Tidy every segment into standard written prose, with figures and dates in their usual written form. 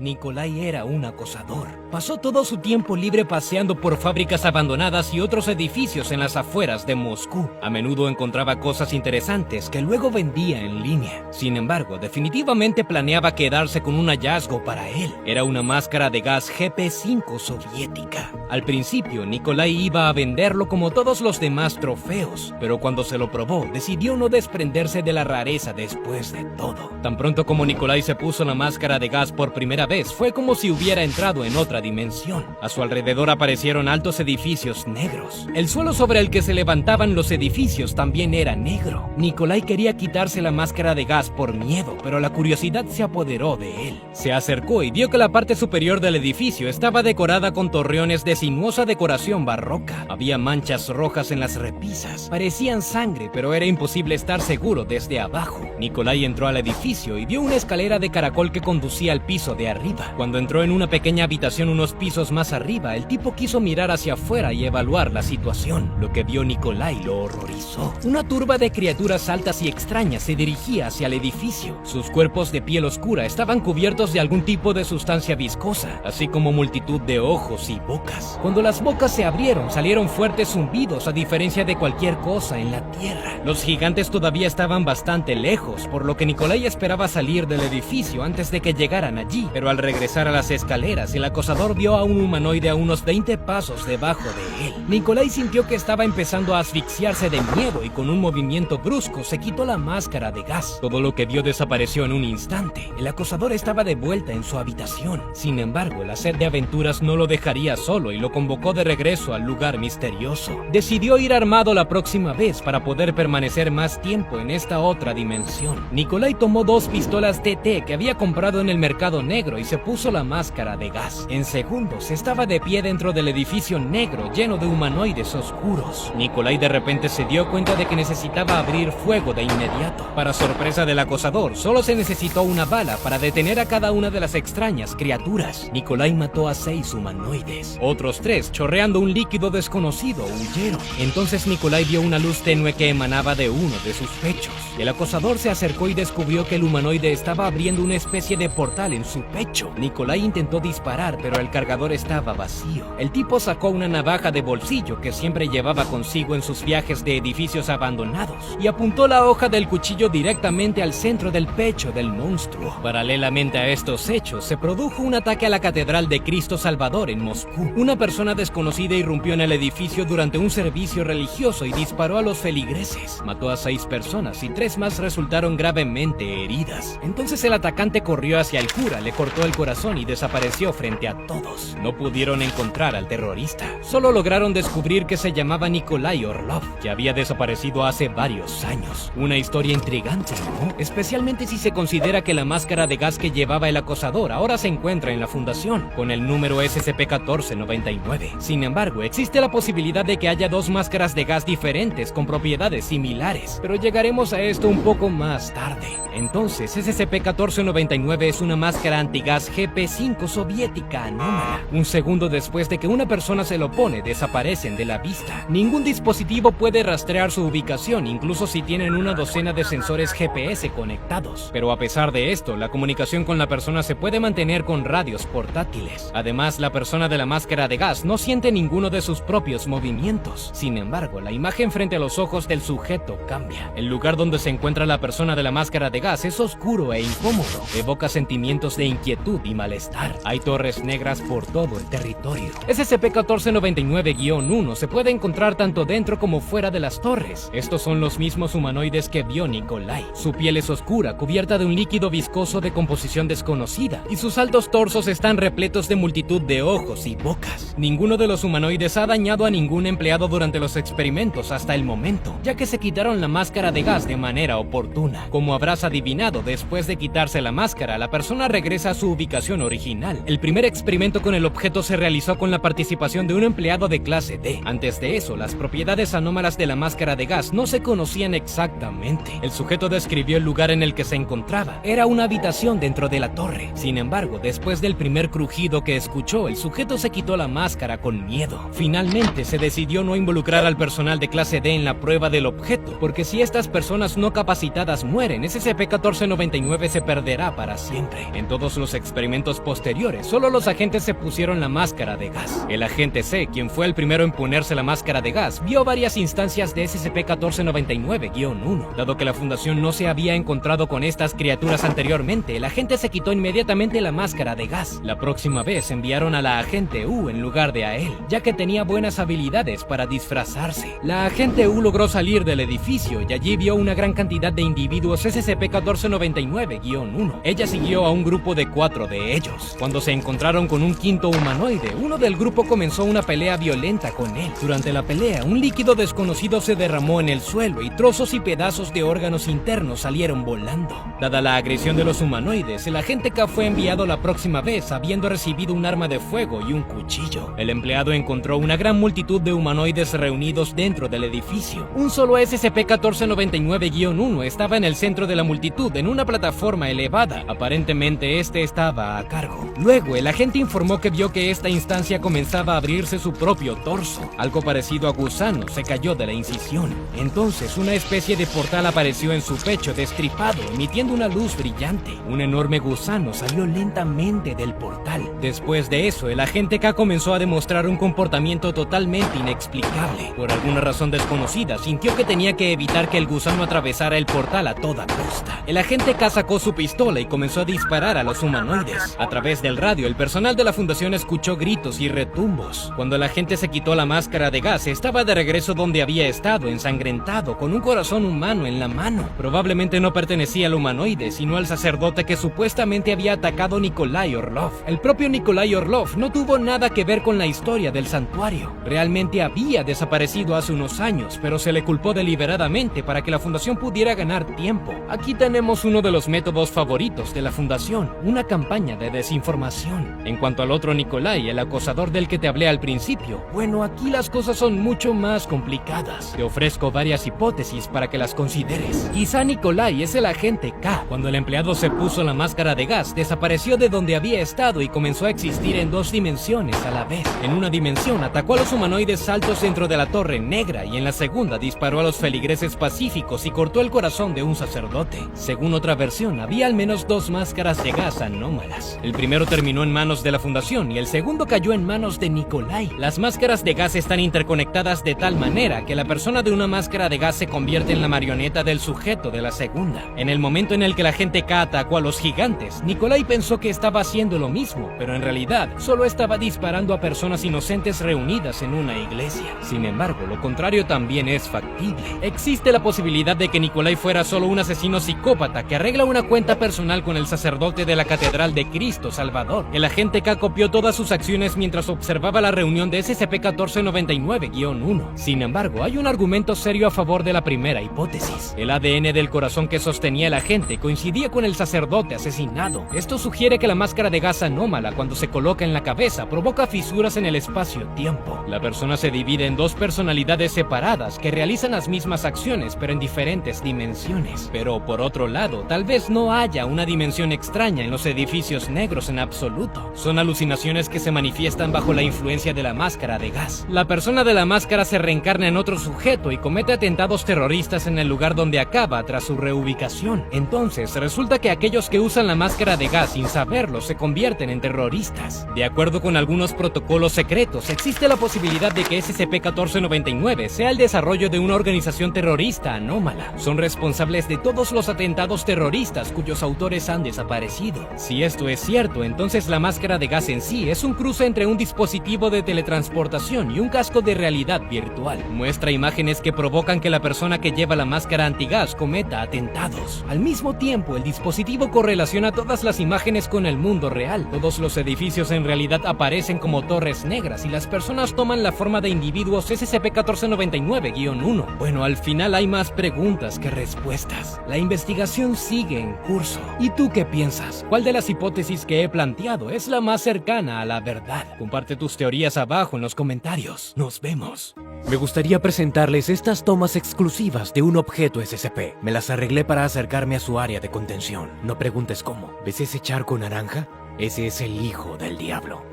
Nikolai era un acosador. Pasó todo su tiempo libre paseando por fábricas abandonadas y otros edificios en las afueras de Moscú. A menudo encontraba cosas interesantes que luego vendía en línea. Sin embargo, definitivamente planeaba quedarse con un hallazgo para él. Era una máscara de gas GP5 soviética. Al principio, Nikolai iba a venderlo como todos los demás trofeos, pero cuando se lo probó, decidió no desprenderse de la rareza después de todo. Tan pronto como Nikolai se puso la máscara de gas por primera vez, fue como si hubiera entrado en otra dimensión. A su alrededor aparecieron altos edificios negros. El suelo sobre el que se levantaban los edificios también era negro. Nikolai quería quitarse la máscara de gas por miedo, pero la curiosidad se apoderó de él. Se acercó y vio que la parte superior del edificio estaba decorada con torreones de sinuosa decoración barroca. Había manchas rojas en las repisas. Parecían sangre, pero era imposible estar seguro desde abajo. Nikolai entró al edificio y vio una escalera de caracol que conducía al piso de arriba. Cuando entró en una pequeña habitación unos pisos más arriba, el tipo quiso mirar hacia afuera y evaluar la situación. Lo que vio Nikolai lo horrorizó. Una turba de criaturas altas y extrañas se dirigía hacia el edificio. Sus cuerpos de piel oscura estaban cubiertos de algún tipo de sustancia viscosa, así como multitud de ojos y bocas. Cuando las bocas se abrieron, salieron fuertes zumbidos a diferencia de cualquier cosa en la tierra. Los gigantes todavía estaban bastante lejos, por lo que Nikolai esperaba salir del edificio antes de que llegaran allí, pero al regresar a las escaleras, el acosador vio a un humanoide a unos 20 pasos debajo de él. Nikolai sintió que estaba empezando a asfixiarse de miedo y con un movimiento brusco se quitó la máscara de gas. Todo lo que vio desapareció en un instante. El acosador estaba de vuelta en su habitación. Sin embargo, la sed de aventuras no lo dejaría solo y lo convocó de regreso al lugar misterioso. Decidió ir armado la próxima vez para poder permanecer más tiempo en esta otra dimensión. Nikolai tomó 2 pistolas TT que había comprado en el mercado negro y se puso la máscara de gas. En segundos estaba de pie dentro del edificio negro lleno de humanoides oscuros. Nikolai de repente se dio cuenta de que necesitaba abrir fuego de inmediato. Para sorpresa del acosador, solo se necesitó una bala para detener a cada una de las extrañas criaturas. Nikolai mató a 6 humanoides. Otros 3, chorreando un líquido desconocido, huyeron. Entonces Nikolai vio una luz tenue que emanaba de uno de sus pechos. El acosador se acercó y descubrió que el humanoide estaba abriendo una especie de portal en su pecho. Nikolai intentó disparar, pero el cargador estaba vacío. El tipo sacó una navaja de bolsillo que siempre llevaba consigo en sus viajes de edificios abandonados y apuntó la hoja del cuchillo directamente al centro del pecho del monstruo. Paralelamente a estos hechos, se produjo un ataque a la Catedral de Cristo Salvador en Moscú. Una persona desconocida irrumpió en el edificio durante un servicio religioso y disparó a los feligreses. Mató a 6 personas y 3 más resultaron gravemente heridas. Entonces el atacante corrió hacia el cura, le cortó el corazón y desapareció frente a todos. No pudieron encontrar al terrorista. Solo lograron descubrir que se llamaba Nikolai Orlov, que había desaparecido hace varios años. Una historia intrigante, ¿no? Especialmente si se considera que la máscara de gas que llevaba el acosador ahora se encuentra en la fundación, con el número SCP-1499. Sin embargo, existe la posibilidad de que haya 2 máscaras de gas diferentes con propiedades similares, pero llegaremos a esto un poco más tarde. Entonces, SCP-1499 es una máscara antigas GP5 soviética anómala. Un segundo después de que una persona se lo pone, desaparecen de la vista. Ningún dispositivo puede rastrear su ubicación, incluso si tienen una docena de sensores GPS conectados. Pero a pesar de esto, la comunicación con la persona se puede mantener con radios portátiles. Además, la persona de la máscara de gas no siente ninguno de sus propios movimientos. Sin embargo, la imagen frente a los ojos del sujeto cambia. El lugar donde se encuentra la persona de la máscara de gas es oscuro e incómodo. Evoca sentimientos de inquietud y malestar. Hay torres negras por todo el territorio. SCP-1499-1 se puede encontrar tanto dentro como fuera de las torres. Estos son los mismos humanoides que vio Nikolai. Su piel es oscura, cubierta de un líquido viscoso de composición desconocida, y sus altos torsos están repletos de multitud de ojos y bocas. Ninguno de los humanoides ha dañado a ningún empleado durante los experimentos hasta el momento, ya que se quitaron la máscara de gas de manera oportuna. Como habrás adivinado, después de quitarse la máscara, la persona regresa a su ubicación original. El primer experimento con el objeto se realizó con la participación de un empleado de clase D. Antes de eso, las propiedades anómalas de la máscara de gas no se conocían exactamente. El sujeto describió el lugar en el que se encontraba. Era una habitación dentro de la torre. Sin embargo, después del primer crujido que escuchó, el sujeto se quitó la máscara con miedo. Finalmente, se decidió no involucrar al personal de clase D en la prueba del objeto, porque si estas personas no capacitadas mueren, SCP-1499 se perderá para siempre. En todos los experimentos posteriores, solo los agentes se pusieron la máscara de gas. El agente C, quien fue el primero en ponerse la máscara de gas, vio varias instancias de SCP-1499-1. Dado que la Fundación no se había encontrado con estas criaturas anteriormente, el agente se quitó inmediatamente la máscara de gas. La próxima vez enviaron a la agente U en lugar de a él, ya que tenía buenas habilidades para disfrazarse. La agente U logró salir del edificio y allí vio una gran cantidad de individuos SCP-1499-1. Ella siguió a un grupo de 4 de ellos. Cuando se encontraron con un quinto humanoide, uno del grupo comenzó una pelea violenta con él. Durante la pelea, un líquido desconocido se derramó en el suelo y trozos y pedazos de órganos internos salieron volando. Dada la agresión de los humanoides, el agente K fue enviado la próxima vez habiendo recibido un arma de fuego y un cuchillo. El empleado encontró una gran multitud de humanoides reunidos dentro del edificio. Un solo SCP-1499-1 estaba en el centro de la multitud en una plataforma elevada. Aparentemente este estaba a cargo. Luego, el agente informó que vio que esta instancia comenzaba a abrirse su propio torso. Algo parecido a gusano se cayó de la incisión. Entonces, una especie de portal apareció en su pecho destripado, emitiendo una luz brillante. Un enorme gusano salió lentamente del portal. Después de eso, el agente K comenzó a demostrar un comportamiento totalmente inexplicable. Por alguna razón desconocida, sintió que tenía que evitar que el gusano atravesara el portal a toda costa. El agente K sacó su pistola y comenzó a disparar a los humanoides. A través del radio, el personal de la Fundación escuchó gritos y retumbos. Cuando el agente se quitó la máscara de gas, estaba de regreso donde había estado, ensangrentado, con un corazón humano en la mano. Probablemente no pertenecía al humanoide, sino al sacerdote que supuestamente había atacado a Nikolai Orlov. El propio Nikolai Orlov no tuvo nada que ver con la historia del santuario. Realmente había desaparecido hace unos años, pero se le culpó deliberadamente para que la Fundación pudiera ganar tiempo. Aquí tenemos uno de los métodos favoritos de la Fundación, una campaña de desinformación. En cuanto al otro Nikolai, el acosador del que te hablé al principio, bueno, aquí las cosas son mucho más complicadas. Te ofrezco varias hipótesis para que las consideres. Quizá Nikolai es el agente K. Cuando el empleado se puso la máscara de gas, desapareció de donde había estado y comenzó a existir en 2 dimensiones a la vez. En una dimensión atacó a los humanoides altos dentro de la Torre Negra y en la segunda disparó a los feligreses pacíficos y cortó el corazón de un sacerdote. Según otra versión, había al menos 2 máscaras de gas anómalas. El primero terminó en manos de la Fundación y el segundo cayó en manos de Nikolai. Las máscaras de gas están interconectadas de tal manera que la persona de una máscara de gas se convierte en la marioneta del sujeto de la segunda. En el momento en el que la agente K atacó a los gigantes, Nikolai pensó que estaba haciendo lo mismo, pero en realidad solo estaba disparando a personas inocentes reunidas en una iglesia. Sin embargo, lo contrario también es factible. Existe la posibilidad de que Nikolai fuera solo un asesino psicópata que arregla una cuenta personal con el sacerdote de la Catedral de Cristo Salvador. El agente K copió todas sus acciones mientras observaba la reunión de SCP-1499-1. Sin embargo, hay un argumento serio a favor de la primera hipótesis. El ADN del corazón que sostenía el agente coincidía con el sacerdote asesinado. Esto sugiere que la máscara de gas anómala, cuando se coloca en la cabeza, provoca fisuras en el espacio-tiempo. La persona se divide en 2 personalidades separadas que realizan las mismas acciones pero en diferentes dimensiones. Pero por otro lado, tal vez no haya una dimensión extraña en los edificios negros en absoluto. Son alucinaciones que se manifiestan bajo la influencia de la máscara de gas. La persona de la máscara se reencarna en otro sujeto y comete atentados terroristas en el lugar donde acaba tras su reubicación. Entonces, resulta que aquellos que usan la máscara de gas sin saberlo se convierten en terroristas. De acuerdo con algunos protocolos secretos, existe la posibilidad de que SCP-1499 sea el desarrollo de una organización terrorista anómala. Son responsables de todos los atentados terroristas cuyos autores han desaparecido. Si esto es cierto, entonces la máscara de gas en sí es un cruce entre un dispositivo de teletransportación y un casco de realidad virtual. Muestra imágenes que provocan que la persona que lleva la máscara antigas cometa atentados. Al mismo tiempo, el dispositivo correlaciona todas las imágenes con el mundo real. Todos los edificios en realidad aparecen como torres negras y las personas toman la forma de individuos SCP-1499-1. Bueno, al final hay más preguntas que respuestas. La investigación sigue en curso. ¿Y tú qué piensas? ¿Cuál de las hipótesis que he planteado es la más cercana a la verdad? Comparte tus teorías abajo en los comentarios. Nos vemos. Me gustaría presentarles estas tomas exclusivas de un objeto SCP. Me las arreglé para acercarme a su área de contención. No preguntes cómo. ¿Ves ese charco naranja? Ese es el hijo del diablo.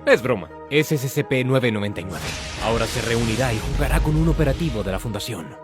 Es broma. Es SCP-999. Ahora se reunirá y jugará con un operativo de la Fundación.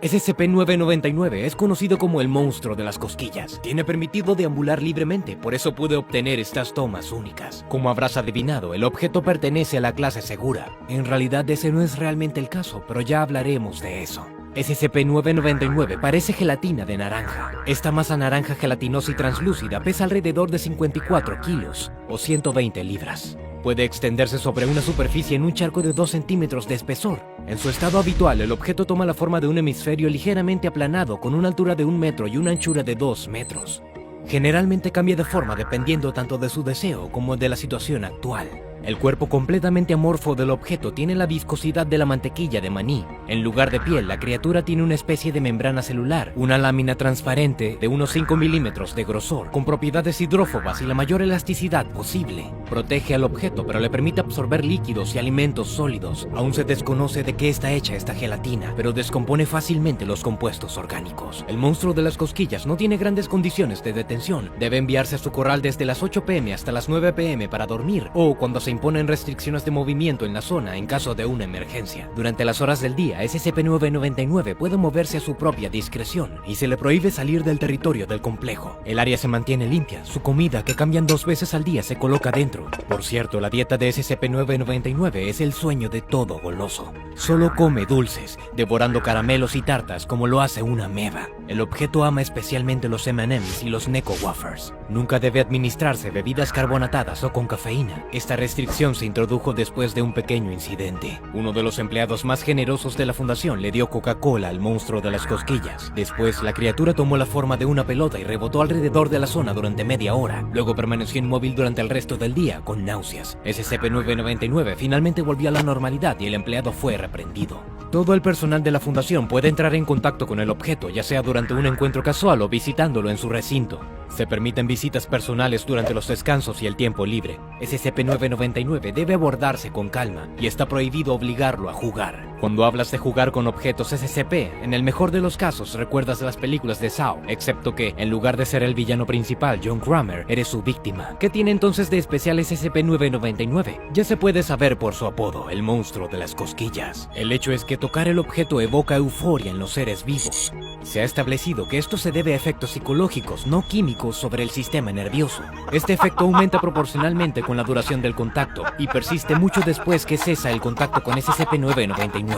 SCP-999 es conocido como el monstruo de las cosquillas. Tiene permitido deambular libremente, por eso puede obtener estas tomas únicas. Como habrás adivinado, el objeto pertenece a la clase segura. En realidad ese no es realmente el caso, pero ya hablaremos de eso. SCP-999 parece gelatina de naranja. Esta masa naranja gelatinosa y translúcida pesa alrededor de 54 kilos o 120 libras. Puede extenderse sobre una superficie en un charco de 2 centímetros de espesor. En su estado habitual, el objeto toma la forma de un hemisferio ligeramente aplanado con una altura de 1 metro y una anchura de 2 metros. Generalmente cambia de forma dependiendo tanto de su deseo como de la situación actual. El cuerpo completamente amorfo del objeto tiene la viscosidad de la mantequilla de maní. En lugar de piel, la criatura tiene una especie de membrana celular, una lámina transparente de unos 5 milímetros de grosor, con propiedades hidrófobas y la mayor elasticidad posible. Protege al objeto, pero le permite absorber líquidos y alimentos sólidos. Aún se desconoce de qué está hecha esta gelatina, pero descompone fácilmente los compuestos orgánicos. El monstruo de las cosquillas no tiene grandes condiciones de detención. Debe enviarse a su corral desde las 8 p.m. hasta las 9 p.m. para dormir, o cuando se imponen restricciones de movimiento en la zona en caso de una emergencia. Durante las horas del día, SCP-999 puede moverse a su propia discreción y se le prohíbe salir del territorio del complejo. El área se mantiene limpia, su comida, que cambian 2 veces al día, se coloca dentro. Por cierto, la dieta de SCP-999 es el sueño de todo goloso. Solo come dulces, devorando caramelos y tartas como lo hace una ameba. El objeto ama especialmente los M&M's y los Necco Wafers. Nunca debe administrarse bebidas carbonatadas o con cafeína. Esta restricción se introdujo después de un pequeño incidente. Uno de los empleados más generosos de la fundación le dio Coca-Cola al monstruo de las cosquillas. Después, la criatura tomó la forma de una pelota y rebotó alrededor de la zona durante media hora. Luego permaneció inmóvil durante el resto del día, con náuseas. SCP-999 finalmente volvió a la normalidad y el empleado fue reprendido. Todo el personal de la fundación puede entrar en contacto con el objeto, ya sea durante un encuentro casual o visitándolo en su recinto. Se permiten visitas personales durante los descansos y el tiempo libre. SCP-999 debe abordarse con calma y está prohibido obligarlo a jugar. Cuando hablas de jugar con objetos SCP, en el mejor de los casos recuerdas las películas de Saw, excepto que, en lugar de ser el villano principal, John Kramer, eres su víctima. ¿Qué tiene entonces de especial SCP-999? Ya se puede saber por su apodo, el monstruo de las cosquillas. El hecho es que tocar el objeto evoca euforia en los seres vivos. Se ha establecido que esto se debe a efectos psicológicos, no químicos, sobre el sistema nervioso. Este efecto aumenta proporcionalmente con la duración del contacto y persiste mucho después que cesa el contacto con SCP-999.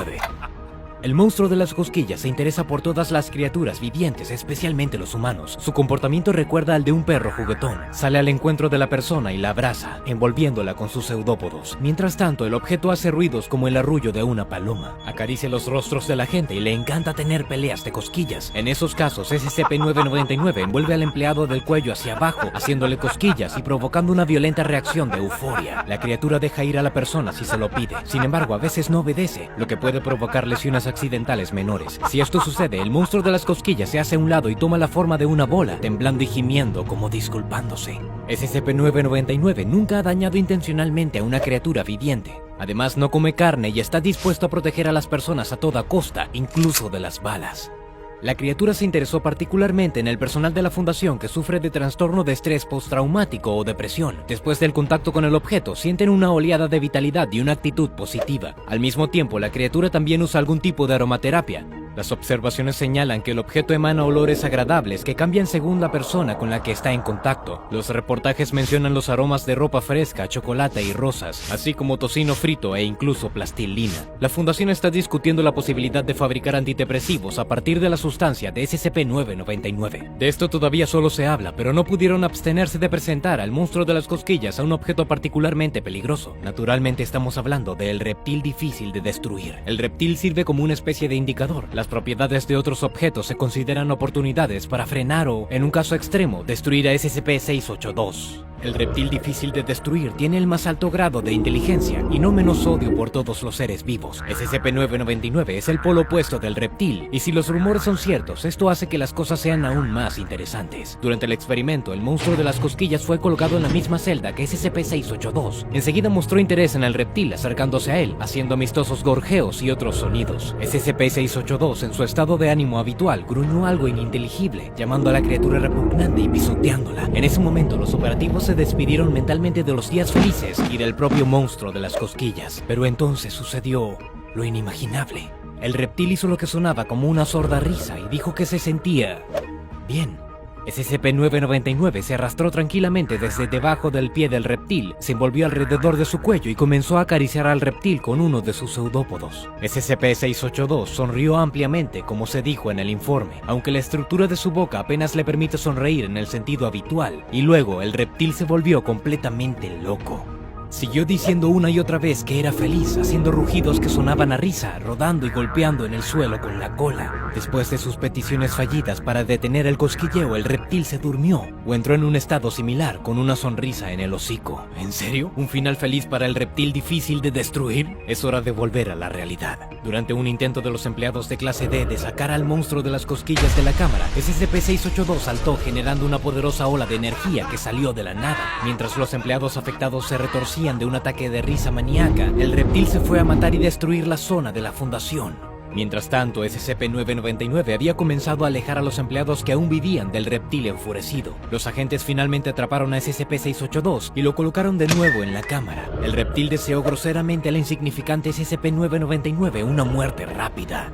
El monstruo de las cosquillas se interesa por todas las criaturas vivientes, especialmente los humanos. Su comportamiento recuerda al de un perro juguetón. Sale al encuentro de la persona y la abraza, envolviéndola con sus pseudópodos. Mientras tanto, el objeto hace ruidos como el arrullo de una paloma. Acaricia los rostros de la gente y le encanta tener peleas de cosquillas. En esos casos, SCP-999 envuelve al empleado del cuello hacia abajo, haciéndole cosquillas y provocando una violenta reacción de euforia. La criatura deja ir a la persona si se lo pide. Sin embargo, a veces no obedece, lo que puede provocar lesiones accidentales menores. Si esto sucede, el monstruo de las cosquillas se hace a un lado y toma la forma de una bola, temblando y gimiendo como disculpándose. SCP-999 nunca ha dañado intencionalmente a una criatura viviente. Además, no come carne y está dispuesto a proteger a las personas a toda costa, incluso de las balas. La criatura se interesó particularmente en el personal de la fundación que sufre de trastorno de estrés postraumático o depresión. Después del contacto con el objeto, sienten una oleada de vitalidad y una actitud positiva. Al mismo tiempo, la criatura también usa algún tipo de aromaterapia. Las observaciones señalan que el objeto emana olores agradables que cambian según la persona con la que está en contacto. Los reportajes mencionan los aromas de ropa fresca, chocolate y rosas, así como tocino frito e incluso plastilina. La fundación está discutiendo la posibilidad de fabricar antidepresivos a partir de la sustancia de SCP-999. De esto todavía solo se habla, pero no pudieron abstenerse de presentar al monstruo de las cosquillas a un objeto particularmente peligroso. Naturalmente estamos hablando del reptil difícil de destruir. El reptil sirve como una especie de indicador. Las propiedades de otros objetos se consideran oportunidades para frenar o, en un caso extremo, destruir a SCP-682. El reptil difícil de destruir tiene el más alto grado de inteligencia y no menos odio por todos los seres vivos. SCP-999 es el polo opuesto del reptil, y si los rumores son ciertos, esto hace que las cosas sean aún más interesantes. Durante el experimento, el monstruo de las cosquillas fue colocado en la misma celda que SCP-682. Enseguida mostró interés en el reptil, acercándose a él, haciendo amistosos gorjeos y otros sonidos. SCP-682, en su estado de ánimo habitual, gruñó algo ininteligible, llamando a la criatura repugnante y pisoteándola. En ese momento, los operativos se despidieron mentalmente de los días felices y del propio monstruo de las cosquillas. Pero entonces sucedió lo inimaginable. El reptil hizo lo que sonaba como una sorda risa y dijo que se sentía bien. SCP-999 se arrastró tranquilamente desde debajo del pie del reptil, se envolvió alrededor de su cuello y comenzó a acariciar al reptil con uno de sus pseudópodos. SCP-682 sonrió ampliamente, como se dijo en el informe, aunque la estructura de su boca apenas le permite sonreír en el sentido habitual, y luego el reptil se volvió completamente loco. Siguió diciendo una y otra vez que era feliz, haciendo rugidos que sonaban a risa, rodando y golpeando en el suelo con la cola. Después de sus peticiones fallidas para detener el cosquilleo, el reptil se durmió o entró en un estado similar, con una sonrisa en el hocico. ¿En serio? ¿Un final feliz para el reptil difícil de destruir? Es hora de volver a la realidad. Durante un intento de los empleados de clase D de sacar al monstruo de las cosquillas de la cámara, SCP-682 saltó generando una poderosa ola de energía que salió de la nada. Mientras los empleados afectados se retorcían de un ataque de risa maníaca, el reptil se fue a matar y destruir la zona de la fundación. Mientras tanto, SCP-999 había comenzado a alejar a los empleados que aún vivían del reptil enfurecido. Los agentes finalmente atraparon a SCP-682 y lo colocaron de nuevo en la cámara. El reptil deseó groseramente al insignificante SCP-999 una muerte rápida.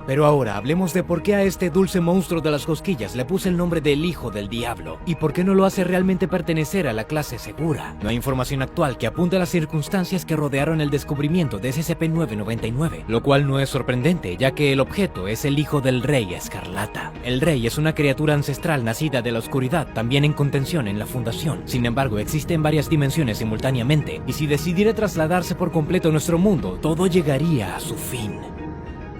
Pero ahora hablemos de por qué a este dulce monstruo de las cosquillas le puse el nombre del Hijo del Diablo, y por qué no lo hace realmente pertenecer a la clase segura. No hay información actual que apunte a las circunstancias que rodearon el descubrimiento de SCP-999, lo cual no es sorprendente, ya que el objeto es el hijo del Rey Escarlata. El Rey es una criatura ancestral nacida de la oscuridad, también en contención en la Fundación. Sin embargo, existe en varias dimensiones simultáneamente, y si decidiera trasladarse por completo a nuestro mundo, todo llegaría a su fin.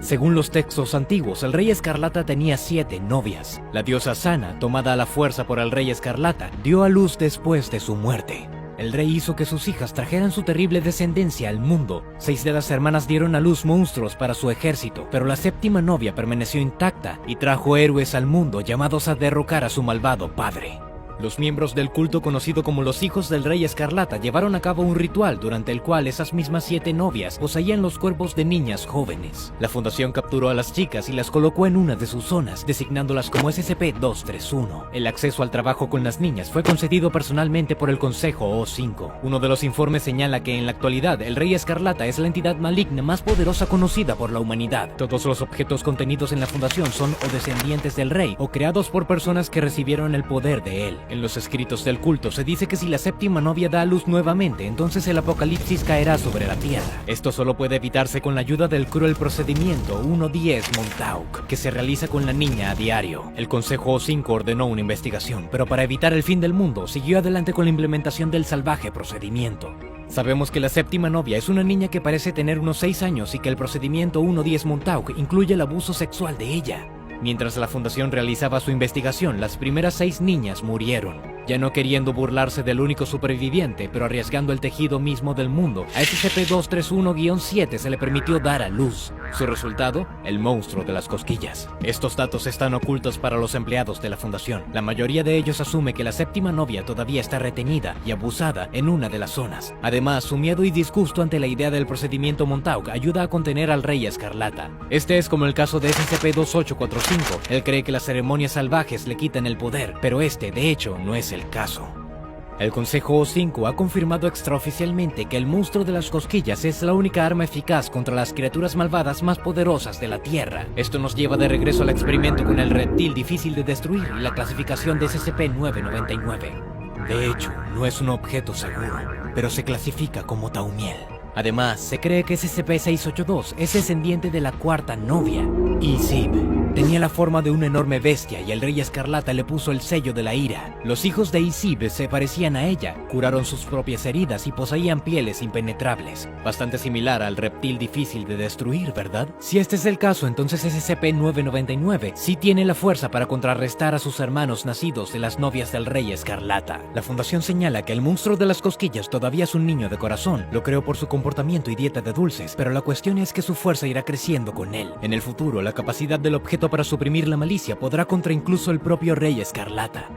Según los textos antiguos, el Rey Escarlata tenía 7 novias. La diosa Sana, tomada a la fuerza por el Rey Escarlata, dio a luz después de su muerte. El rey hizo que sus hijas trajeran su terrible descendencia al mundo. 6 de las hermanas dieron a luz monstruos para su ejército, pero la 7ª novia permaneció intacta y trajo héroes al mundo llamados a derrocar a su malvado padre. Los miembros del culto conocido como los Hijos del Rey Escarlata llevaron a cabo un ritual durante el cual esas mismas 7 novias poseían los cuerpos de niñas jóvenes. La fundación capturó a las chicas y las colocó en una de sus zonas, designándolas como SCP-231. El acceso al trabajo con las niñas fue concedido personalmente por el Consejo O5. Uno de los informes señala que en la actualidad el Rey Escarlata es la entidad maligna más poderosa conocida por la humanidad. Todos los objetos contenidos en la fundación son o descendientes del rey o creados por personas que recibieron el poder de él. En los escritos del culto se dice que si la 7ª novia da a luz nuevamente, entonces el apocalipsis caerá sobre la tierra. Esto solo puede evitarse con la ayuda del cruel procedimiento 110 Montauk, que se realiza con la niña a diario. El Consejo O5 ordenó una investigación, pero para evitar el fin del mundo, siguió adelante con la implementación del salvaje procedimiento. Sabemos que la 7ª novia es una niña que parece tener unos 6 años y que el procedimiento 110 Montauk incluye el abuso sexual de ella. Mientras la fundación realizaba su investigación, las primeras 6 niñas murieron. Ya no queriendo burlarse del único superviviente, pero arriesgando el tejido mismo del mundo, a SCP-231-7 se le permitió dar a luz. Su resultado, el monstruo de las cosquillas. Estos datos están ocultos para los empleados de la fundación. La mayoría de ellos asume que la 7ª novia todavía está retenida y abusada en una de las zonas. Además, su miedo y disgusto ante la idea del procedimiento Montauk ayuda a contener al Rey Escarlata. Este es como el caso de SCP-2845. Él cree que las ceremonias salvajes le quitan el poder, pero este, de hecho, no es el caso. El Consejo O5 ha confirmado extraoficialmente que el monstruo de las cosquillas es la única arma eficaz contra las criaturas malvadas más poderosas de la Tierra. Esto nos lleva de regreso al experimento con el reptil difícil de destruir y la clasificación de SCP-999. De hecho, no es un objeto seguro, pero se clasifica como taumiel. Además, se cree que SCP-682 es descendiente de la 4ª novia, Isib. Tenía la forma de una enorme bestia y el Rey Escarlata le puso el sello de la ira. Los hijos de Isib se parecían a ella, curaron sus propias heridas y poseían pieles impenetrables. Bastante similar al reptil difícil de destruir, ¿verdad? Si este es el caso, entonces SCP-999 sí tiene la fuerza para contrarrestar a sus hermanos nacidos de las novias del Rey Escarlata. La fundación señala que el monstruo de las cosquillas todavía es un niño de corazón. Lo creó por su comportamiento y dieta de dulces, pero la cuestión es que su fuerza irá creciendo con él. En el futuro, la capacidad del objeto para suprimir la malicia podrá contra incluso el propio Rey Escarlata.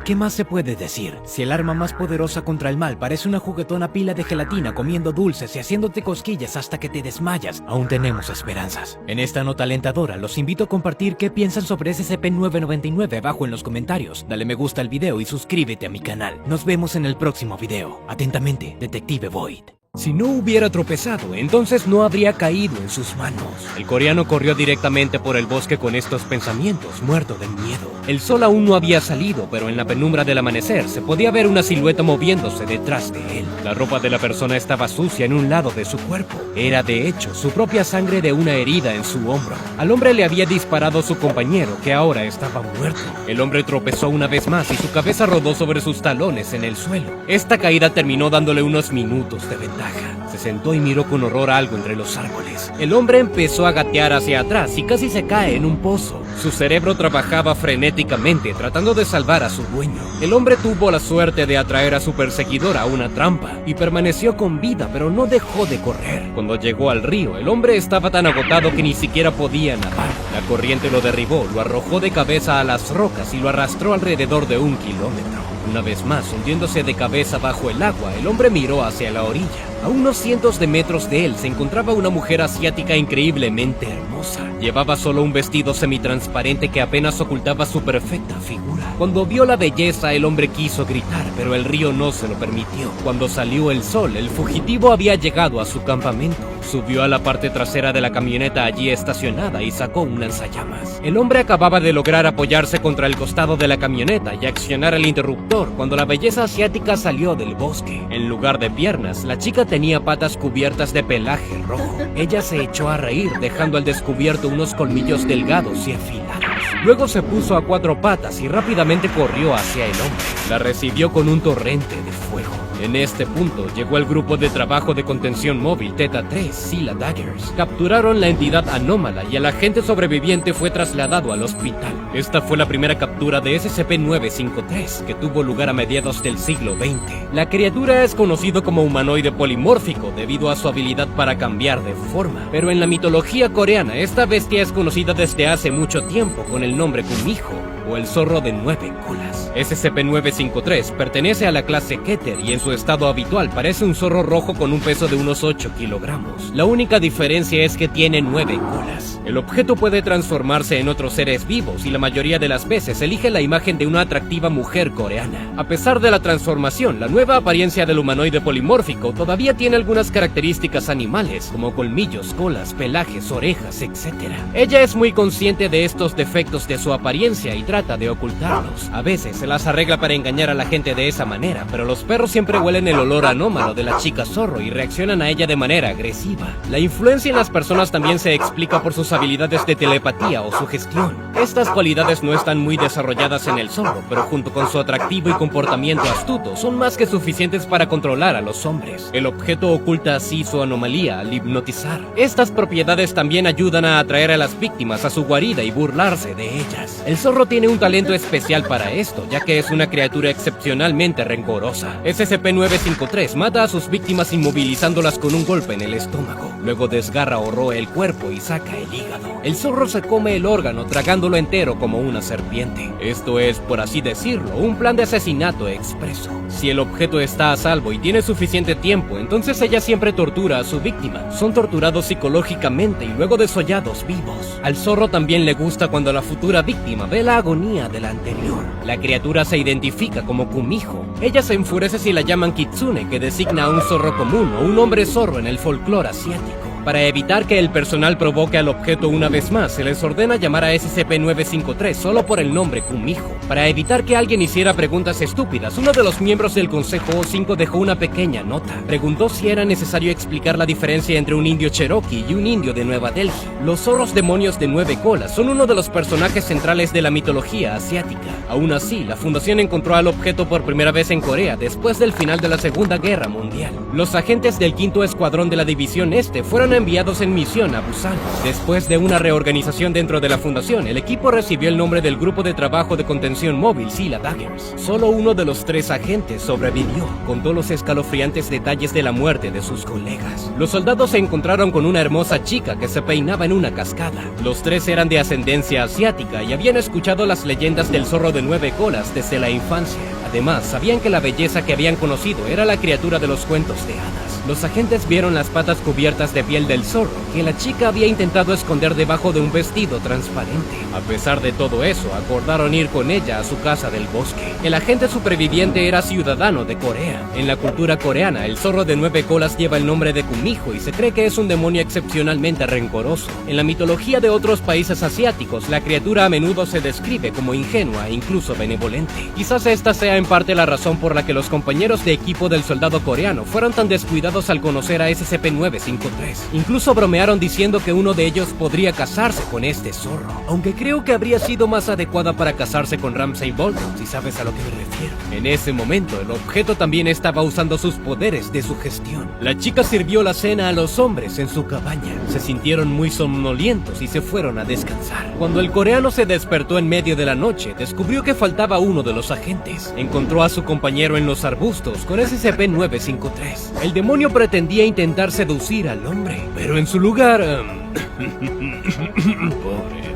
¿Qué más se puede decir? Si el arma más poderosa contra el mal parece una juguetona pila de gelatina comiendo dulces y haciéndote cosquillas hasta que te desmayas, aún tenemos esperanzas. En esta nota alentadora, los invito a compartir qué piensan sobre SCP-999 abajo en los comentarios. Dale me gusta al video y suscríbete a mi canal. Nos vemos en el próximo video. Atentamente, Detective Void. Si no hubiera tropezado, entonces no habría caído en sus manos. El coreano corrió directamente por el bosque con estos pensamientos, muerto de miedo. El sol aún no había salido, pero en la penumbra del amanecer se podía ver una silueta moviéndose detrás de él. La ropa de la persona estaba sucia en un lado de su cuerpo. Era, de hecho, su propia sangre de una herida en su hombro. Al hombre le había disparado su compañero, que ahora estaba muerto. El hombre tropezó una vez más y su cabeza rodó sobre sus talones en el suelo. Esta caída terminó dándole unos minutos de ventaja. Se sentó y miró con horror algo entre los árboles. El hombre empezó a gatear hacia atrás y casi se cae en un pozo. Su cerebro trabajaba frenéticamente tratando de salvar a su dueño. El hombre tuvo la suerte de atraer a su perseguidor a una trampa y permaneció con vida, pero no dejó de correr. Cuando llegó al río, el hombre estaba tan agotado que ni siquiera podía nadar. La corriente lo derribó, lo arrojó de cabeza a las rocas y lo arrastró alrededor de 1 kilómetro. Una vez más, hundiéndose de cabeza bajo el agua, el hombre miró hacia la orilla. A unos cientos de metros de él se encontraba una mujer asiática increíblemente hermosa. Llevaba solo un vestido semitransparente que apenas ocultaba su perfecta figura. Cuando vio la belleza, el hombre quiso gritar, pero el río no se lo permitió. Cuando salió el sol, el fugitivo había llegado a su campamento. Subió a la parte trasera de la camioneta allí estacionada y sacó un lanzallamas. El hombre acababa de lograr apoyarse contra el costado de la camioneta y accionar el interruptor cuando la belleza asiática salió del bosque. En lugar de piernas, la chica tenía patas cubiertas de pelaje rojo. Ella se echó a reír, dejando al descubierto unos colmillos delgados y afilados. Luego se puso a 4 patas y rápidamente corrió hacia el hombre. La recibió con un torrente de fuego. En este punto llegó el grupo de trabajo de contención móvil Theta 3, Sila Daggers. Capturaron la entidad anómala y el agente sobreviviente fue trasladado al hospital. Esta fue la primera captura de SCP-953 que tuvo lugar a mediados del siglo XX. La criatura es conocido como humanoide polimórfico debido a su habilidad para cambiar de forma. Pero en la mitología coreana, esta bestia es conocida desde hace mucho tiempo con el nombre Kumiho, o el zorro de 9 colas. SCP-953 pertenece a la clase Keter y en su estado habitual parece un zorro rojo con un peso de unos 8 kilogramos. La única diferencia es que tiene 9 colas. El objeto puede transformarse en otros seres vivos y la mayoría de las veces elige la imagen de una atractiva mujer coreana. A pesar de la transformación, la nueva apariencia del humanoide polimórfico todavía tiene algunas características animales, como colmillos, colas, pelajes, orejas, etc. Ella es muy consciente de estos defectos de su apariencia y trata de ocultarlos. A veces se las arregla para engañar a la gente de esa manera, pero los perros siempre huelen el olor anómalo de la chica zorro y reaccionan a ella de manera agresiva. La influencia en las personas también se explica por sus habilidades de telepatía o sugestión. Estas cualidades no están muy desarrolladas en el zorro, pero junto con su atractivo y comportamiento astuto, son más que suficientes para controlar a los hombres. El objeto oculta así su anomalía al hipnotizar. Estas propiedades también ayudan a atraer a las víctimas a su guarida y burlarse de ellas. El zorro tiene un talento especial para esto, ya que es una criatura excepcionalmente rencorosa. SCP-953 mata a sus víctimas inmovilizándolas con un golpe en el estómago. Luego desgarra o roe el cuerpo y saca el hígado. El zorro se come el órgano tragándolo entero como una serpiente. Esto es, por así decirlo, un plan de asesinato expreso. Si el objeto está a salvo y tiene suficiente tiempo, entonces ella siempre tortura a su víctima. Son torturados psicológicamente y luego desollados vivos. Al zorro también le gusta cuando la futura víctima ve la agonía de la anterior. La criatura se identifica como Kumiho. Ella se enfurece si la llaman Kitsune, que designa a un zorro común o un hombre zorro en el folclore asiático. Para evitar que el personal provoque al objeto una vez más, se les ordena llamar a SCP-953 solo por el nombre Kumiho. Para evitar que alguien hiciera preguntas estúpidas, uno de los miembros del Consejo O5 dejó una pequeña nota. Preguntó si era necesario explicar la diferencia entre un indio cherokee y un indio de Nueva Delhi. Los zorros demonios de 9 colas son uno de los personajes centrales de la mitología asiática. Aún así, la Fundación encontró al objeto por primera vez en Corea después del final de la Segunda Guerra Mundial. Los agentes del 5º Escuadrón de la División Este fueron enviados en misión a Busan. Después de una reorganización dentro de la fundación, el equipo recibió el nombre del Grupo de Trabajo de Contención Móvil Sila Daggers. Solo uno de los 3 agentes sobrevivió. Contó los escalofriantes detalles de la muerte de sus colegas. Los soldados se encontraron con una hermosa chica que se peinaba en una cascada. Los 3 eran de ascendencia asiática y habían escuchado las leyendas del zorro de 9 colas desde la infancia. Además, sabían que la belleza que habían conocido era la criatura de los cuentos de hadas. Los agentes vieron las patas cubiertas de piel del zorro, que la chica había intentado esconder debajo de un vestido transparente. A pesar de todo eso, acordaron ir con ella a su casa del bosque. El agente superviviente era ciudadano de Corea. En la cultura coreana, el zorro de 9 colas lleva el nombre de Kumiho y se cree que es un demonio excepcionalmente rencoroso. En la mitología de otros países asiáticos, la criatura a menudo se describe como ingenua e incluso benevolente. Quizás esta sea en parte la razón por la que los compañeros de equipo del soldado coreano fueron tan descuidados al conocer a SCP-953. Incluso bromearon diciendo que uno de ellos podría casarse con este zorro, aunque creo que habría sido más adecuada para casarse con Ramsay Bolton, si sabes a lo que me refiero. En ese momento, el objeto también estaba usando sus poderes de sugestión. La chica sirvió la cena a los hombres en su cabaña. Se sintieron muy somnolientos y se fueron a descansar. Cuando el coreano se despertó en medio de la noche, descubrió que faltaba uno de los agentes. Encontró a su compañero en los arbustos con SCP-953. El demonio pretendía intentar seducir al hombre, pero en su lugar... Pobre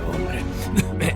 hombre.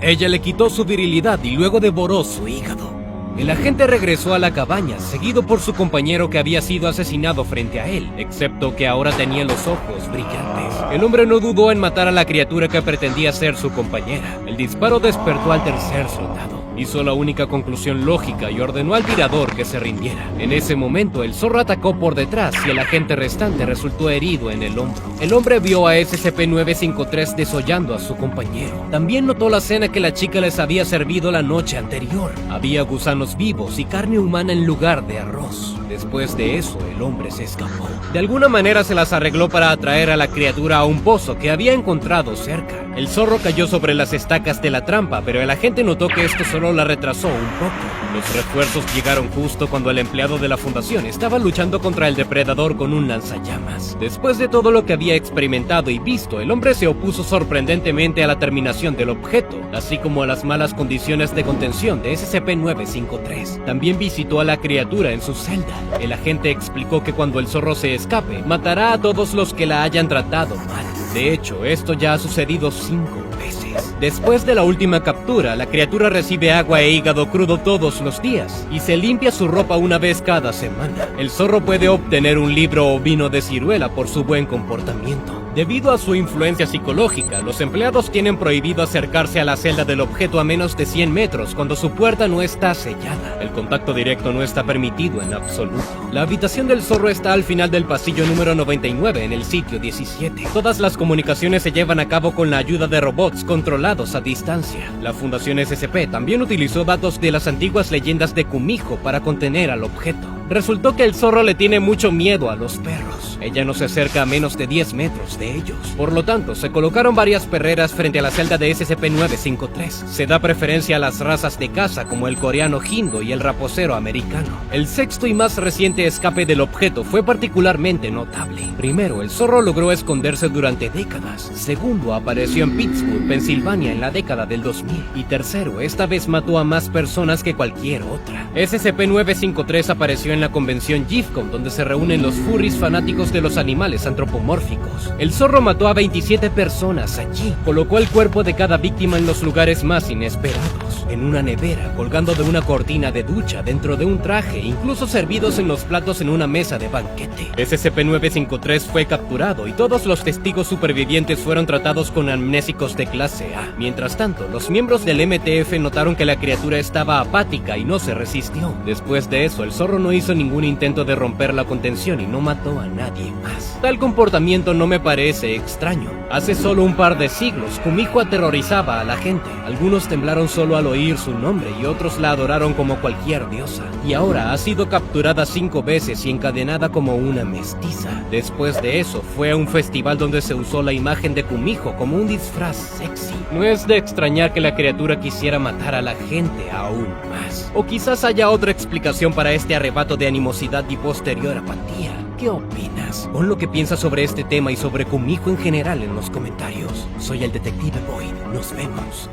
Ella le quitó su virilidad y luego devoró su hígado. El agente regresó a la cabaña, seguido por su compañero que había sido asesinado frente a él, excepto que ahora tenía los ojos brillantes. El hombre no dudó en matar a la criatura que pretendía ser su compañera. El disparo despertó al tercer soldado. Hizo la única conclusión lógica y ordenó al tirador que se rindiera. En ese momento, el zorro atacó por detrás y el agente restante resultó herido en el hombro. El hombre vio a SCP-953 desollando a su compañero. También notó la cena que la chica les había servido la noche anterior. Había gusanos vivos y carne humana en lugar de arroz. Después de eso, el hombre se escapó. De alguna manera se las arregló para atraer a la criatura a un pozo que había encontrado cerca. El zorro cayó sobre las estacas de la trampa, pero el agente notó que esto solo la retrasó un poco. Los refuerzos llegaron justo cuando el empleado de la fundación estaba luchando contra el depredador con un lanzallamas. Después de todo lo que había experimentado y visto, el hombre se opuso sorprendentemente a la terminación del objeto, así como a las malas condiciones de contención de SCP-953. También visitó a la criatura en su celda. El agente explicó que cuando el zorro se escape, matará a todos los que la hayan tratado mal. De hecho, esto ya ha sucedido 5 veces. Después de la última captura, la criatura recibe agua e hígado crudo todos los días y se limpia su ropa una vez cada semana. El zorro puede obtener un libro o vino de ciruela por su buen comportamiento. Debido a su influencia psicológica, los empleados tienen prohibido acercarse a la celda del objeto a menos de 100 metros cuando su puerta no está sellada. El contacto directo no está permitido en absoluto. La habitación del zorro está al final del pasillo número 99 en el sitio 17. Todas las comunicaciones se llevan a cabo con la ayuda de robots controlados a distancia. La Fundación SCP también utilizó datos de las antiguas leyendas de Kumiho para contener al objeto. Resultó que el zorro le tiene mucho miedo a los perros. Ella no se acerca a menos de 10 metros de ellos. Por lo tanto, se colocaron varias perreras frente a la celda de SCP-953. Se da preferencia a las razas de caza como el coreano Hindo y el raposero americano. El sexto y más reciente escape del objeto fue particularmente notable. Primero, el zorro logró esconderse durante décadas. Segundo, apareció en Pittsburgh, Pensilvania en la década del 2000. Y tercero, esta vez mató a más personas que cualquier otra. SCP-953 apareció en la convención GIFCON, donde se reúnen los furries fanáticos de los animales antropomórficos. El zorro mató a 27 personas allí. Colocó el cuerpo de cada víctima en los lugares más inesperados. En una nevera, colgando de una cortina de ducha, dentro de un traje, incluso servidos en los platos en una mesa de banquete. SCP-953 fue capturado y todos los testigos supervivientes fueron tratados con amnésicos de clase A. Mientras tanto, los miembros del MTF notaron que la criatura estaba apática y no se resistió. Después de eso, el zorro no hizo ningún intento de romper la contención y no mató a nadie más. Tal comportamiento no me parece extraño. Hace solo un par de siglos, Kumiho aterrorizaba a la gente. Algunos temblaron solo al oír su nombre y otros la adoraron como cualquier diosa. Y ahora ha sido capturada 5 veces y encadenada como una mestiza. Después de eso, fue a un festival donde se usó la imagen de Kumiho como un disfraz sexy. No es de extrañar que la criatura quisiera matar a la gente aún más. O quizás haya otra explicación para este arrebato de animosidad y posterior apatía. ¿Qué opinas? Pon lo que piensas sobre este tema y sobre Kumiho en general en los comentarios. Soy el Detective Boyd. Nos vemos.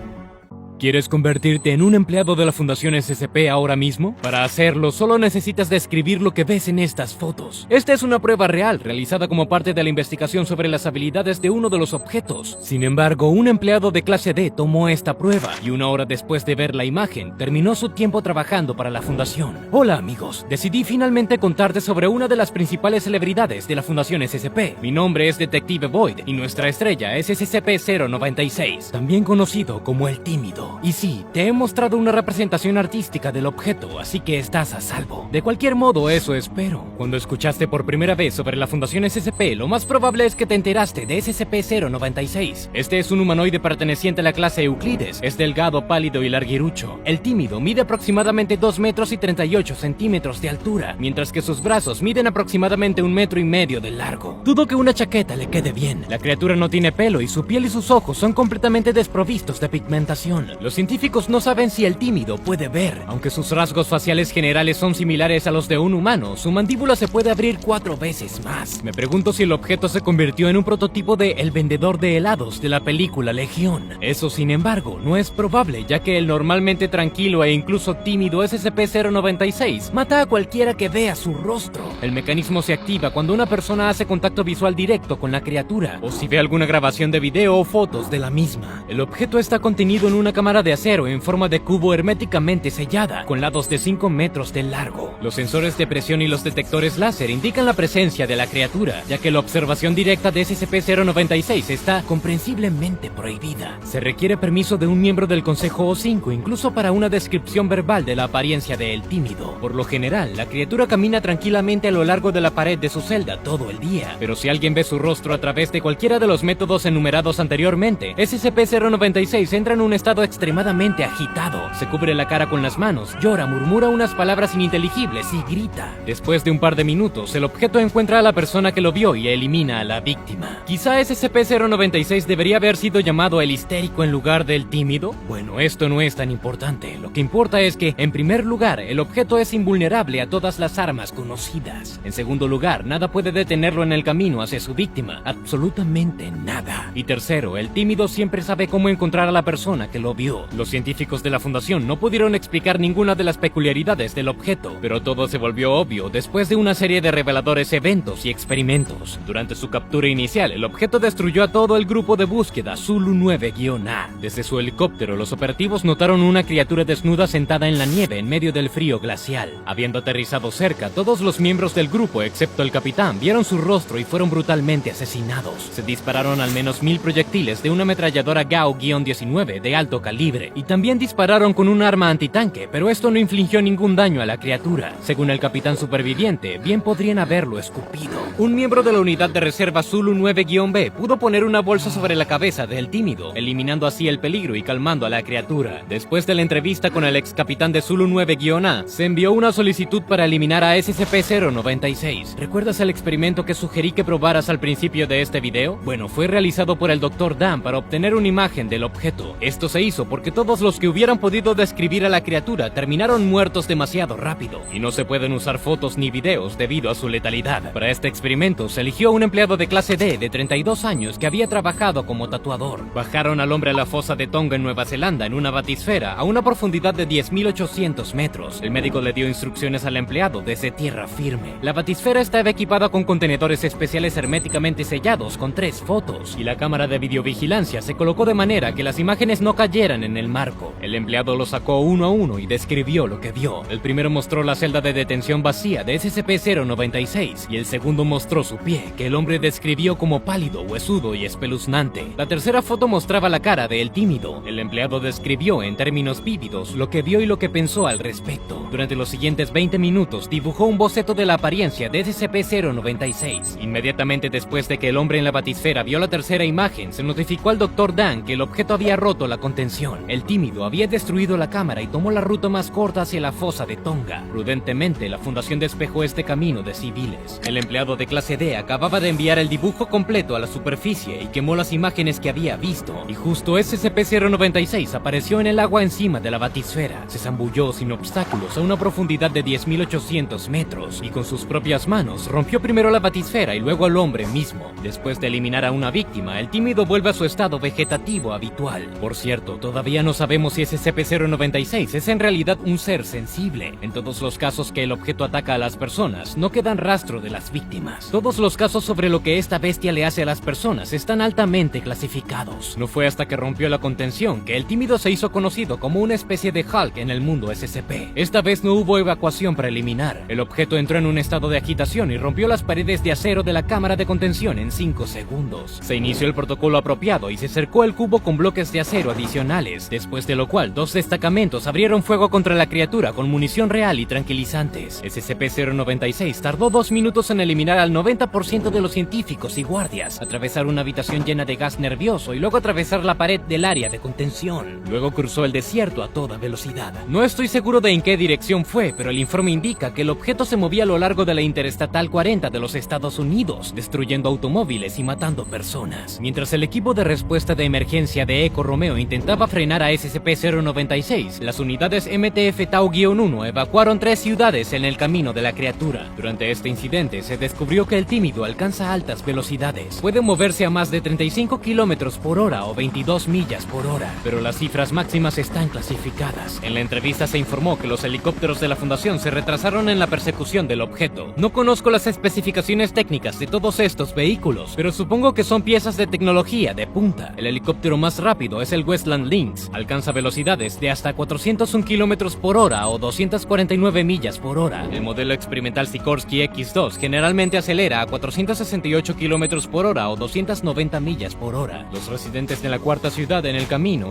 ¿Quieres convertirte en un empleado de la Fundación SCP ahora mismo? Para hacerlo, solo necesitas describir lo que ves en estas fotos. Esta es una prueba real, realizada como parte de la investigación sobre las habilidades de uno de los objetos. Sin embargo, un empleado de clase D tomó esta prueba, y 1 hora después de ver la imagen, terminó su tiempo trabajando para la Fundación. Hola amigos, decidí finalmente contarte sobre una de las principales celebridades de la Fundación SCP. Mi nombre es Detective Void, y nuestra estrella es SCP-096, también conocido como el Tímido. Y sí, te he mostrado una representación artística del objeto, así que estás a salvo. De cualquier modo, eso espero. Cuando escuchaste por primera vez sobre la Fundación SCP, lo más probable es que te enteraste de SCP-096. Este es un humanoide perteneciente a la clase Euclides. Es delgado, pálido y larguirucho. El Tímido mide aproximadamente 2 metros y 38 centímetros de altura, mientras que sus brazos miden aproximadamente 1,5 metros de largo. Dudo que una chaqueta le quede bien. La criatura no tiene pelo y su piel y sus ojos son completamente desprovistos de pigmentación. Los científicos no saben si el Tímido puede ver. Aunque sus rasgos faciales generales son similares a los de un humano, su mandíbula se puede abrir 4 veces más. Me pregunto si el objeto se convirtió en un prototipo de El vendedor de helados de la película Legión. Eso, sin embargo, no es probable, ya que el normalmente tranquilo e incluso tímido SCP-096 mata a cualquiera que vea su rostro. El mecanismo se activa cuando una persona hace contacto visual directo con la criatura, o si ve alguna grabación de video o fotos de la misma. El objeto está contenido en una cámara de acero en forma de cubo herméticamente sellada, con lados de 5 metros de largo. Los sensores de presión y los detectores láser indican la presencia de la criatura, ya que la observación directa de SCP-096 está comprensiblemente prohibida. Se requiere permiso de un miembro del Consejo O5, incluso para una descripción verbal de la apariencia de El Tímido. Por lo general, la criatura camina tranquilamente a lo largo de la pared de su celda todo el día, pero si alguien ve su rostro a través de cualquiera de los métodos enumerados anteriormente, SCP-096 entra en un estado extremadamente agitado. Se cubre la cara con las manos, llora, murmura unas palabras ininteligibles y grita. Después de un par de minutos, el objeto encuentra a la persona que lo vio y elimina a la víctima. Quizá SCP-096 debería haber sido llamado el histérico en lugar del tímido. Bueno, esto no es tan importante. Lo que importa es que, en primer lugar, el objeto es invulnerable a todas las armas conocidas. En segundo lugar, nada puede detenerlo en el camino hacia su víctima. Absolutamente nada. Y tercero, el tímido siempre sabe cómo encontrar a la persona que lo vio. Los científicos de la Fundación no pudieron explicar ninguna de las peculiaridades del objeto, pero todo se volvió obvio después de una serie de reveladores eventos y experimentos. Durante su captura inicial, el objeto destruyó a todo el grupo de búsqueda Zulu 9-A. Desde su helicóptero, los operativos notaron una criatura desnuda sentada en la nieve en medio del frío glacial. Habiendo aterrizado cerca, todos los miembros del grupo, excepto el capitán, vieron su rostro y fueron brutalmente asesinados. Se dispararon al menos 1000 proyectiles de una ametralladora Gao-19 de alto calibre, y también dispararon con un arma antitanque, pero esto no infligió ningún daño a la criatura. Según el capitán superviviente, bien podrían haberlo escupido. Un miembro de la unidad de reserva Zulu 9-B pudo poner una bolsa sobre la cabeza del tímido, eliminando así el peligro y calmando a la criatura. Después de la entrevista con el ex capitán de Zulu 9-A, se envió una solicitud para eliminar a SCP-096. ¿Recuerdas el experimento que sugerí que probaras al principio de este video? Bueno, fue realizado por el Dr. Dan para obtener una imagen del objeto. Esto se hizo porque todos los que hubieran podido describir a la criatura terminaron muertos demasiado rápido, y no se pueden usar fotos ni videos debido a su letalidad. Para este experimento se eligió a un empleado de clase D de 32 años que había trabajado como tatuador. Bajaron al hombre a la fosa de Tonga en Nueva Zelanda en una batisfera a una profundidad de 10.800 metros. El médico le dio instrucciones al empleado desde tierra firme. La batisfera estaba equipada con contenedores especiales herméticamente sellados con 3 fotos, y la cámara de videovigilancia se colocó de manera que las imágenes no cayeran en el marco. El empleado lo sacó uno a uno y describió lo que vio. El primero mostró la celda de detención vacía de SCP-096 y el segundo mostró su pie, que el hombre describió como pálido, huesudo y espeluznante. La tercera foto mostraba la cara de El Tímido. El empleado describió en términos vívidos lo que vio y lo que pensó al respecto. Durante los siguientes 20 minutos dibujó un boceto de la apariencia de SCP-096. Inmediatamente después de que el hombre en la batisfera vio la tercera imagen, se notificó al Dr. Dan que el objeto había roto la contención. El Tímido había destruido la cámara y tomó la ruta más corta hacia la fosa de Tonga. Prudentemente, la Fundación despejó este camino de civiles. El empleado de clase D acababa de enviar el dibujo completo a la superficie y quemó las imágenes que había visto. Y justo SCP-096 apareció en el agua encima de la batisfera. Se zambulló sin obstáculos a una profundidad de 10.800 metros y con sus propias manos rompió primero la batisfera y luego al hombre mismo. Después de eliminar a una víctima, el Tímido vuelve a su estado vegetativo habitual. Por cierto, Todavía no sabemos si SCP-096 es en realidad un ser sensible. En todos los casos que el objeto ataca a las personas, no quedan rastro de las víctimas. Todos los casos sobre lo que esta bestia le hace a las personas están altamente clasificados. No fue hasta que rompió la contención que el tímido se hizo conocido como una especie de Hulk en el mundo SCP. Esta vez no hubo evacuación preliminar. El objeto entró en un estado de agitación y rompió las paredes de acero de la cámara de contención en 5 segundos. Se inició el protocolo apropiado y se cercó el cubo con bloques de acero adicionales, después de lo cual 2 destacamentos abrieron fuego contra la criatura con munición real y tranquilizantes. SCP-096 tardó 2 minutos en eliminar al 90% de los científicos y guardias, atravesar una habitación llena de gas nervioso y luego atravesar la pared del área de contención. Luego cruzó el desierto a toda velocidad. No estoy seguro de en qué dirección fue, pero el informe indica que el objeto se movía a lo largo de la Interestatal 40 de los Estados Unidos, destruyendo automóviles y matando personas. Mientras el equipo de respuesta de emergencia de Eco Romeo intentaba frenar a SCP-096, las unidades MTF Tau-1 evacuaron 3 ciudades en el camino de la criatura. Durante este incidente se descubrió que el tímido alcanza altas velocidades. Puede moverse a más de 35 km por hora o 22 millas por hora, pero las cifras máximas están clasificadas. En la entrevista se informó que los helicópteros de la Fundación se retrasaron en la persecución del objeto. No conozco las especificaciones técnicas de todos estos vehículos, pero supongo que son piezas de tecnología de punta. El helicóptero más rápido es el Westland Lynx. Alcanza velocidades de hasta 401 km por hora o 249 millas por hora. El modelo experimental Sikorsky X2 generalmente acelera a 468 km por hora o 290 millas por hora. Los residentes de la cuarta ciudad en el camino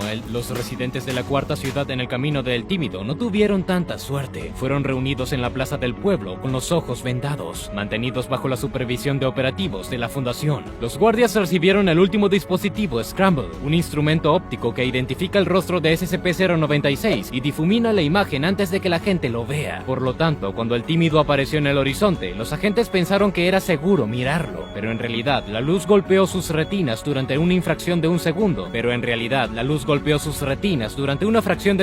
del tímido no tuvieron tanta suerte. Fueron reunidos en la plaza del pueblo con los ojos vendados, mantenidos bajo la supervisión de operativos de la Fundación. Los guardias recibieron el último dispositivo Scramble, un instrumento óptico que identifica el rostro de SCP-096 y difumina la imagen antes de que la gente lo vea. Por lo tanto, cuando el tímido apareció en el horizonte, los agentes pensaron que era seguro mirarlo, pero en realidad la luz golpeó sus retinas durante una fracción de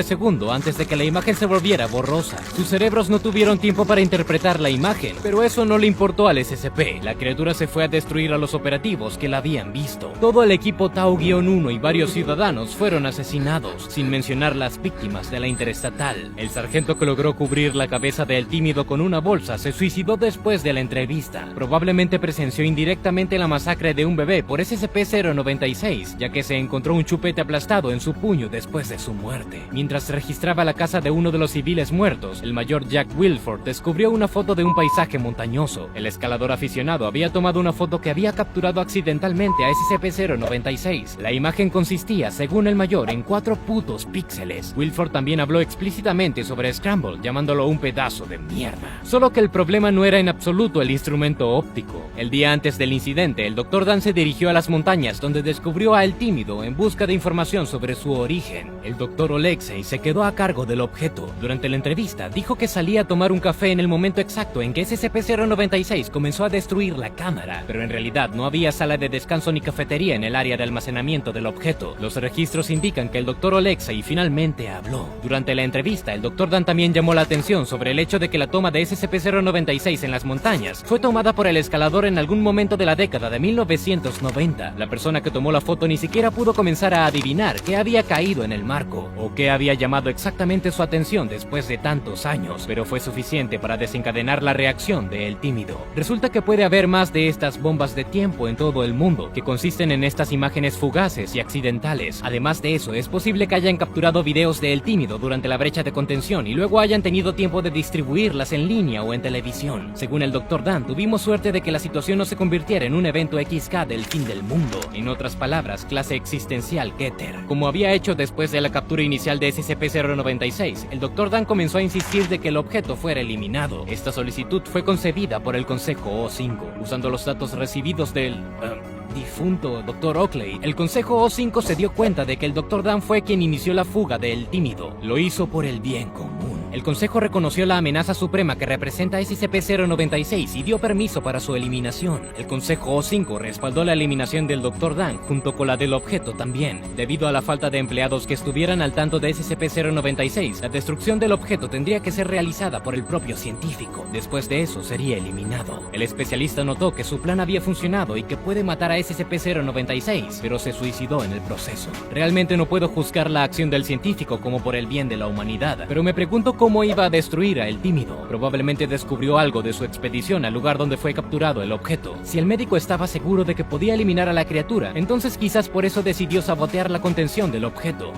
segundo antes de que la imagen se volviera borrosa. Sus cerebros no tuvieron tiempo para interpretar la imagen, pero eso no le importó al SCP. La criatura se fue a destruir a los operativos que la habían visto. Todo el equipo Tau-1 y varios ciudadanos fueron asesinados, sin mencionar las víctimas de la Interestatal. El sargento que logró cubrir la cabeza del tímido con una bolsa se suicidó después de la entrevista. Probablemente presenció indirectamente la masacre de un bebé por SCP-096, ya que se encontró un chupete aplastado en su puño después de su muerte. Mientras registraba la casa de uno de los civiles muertos, el mayor Jack Wilford descubrió una foto de un paisaje montañoso. El escalador aficionado había tomado una foto que había capturado accidentalmente a SCP-096. La imagen consistía, según el mayor, en 4 putos píxeles. Wilford también habló explícitamente sobre Scramble, llamándolo un pedazo de mierda. Solo que el problema no era en absoluto el instrumento óptico. El día antes del incidente, el Dr. Dan se dirigió a las montañas donde descubrió a El Tímido en busca de información sobre su origen. El Dr. Alexei se quedó a cargo del objeto. Durante la entrevista, dijo que salía a tomar un café en el momento exacto en que SCP-096 comenzó a destruir la cámara, pero en realidad no había sala de descanso ni cafetería en el área de almacenamiento del objeto. Los registros indican que el Dr. Alexei finalmente habló. Durante la entrevista, el Dr. Dan también llamó la atención sobre el hecho de que la toma de SCP-096 en las montañas fue tomada por el escalador en algún momento de la década de 1990. La persona que tomó la foto ni siquiera pudo comenzar a adivinar qué había caído en el marco o qué había llamado exactamente su atención después de tantos años, pero fue suficiente para desencadenar la reacción de El Tímido. Resulta que puede haber más de estas bombas de tiempo en todo el mundo, que consisten en estas imágenes fugaces y accidentales. Además de eso, es posible que hayan capturado videos de El Tímido durante la brecha de contención y luego hayan tenido tiempo de distribuirlas en línea o en televisión. Según el Dr. Dan, tuvimos suerte de que la situación no se convirtiera en un evento XK del fin del mundo. En otras palabras, clase existencial Keter. Como había hecho después de la captura inicial de SCP-096, el Dr. Dan comenzó a insistir de que el objeto fuera eliminado. Esta solicitud fue concebida por el Consejo O5, usando los datos recibidos del difunto Dr. Oakley. El Consejo O5 se dio cuenta de que el Dr. Dan fue quien inició la fuga de El Tímido. Lo hizo por el bien común. El Consejo reconoció la amenaza suprema que representa SCP-096 y dio permiso para su eliminación. El Consejo O5 respaldó la eliminación del Dr. Dan junto con la del objeto también. Debido a la falta de empleados que estuvieran al tanto de SCP-096, la destrucción del objeto tendría que ser realizada por el propio científico. Después de eso sería eliminado. El especialista notó que su plan había funcionado y que puede matar a SCP-096, pero se suicidó en el proceso. Realmente no puedo juzgar la acción del científico como por el bien de la humanidad, pero me pregunto cómo iba a destruir a El Tímido. Probablemente descubrió algo de su expedición al lugar donde fue capturado el objeto. Si el médico estaba seguro de que podía eliminar a la criatura, entonces quizás por eso decidió sabotear la contención del objeto.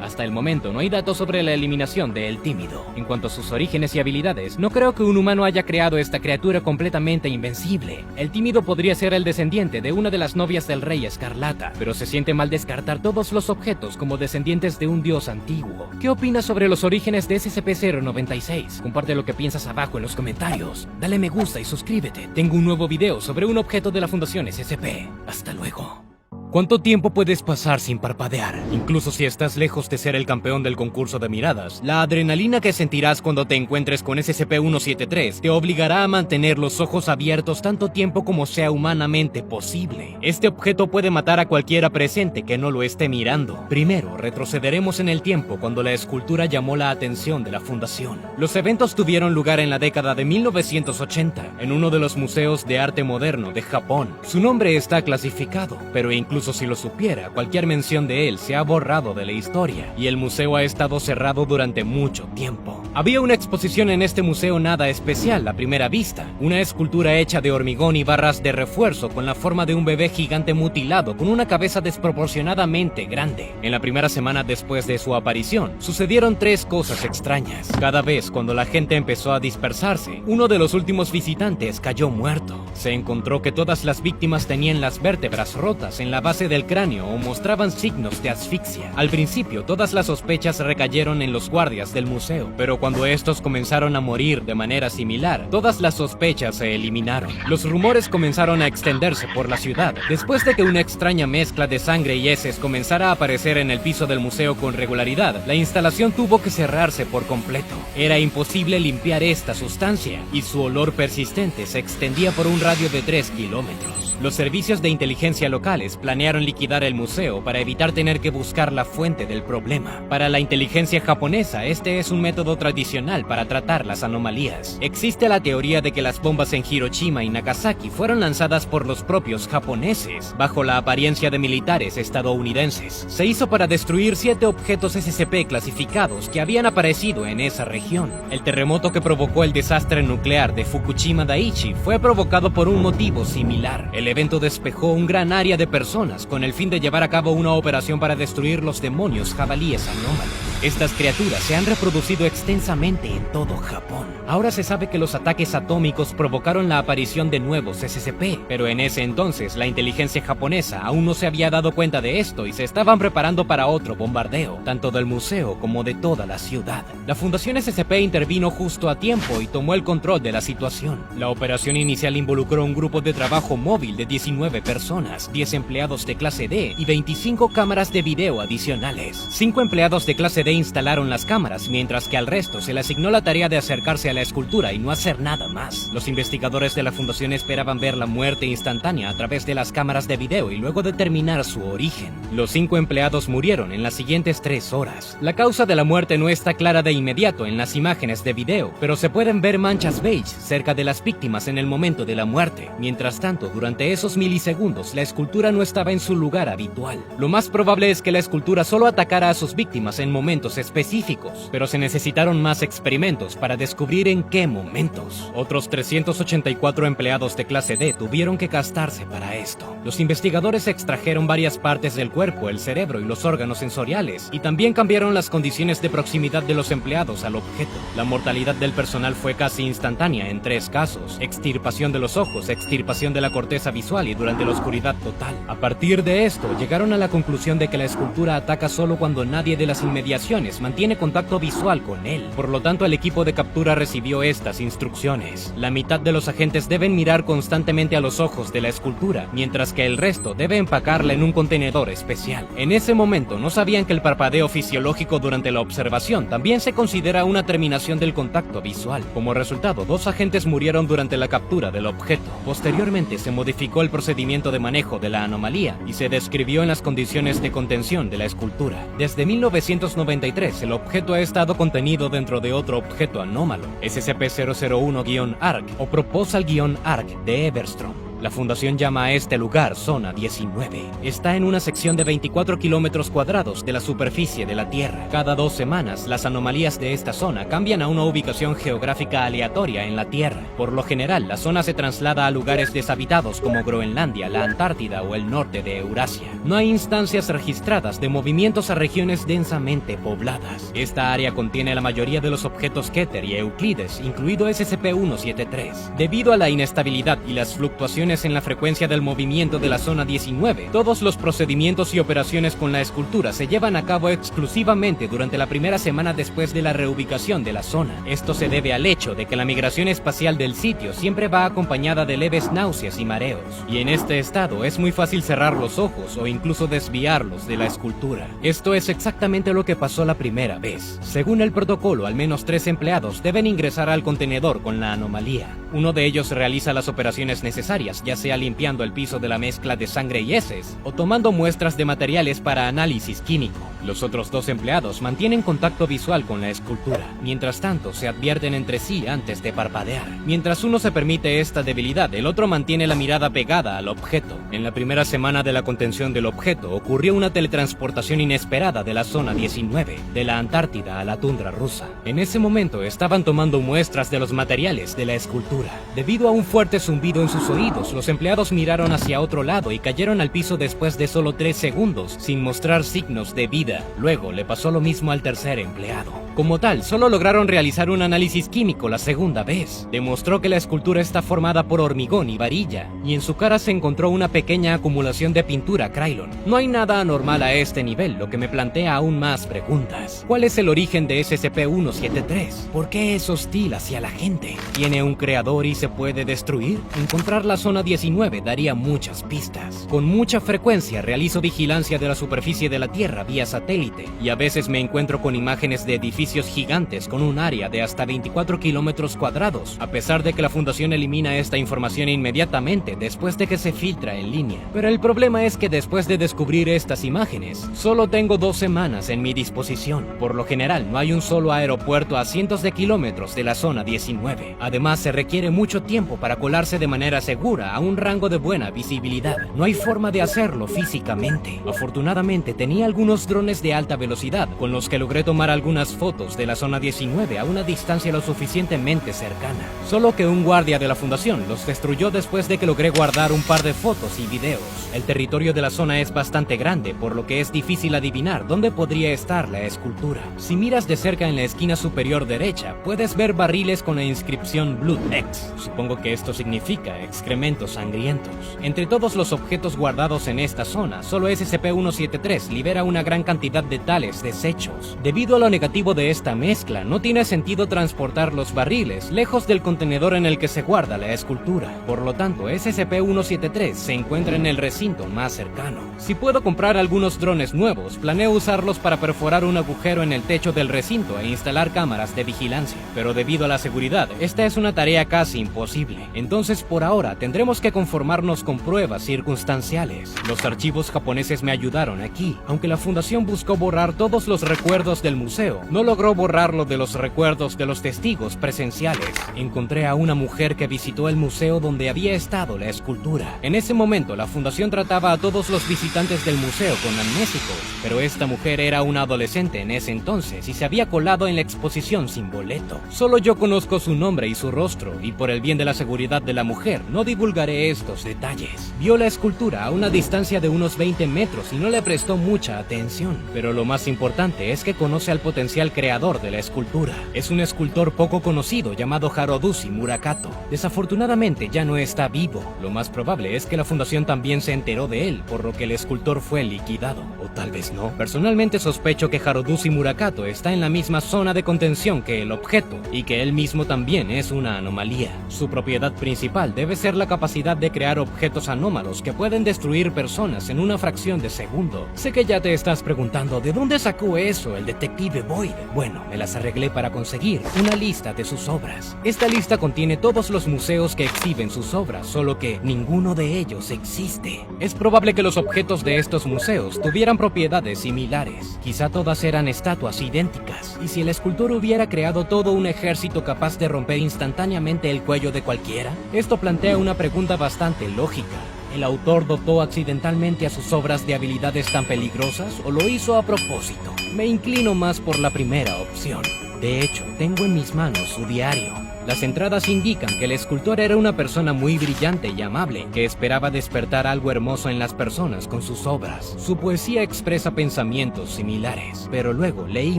Hasta el momento no hay datos sobre la eliminación de El Tímido. En cuanto a sus orígenes y habilidades, no creo que un humano haya creado esta criatura completamente invencible. El Tímido podría ser el descendiente de una de las novias del Rey Escarlata, pero se siente mal descartar todos los objetos como descendientes de un dios antiguo. ¿Qué opinas sobre los orígenes de SCP-096? Comparte lo que piensas abajo en los comentarios. Dale me gusta y suscríbete. Tengo un nuevo video sobre un objeto de la Fundación SCP. Hasta luego. ¿Cuánto tiempo puedes pasar sin parpadear? Incluso si estás lejos de ser el campeón del concurso de miradas, la adrenalina que sentirás cuando te encuentres con SCP-173 te obligará a mantener los ojos abiertos tanto tiempo como sea humanamente posible. Este objeto puede matar a cualquiera presente que no lo esté mirando. Primero, retrocederemos en el tiempo cuando la escultura llamó la atención de la Fundación. Los eventos tuvieron lugar en la década de 1980, en uno de los museos de arte moderno de Japón. Su nombre está clasificado, pero incluso si lo supiera, cualquier mención de él se ha borrado de la historia, y el museo ha estado cerrado durante mucho tiempo. Había una exposición en este museo nada especial a primera vista, una escultura hecha de hormigón y barras de refuerzo con la forma de un bebé gigante mutilado con una cabeza desproporcionadamente grande. En la primera semana después de su aparición, sucedieron tres cosas extrañas. Cada vez cuando la gente empezó a dispersarse, uno de los últimos visitantes cayó muerto. Se encontró que todas las víctimas tenían las vértebras rotas en la base del cráneo o mostraban signos de asfixia. Al principio, todas las sospechas recayeron en los guardias del museo, pero cuando estos comenzaron a morir de manera similar, todas las sospechas se eliminaron. Los rumores comenzaron a extenderse por la ciudad. Después de que una extraña mezcla de sangre y heces comenzara a aparecer en el piso del museo con regularidad, la instalación tuvo que cerrarse por completo. Era imposible limpiar esta sustancia, y su olor persistente se extendía por un radio de 3 kilómetros. Los servicios de inteligencia locales planearon liquidar el museo para evitar tener que buscar la fuente del problema. Para la inteligencia japonesa, este es un método tradicional para tratar las anomalías. Existe la teoría de que las bombas en Hiroshima y Nagasaki fueron lanzadas por los propios japoneses, bajo la apariencia de militares estadounidenses. Se hizo para destruir 7 objetos SCP clasificados que habían aparecido en esa región. El terremoto que provocó el desastre nuclear de Fukushima Daiichi fue provocado por un motivo similar. El evento despejó un gran área de personas con el fin de llevar a cabo una operación para destruir los demonios jabalíes anómalos. Estas criaturas se han reproducido extensamente en todo Japón. Ahora se sabe que los ataques atómicos provocaron la aparición de nuevos SCP, pero en ese entonces la inteligencia japonesa aún no se había dado cuenta de esto y se estaban preparando para otro bombardeo, tanto del museo como de toda la ciudad. La Fundación SCP intervino justo a tiempo y tomó el control de la situación. La operación inicial involucró un grupo de trabajo móvil de 19 personas, 10 empleados de clase D y 25 cámaras de video adicionales. 5 empleados de clase D instalaron las cámaras, mientras que al resto se le asignó la tarea de acercarse a la escultura y no hacer nada más. Los investigadores de la Fundación esperaban ver la muerte instantánea a través de las cámaras de video y luego determinar su origen. Los 5 empleados murieron en las siguientes 3 horas. La causa de la muerte no está clara de inmediato en las imágenes de video, pero se pueden ver manchas beige cerca de las víctimas en el momento de la muerte. Mientras tanto, durante esos milisegundos, la escultura no estaba en su lugar habitual. Lo más probable es que la escultura solo atacara a sus víctimas en momentos específicos, pero se necesitaron más experimentos para descubrir en qué momentos. Otros 384 empleados de clase D tuvieron que gastarse para esto. Los investigadores extrajeron varias partes del cuerpo, el cerebro y los órganos sensoriales, y también cambiaron las condiciones de proximidad de los empleados al objeto. La mortalidad del personal fue casi instantánea en 3 casos: extirpación de los ojos, extirpación de la corteza visual y durante la oscuridad total. A partir de esto, llegaron a la conclusión de que la escultura ataca solo cuando nadie de las inmediaciones ocasiones mantiene contacto visual con él. Por lo tanto, el equipo de captura recibió estas instrucciones. La mitad de los agentes deben mirar constantemente a los ojos de la escultura, mientras que el resto debe empacarla en un contenedor especial. En ese momento no sabían que el parpadeo fisiológico durante la observación también se considera una terminación del contacto visual. Como resultado, 2 agentes murieron durante la captura del objeto. Posteriormente se modificó el procedimiento de manejo de la anomalía y se describió en las condiciones de contención de la escultura. Desde 1993, el objeto ha estado contenido dentro de otro objeto anómalo, SCP-001-ARC o Proposal-ARC de Everstrom. La fundación llama a este lugar Zona 19. Está en una sección de 24 kilómetros cuadrados de la superficie de la Tierra. Cada 2 semanas, las anomalías de esta zona cambian a una ubicación geográfica aleatoria en la Tierra. Por lo general, la zona se traslada a lugares deshabitados como Groenlandia, la Antártida o el norte de Eurasia. No hay instancias registradas de movimientos a regiones densamente pobladas. Esta área contiene la mayoría de los objetos Keter y Euclides, incluido SCP-173. Debido a la inestabilidad y las fluctuaciones en la frecuencia del movimiento de la Zona 19, todos los procedimientos y operaciones con la escultura se llevan a cabo exclusivamente durante la primera semana después de la reubicación de la zona. Esto se debe al hecho de que la migración espacial del sitio siempre va acompañada de leves náuseas y mareos, y en este estado es muy fácil cerrar los ojos o incluso desviarlos de la escultura. Esto es exactamente lo que pasó la primera vez. Según el protocolo, al menos 3 empleados deben ingresar al contenedor con la anomalía. Uno de ellos realiza las operaciones necesarias, ya sea limpiando el piso de la mezcla de sangre y heces, o tomando muestras de materiales para análisis químico. Los otros 2 empleados mantienen contacto visual con la escultura. Mientras tanto, se advierten entre sí antes de parpadear. Mientras uno se permite esta debilidad, el otro mantiene la mirada pegada al objeto. En la primera semana de la contención del objeto, ocurrió una teletransportación inesperada de la Zona 19, de la Antártida a la tundra rusa. En ese momento, estaban tomando muestras de los materiales de la escultura. Debido a un fuerte zumbido en sus oídos, los empleados miraron hacia otro lado y cayeron al piso después de solo 3 segundos, sin mostrar signos de vida. Luego le pasó lo mismo al tercer empleado. Como tal, solo lograron realizar un análisis químico la segunda vez. Demostró que la escultura está formada por hormigón y varilla, y en su cara se encontró una pequeña acumulación de pintura Krylon. No hay nada anormal a este nivel, lo que me plantea aún más preguntas. ¿Cuál es el origen de SCP-173? ¿Por qué es hostil hacia la gente? ¿Tiene un creador y se puede destruir? Encontrar la Zona 19 daría muchas pistas. Con mucha frecuencia realizo vigilancia de la superficie de la Tierra vía satélite, y a veces me encuentro con imágenes de edificios gigantes con un área de hasta 24 kilómetros cuadrados, a pesar de que la fundación elimina esta información inmediatamente después de que se filtra en línea. Pero el problema es que después de descubrir estas imágenes, solo tengo 2 semanas en mi disposición. Por lo general, no hay un solo aeropuerto a cientos de kilómetros de la Zona 19. Además, se requiere mucho tiempo para colarse de manera segura a un rango de buena visibilidad. No hay forma de hacerlo físicamente. Afortunadamente, tenía algunos drones de alta velocidad con los que logré tomar algunas fotos de la Zona 19 a una distancia lo suficientemente cercana. Solo que un guardia de la fundación los destruyó después de que logré guardar un par de fotos y videos. El territorio de la zona es bastante grande, por lo que es difícil adivinar dónde podría estar la escultura. Si miras de cerca en la esquina superior derecha, puedes ver barriles con la inscripción Blood X. Supongo que esto significa excrementos sangrientos. Entre todos los objetos guardados en esta zona, solo SCP-173 libera una gran cantidad de tales desechos. Debido a lo negativo de esta mezcla, no tiene sentido transportar los barriles lejos del contenedor en el que se guarda la escultura. Por lo tanto, SCP-173 se encuentra en el recinto más cercano. Si puedo comprar algunos drones nuevos, planeo usarlos para perforar un agujero en el techo del recinto e instalar cámaras de vigilancia. Pero debido a la seguridad, esta es una tarea casi imposible. Entonces, por ahora, tendremos que conformarnos con pruebas circunstanciales. Los archivos japoneses me ayudaron aquí. Aunque la fundación buscó borrar todos los recuerdos del museo, no logró borrarlo de los recuerdos de los testigos presenciales. Encontré a una mujer que visitó el museo donde había estado la escultura. En ese momento, la fundación trataba a todos los visitantes del museo con amnésicos, pero esta mujer era una adolescente en ese entonces y se había colado en la exposición sin boleto. Solo yo conozco su nombre y su rostro, y por el bien de la seguridad de la mujer, no divulgaré estos detalles. Vio la escultura a una distancia de unos 20 metros y no le prestó mucha atención. Pero lo más importante es que conoce al potencial creador de la escultura. Es un escultor poco conocido llamado Haruoshi Murakato. Desafortunadamente ya no está vivo. Lo más probable es que la fundación también se enteró de él, por lo que el escultor fue liquidado. O tal vez no. Personalmente sospecho que Haruoshi Murakato está en la misma zona de contención que el objeto, y que él mismo también es una anomalía. Su propiedad principal debe ser la capacidad de crear objetos anómalos que pueden destruir personas en una fracción de segundo. Sé que ya te estás preguntando ¿de dónde sacó eso el detective Boyd? Bueno, me las arreglé para conseguir una lista de sus obras. Esta lista contiene todos los museos que exhiben sus obras, solo que ninguno de ellos existe. Es probable que los objetos de estos museos tuvieran propiedades similares. Quizá todas eran estatuas idénticas. Y si el escultor hubiera creado todo un ejército capaz de romper instantáneamente el cuello de cualquiera, esto plantea una pregunta bastante lógica. ¿El autor dotó accidentalmente a sus obras de habilidades tan peligrosas o lo hizo a propósito? Me inclino más por la primera opción. De hecho, tengo en mis manos su diario. Las entradas indican que el escultor era una persona muy brillante y amable, que esperaba despertar algo hermoso en las personas con sus obras. Su poesía expresa pensamientos similares, pero luego leí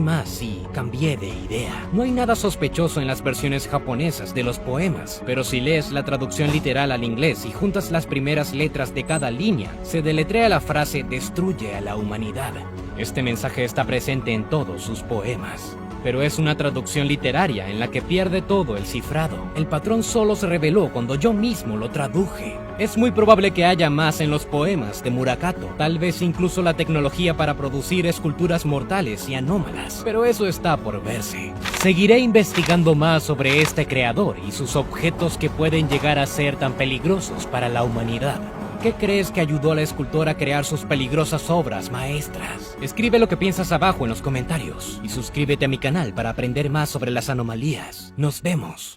más y cambié de idea. No hay nada sospechoso en las versiones japonesas de los poemas, pero si lees la traducción literal al inglés y juntas las primeras letras de cada línea, se deletrea la frase "destruye a la humanidad". Este mensaje está presente en todos sus poemas. Pero es una traducción literaria en la que pierde todo el cifrado. El patrón solo se reveló cuando yo mismo lo traduje. Es muy probable que haya más en los poemas de Murakato, tal vez incluso la tecnología para producir esculturas mortales y anómalas, pero eso está por verse. Seguiré investigando más sobre este creador y sus objetos que pueden llegar a ser tan peligrosos para la humanidad. ¿Qué crees que ayudó a la escultora a crear sus peligrosas obras maestras? Escribe lo que piensas abajo en los comentarios y suscríbete a mi canal para aprender más sobre las anomalías. ¡Nos vemos!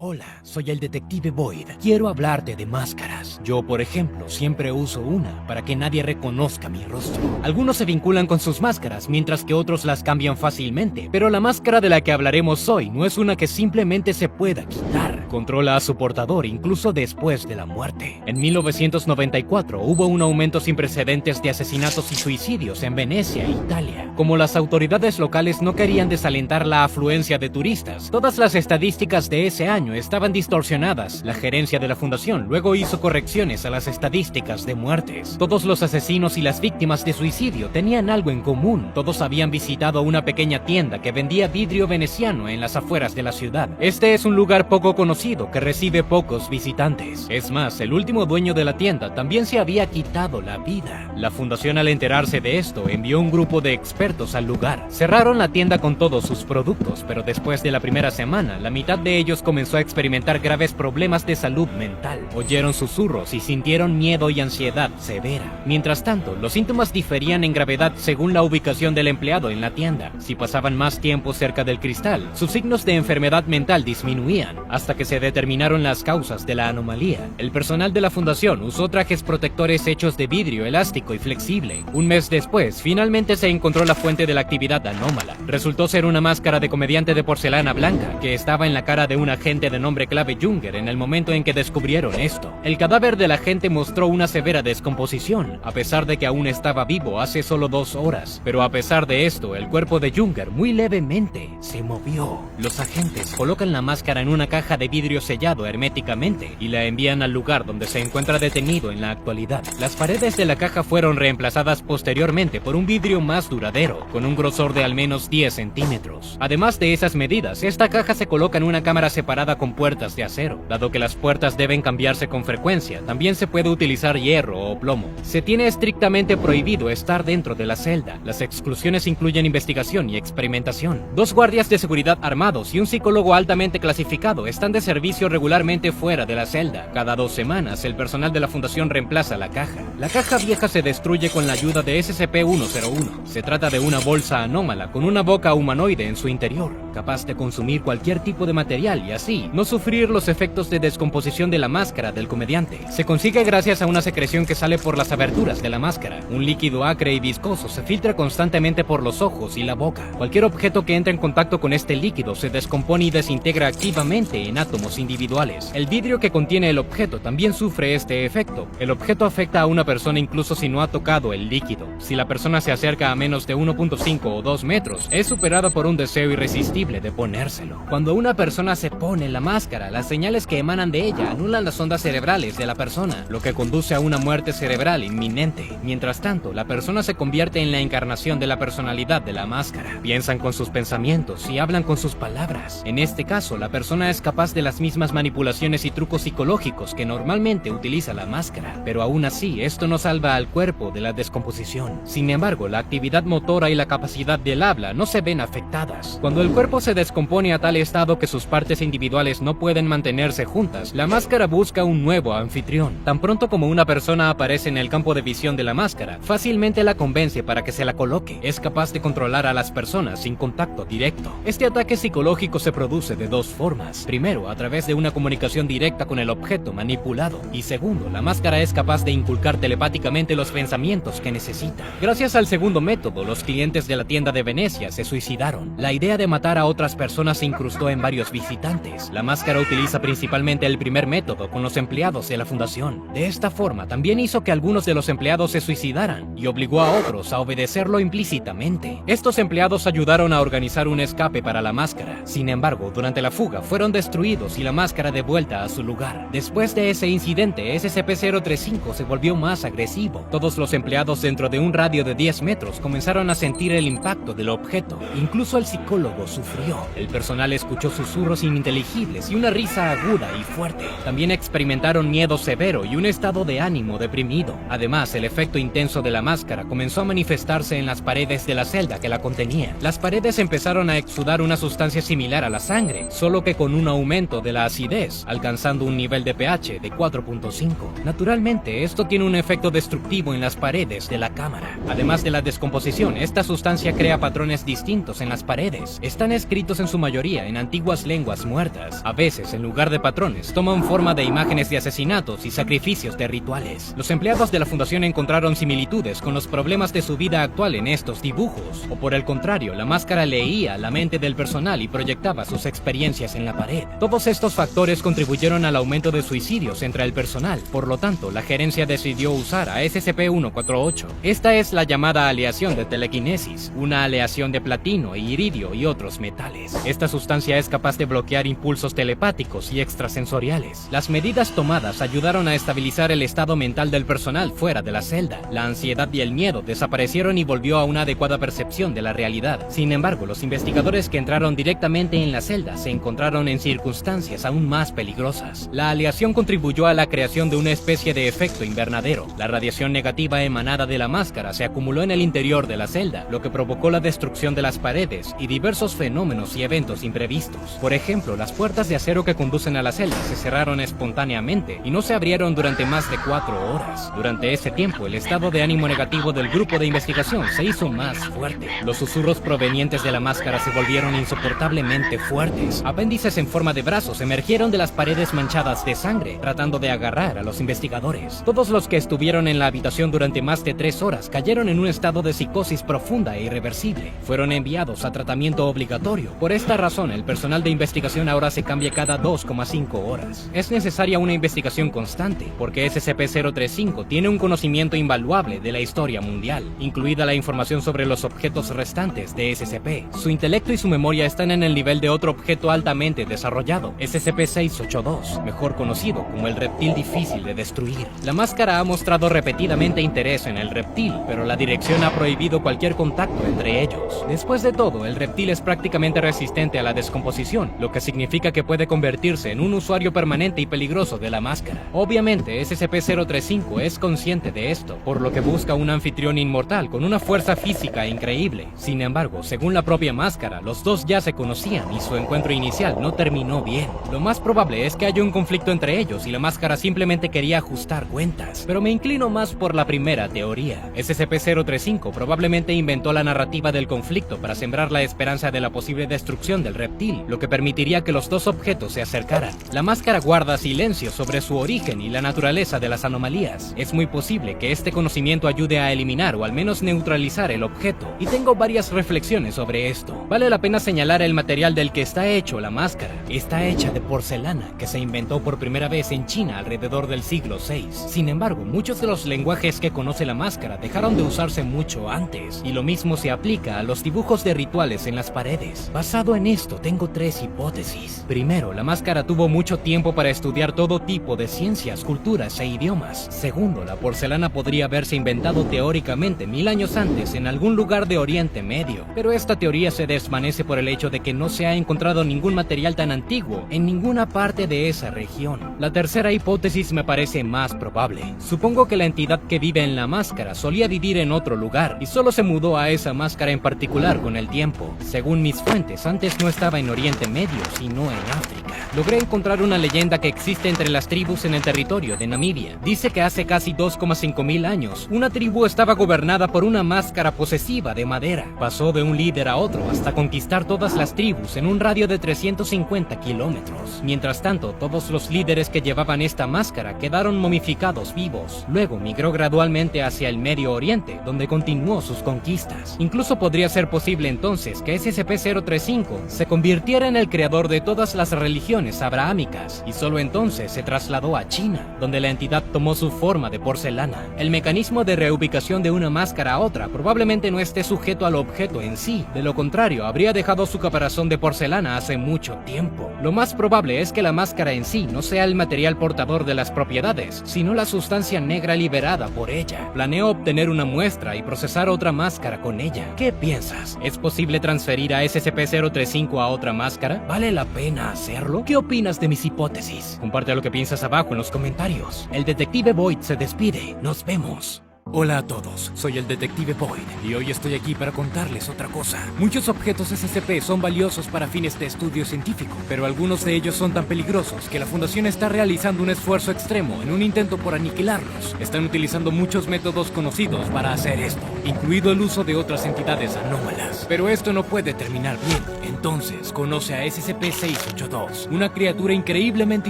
Hola, soy el detective Boyd. Quiero hablarte de máscaras. Yo, por ejemplo, siempre uso una para que nadie reconozca mi rostro. Algunos se vinculan con sus máscaras, mientras que otros las cambian fácilmente. Pero la máscara de la que hablaremos hoy no es una que simplemente se pueda quitar. Controla a su portador incluso después de la muerte. En 1994 hubo un aumento sin precedentes de asesinatos y suicidios en Venecia, Italia. Como las autoridades locales no querían desalentar la afluencia de turistas, todas las estadísticas de ese año estaban distorsionadas. La gerencia de la fundación luego hizo correcciones a las estadísticas de muertes. Todos los asesinos y las víctimas de suicidio tenían algo en común. Todos habían visitado una pequeña tienda que vendía vidrio veneciano en las afueras de la ciudad. Este es un lugar poco conocido que recibe pocos visitantes. Es más, el último dueño de la tienda también se había quitado la vida. La fundación, al enterarse de esto, envió un grupo de expertos al lugar. Cerraron la tienda con todos sus productos, pero después de la primera semana, la mitad de ellos comenzó a experimentar graves problemas de salud mental. Oyeron susurros y sintieron miedo y ansiedad severa. Mientras tanto, los síntomas diferían en gravedad según la ubicación del empleado en la tienda. Si pasaban más tiempo cerca del cristal, sus signos de enfermedad mental disminuían, hasta que se determinaron las causas de la anomalía. El personal de la fundación usó trajes protectores hechos de vidrio elástico y flexible. Un mes después, finalmente se encontró la fuente de la actividad anómala. Resultó ser una máscara de comediante de porcelana blanca que estaba en la cara de un agente de nombre clave Junger en el momento en que descubrieron esto. El cadáver del agente mostró una severa descomposición, a pesar de que aún estaba vivo hace solo 2 horas. Pero a pesar de esto, el cuerpo de Junger muy levemente se movió. Los agentes colocan la máscara en una caja de vidrio sellado herméticamente y la envían al lugar donde se encuentra detenido en la actualidad. Las paredes de la caja fueron reemplazadas posteriormente por un vidrio más duradero, con un grosor de al menos 10 centímetros. Además de esas medidas, esta caja se coloca en una cámara separada con puertas de acero. Dado que las puertas deben cambiarse con frecuencia, también se puede utilizar hierro o plomo. Se tiene estrictamente prohibido estar dentro de la celda. Las exclusiones incluyen investigación y experimentación. 2 guardias de seguridad armados y un psicólogo altamente clasificado están de servicio regularmente fuera de la celda. Cada 2 semanas, el personal de la fundación reemplaza la caja. La caja vieja se destruye con la ayuda de SCP-101. Se trata de una bolsa anómala con una boca humanoide en su interior. capaz de consumir cualquier tipo de material y así no sufrir los efectos de descomposición de la máscara del comediante. Se consigue gracias a una secreción que sale por las aberturas de la máscara. Un líquido acre y viscoso se filtra constantemente por los ojos y la boca. Cualquier objeto que entre en contacto con este líquido se descompone y desintegra activamente en átomos individuales. El vidrio que contiene el objeto también sufre este efecto. El objeto afecta a una persona incluso si no ha tocado el líquido. Si la persona se acerca a menos de 1.5 o 2 metros, es superada por un deseo irresistible de ponérselo. Cuando una persona se pone la máscara, las señales que emanan de ella anulan las ondas cerebrales de la persona, lo que conduce a una muerte cerebral inminente. Mientras tanto, la persona se convierte en la encarnación de la personalidad de la máscara. Piensan con sus pensamientos y hablan con sus palabras. En este caso, la persona es capaz de las mismas manipulaciones y trucos psicológicos que normalmente utiliza la máscara, pero aún así, esto no salva al cuerpo de la descomposición. Sin embargo, la actividad motora y la capacidad del habla no se ven afectadas. Cuando el cuerpo se descompone a tal estado que sus partes individuales no pueden mantenerse juntas, la máscara busca un nuevo anfitrión. Tan pronto como una persona aparece en el campo de visión de la máscara, fácilmente la convence para que se la coloque. Es capaz de controlar a las personas sin contacto directo. Este ataque psicológico se produce de dos formas. Primero, a través de una comunicación directa con el objeto manipulado. Y segundo, la máscara es capaz de inculcar telepáticamente los pensamientos que necesita. Gracias al segundo método, los clientes de la tienda de Venecia se suicidaron. La idea de matar a otras personas se incrustó en varios visitantes. La máscara utiliza principalmente el primer método con los empleados de la fundación. De esta forma, también hizo que algunos de los empleados se suicidaran y obligó a otros a obedecerlo implícitamente. Estos empleados ayudaron a organizar un escape para la máscara. Sin embargo, durante la fuga fueron destruidos y la máscara devuelta a su lugar. Después de ese incidente, SCP-035 se volvió más agresivo. Todos los empleados dentro de un radio de 10 metros comenzaron a sentir el impacto del objeto. Incluso el psicólogo sufrió. El personal escuchó susurros ininteligibles y una risa aguda y fuerte. También experimentaron miedo severo y un estado de ánimo deprimido. Además, el efecto intenso de la máscara comenzó a manifestarse en las paredes de la celda que la contenía. Las paredes empezaron a exudar una sustancia similar a la sangre, solo que con un aumento de la acidez, alcanzando un nivel de pH de 4.5. Naturalmente, esto tiene un efecto destructivo en las paredes de la cámara. Además de la descomposición, esta sustancia crea patrones distintos en las paredes. Están escritos en su mayoría en antiguas lenguas muertas. A veces, en lugar de patrones, toman forma de imágenes de asesinatos y sacrificios de rituales. Los empleados de la fundación encontraron similitudes con los problemas de su vida actual en estos dibujos, o por el contrario, la máscara leía la mente del personal y proyectaba sus experiencias en la pared. Todos estos factores contribuyeron al aumento de suicidios entre el personal. Por lo tanto, la gerencia decidió usar a SCP-148. Esta es la llamada aleación de telequinesis, una aleación de platino e iridio y otros metales. Esta sustancia es capaz de bloquear impulsos telepáticos y extrasensoriales. Las medidas tomadas ayudaron a estabilizar el estado mental del personal fuera de la celda. La ansiedad y el miedo desaparecieron y volvió a una adecuada percepción de la realidad. Sin embargo, los investigadores que entraron directamente en la celda se encontraron en circunstancias aún más peligrosas. La aleación contribuyó a la creación de una especie de efecto invernadero. La radiación negativa emanada de la máscara se acumuló en el interior de la celda, lo que provocó la destrucción de las paredes y diversos fenómenos y eventos imprevistos. Por ejemplo, las puertas de acero que conducen a la celda se cerraron espontáneamente y no se abrieron durante más de 4 horas. Durante ese tiempo, el estado de ánimo negativo del grupo de investigación se hizo más fuerte. Los susurros provenientes de la máscara se volvieron insoportablemente fuertes. Apéndices en forma de brazos emergieron de las paredes manchadas de sangre, tratando de agarrar a los investigadores. Todos los que estuvieron en la habitación durante más de 3 horas cayeron en un estado de psicosis profunda e irreversible. Fueron enviados a tratamiento obligatorio. Por esta razón, el personal de investigación ahora se cambia cada 2,5 horas. Es necesaria una investigación constante, porque SCP-035 tiene un conocimiento invaluable de la historia mundial, incluida la información sobre los objetos restantes de SCP. Su intelecto y su memoria están en el nivel de otro objeto altamente desarrollado, SCP-682, mejor conocido como el reptil difícil de destruir. La máscara ha mostrado repetidamente interés en el reptil, pero la dirección ha prohibido cualquier contacto entre ellos. Después de todo, el reptil es prácticamente resistente a la descomposición, lo que significa que puede convertirse en un usuario permanente y peligroso de la máscara. Obviamente, SCP-035 es consciente de esto, por lo que busca un anfitrión inmortal con una fuerza física increíble. Sin embargo, según la propia máscara, los dos ya se conocían y su encuentro inicial no terminó bien. Lo más probable es que haya un conflicto entre ellos y la máscara simplemente quería ajustar cuentas, pero me inclino más por la primera teoría. SCP-035 probablemente inventó la narrativa del conflicto para sembrar la esperanza de la posible destrucción del reptil, lo que permitiría que los dos objetos se acercaran. La máscara guarda silencio sobre su origen y la naturaleza de las anomalías. Es muy posible que este conocimiento ayude a eliminar o al menos neutralizar el objeto, y tengo varias reflexiones sobre esto. Vale la pena señalar el material del que está hecho la máscara. Está hecha de porcelana, que se inventó por primera vez en China alrededor del siglo VI. Sin embargo, muchos de los lenguajes que conoce la máscara dejaron de usarse mucho antes, y lo mismo se aplica a los dibujos de rituales en las paredes. Basado en esto, tengo tres hipótesis. Primero, la máscara tuvo mucho tiempo para estudiar todo tipo de ciencias, culturas e idiomas. Segundo, la porcelana podría haberse inventado teóricamente 1000 años antes en algún lugar de Oriente Medio, pero esta teoría se desvanece por el hecho de que no se ha encontrado ningún material tan antiguo en ninguna parte de esa región. La tercera hipótesis me parece más probable. Supongo que la entidad que vive en la máscara solía vivir en otro lugar y solo se mudó a esa máscara en particular con el tiempo. Según mis fuentes, antes no estaba en Oriente Medio, sino en África. Logré encontrar una leyenda que existe entre las tribus en el territorio de Namibia. Dice que hace casi 2,5 mil años, una tribu estaba gobernada por una máscara posesiva de madera. Pasó de un líder a otro hasta conquistar todas las tribus en un radio de 350 kilómetros. Mientras tanto, todos los líderes que llevaban esta máscara quedaron momificados vivos. Luego migró gradualmente hacia el Medio Oriente, donde continuó sus conquistas. Incluso podría ser posible entonces que SCP-035 se convirtiera en el creador de todas las religiones abrahámicas, y solo entonces se trasladó a China, donde la entidad tomó su forma de porcelana. El mecanismo de reubicación de una máscara a otra probablemente no esté sujeto al objeto en sí, de lo contrario habría dejado su caparazón de porcelana hace mucho tiempo. Lo más probable es que la máscara en sí no sea el material portador de las propiedades, sino la sustancia negra liberada por ella. Planeo obtener una muestra y procesar otra máscara con ella. ¿Qué piensas? ¿Es posible transferir a SCP-035 a otra máscara? ¿Vale la pena hacerlo? ¿Qué opinas de mis hipótesis? Comparte lo que piensas abajo en los comentarios. El detective Boyd se despide. Nos vemos. Hola a todos, soy el detective Boyd y hoy estoy aquí para contarles otra cosa. Muchos objetos SCP son valiosos para fines de estudio científico, pero algunos de ellos son tan peligrosos que la Fundación está realizando un esfuerzo extremo en un intento por aniquilarlos. Están utilizando muchos métodos conocidos para hacer esto, incluido el uso de otras entidades anómalas. Pero esto no puede terminar bien. Entonces, conoce a SCP-682, una criatura increíblemente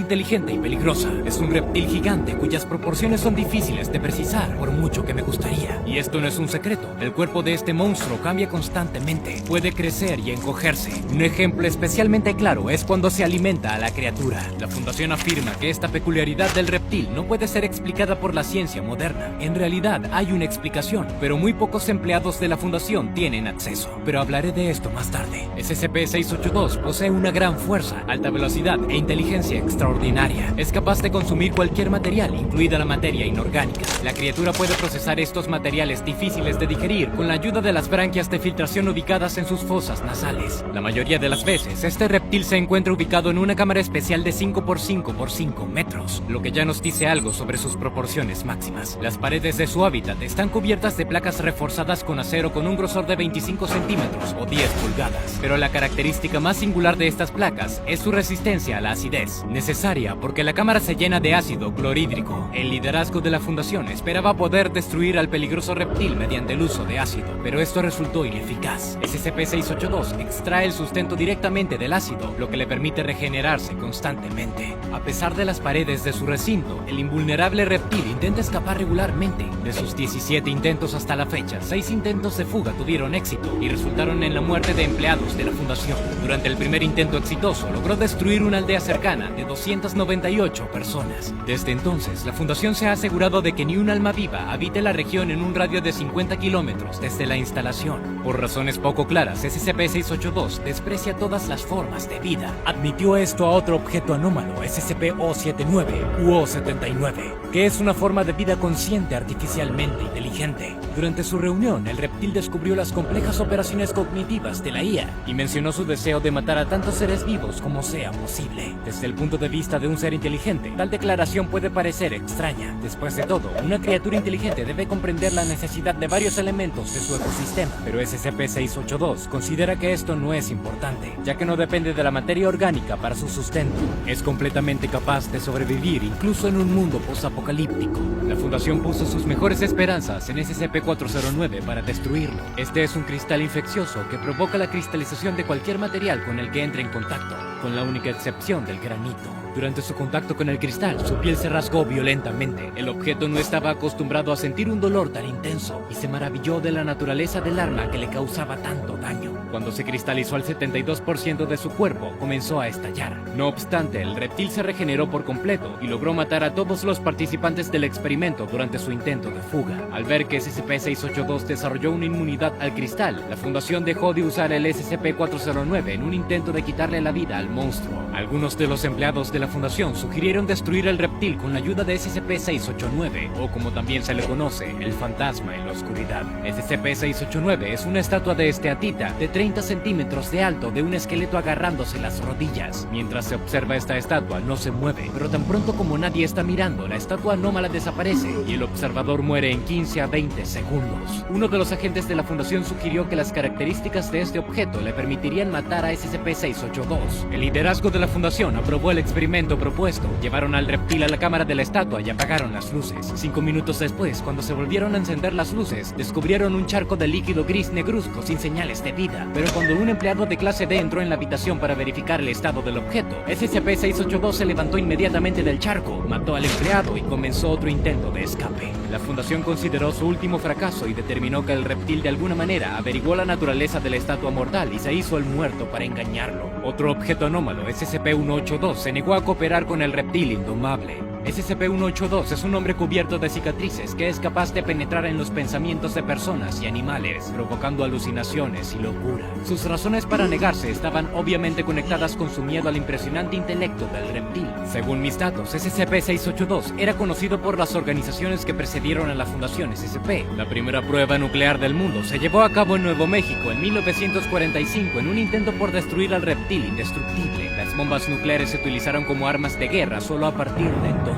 inteligente y peligrosa. Es un reptil gigante cuyas proporciones son difíciles de precisar, por mucho que me gustaría. Y esto no es un secreto. El cuerpo de este monstruo cambia constantemente. Puede crecer y encogerse. Un ejemplo especialmente claro es cuando se alimenta a la criatura. La Fundación afirma que esta peculiaridad del reptil no puede ser explicada por la ciencia moderna. En realidad hay una explicación, pero muy pocos empleados de la Fundación tienen acceso. Pero hablaré de esto más tarde. SCP-682 posee una gran fuerza, alta velocidad e inteligencia extraordinaria. Es capaz de consumir cualquier material, incluida la materia inorgánica. La criatura puede procesar estos materiales difíciles de digerir con la ayuda de las branquias de filtración ubicadas en sus fosas nasales. La mayoría de las veces, este reptil se encuentra ubicado en una cámara especial de 5 por 5 por 5 metros, lo que ya nos dice algo sobre sus proporciones máximas. Las paredes de su hábitat están cubiertas de placas reforzadas con acero con un grosor de 25 centímetros o 10 pulgadas, pero la característica más singular de estas placas es su resistencia a la acidez, necesaria porque la cámara se llena de ácido clorhídrico. El liderazgo de la Fundación esperaba poder destruir al peligroso reptil mediante el uso de ácido, pero esto resultó ineficaz. SCP-682 extrae el sustento directamente del ácido, lo que le permite regenerarse constantemente. A pesar de las paredes de su recinto, el invulnerable reptil intenta escapar regularmente. De sus 17 intentos hasta la fecha, 6 intentos de fuga tuvieron éxito y resultaron en la muerte de empleados de la Fundación. Durante el primer intento exitoso, logró destruir una aldea cercana de 298 personas. Desde entonces, la Fundación se ha asegurado de que ni un alma viva habite la región en un radio de 50 kilómetros desde la instalación. Por razones poco claras, SCP-682 desprecia todas las formas de vida. Admitió esto a otro objeto anómalo, SCP-079 u O-79, que es una forma de vida consciente artificialmente inteligente. Durante su reunión, el reptil descubrió las complejas operaciones cognitivas de la IA y mencionó su deseo de matar a tantos seres vivos como sea posible. Desde el punto de vista de un ser inteligente, tal declaración puede parecer extraña. Después de todo, una criatura inteligente debe comprender la necesidad de varios elementos de su ecosistema, pero SCP-682 considera que esto no es importante, ya que no depende de la materia orgánica para su sustento. Es completamente capaz de sobrevivir incluso en un mundo posapocalíptico. La Fundación puso sus mejores esperanzas en SCP-409 para destruirlo. Este es un cristal infeccioso que provoca la cristalización de absolutamente cualquier material con el que entre en contacto, con la única excepción del granito. Durante su contacto con el cristal, su piel se rasgó violentamente. El objeto no estaba acostumbrado a sentir un dolor tan intenso y se maravilló de la naturaleza del arma que le causaba tanto daño. Cuando se cristalizó al 72% de su cuerpo, comenzó a estallar. No obstante, el reptil se regeneró por completo y logró matar a todos los participantes del experimento durante su intento de fuga. Al ver que SCP-682 desarrolló una inmunidad al cristal, la Fundación dejó de usar el SCP-409 en un intento de quitarle la vida al monstruo. Algunos de los empleados de la Fundación sugirieron destruir el reptil con la ayuda de SCP-689, o como también se le conoce, el fantasma en la oscuridad. SCP-689 es una estatua de esteatita de 30 centímetros de alto de un esqueleto agarrándose las rodillas. Mientras se observa esta estatua, no se mueve, pero tan pronto como nadie está mirando, la estatua anómala desaparece y el observador muere en 15 a 20 segundos. Uno de los agentes de la Fundación sugirió que las características de este objeto le permitirían matar a SCP-682. El liderazgo de la Fundación aprobó el experimento propuesto. Llevaron al reptil a la cámara de la estatua y apagaron las luces. 5 minutos después, cuando se volvieron a encender las luces, descubrieron un charco de líquido gris negruzco sin señales de vida. Pero cuando un empleado de clase D entró en la habitación para verificar el estado del objeto, SCP-682 se levantó inmediatamente del charco, mató al empleado y comenzó otro intento de escape. La Fundación consideró su último fracaso y determinó que el reptil de alguna manera averiguó la naturaleza de la estatua mortal y se hizo el muerto para engañarlo. Otro objeto anómalo, SCP-182, se negó a cooperar con el reptil indomable. SCP-182 es un hombre cubierto de cicatrices que es capaz de penetrar en los pensamientos de personas y animales, provocando alucinaciones y locura. Sus razones para negarse estaban obviamente conectadas con su miedo al impresionante intelecto del reptil. Según mis datos, SCP-682 era conocido por las organizaciones que precedieron a la Fundación SCP. La primera prueba nuclear del mundo se llevó a cabo en Nuevo México en 1945 en un intento por destruir al reptil indestructible. Las bombas nucleares se utilizaron como armas de guerra solo a partir de entonces.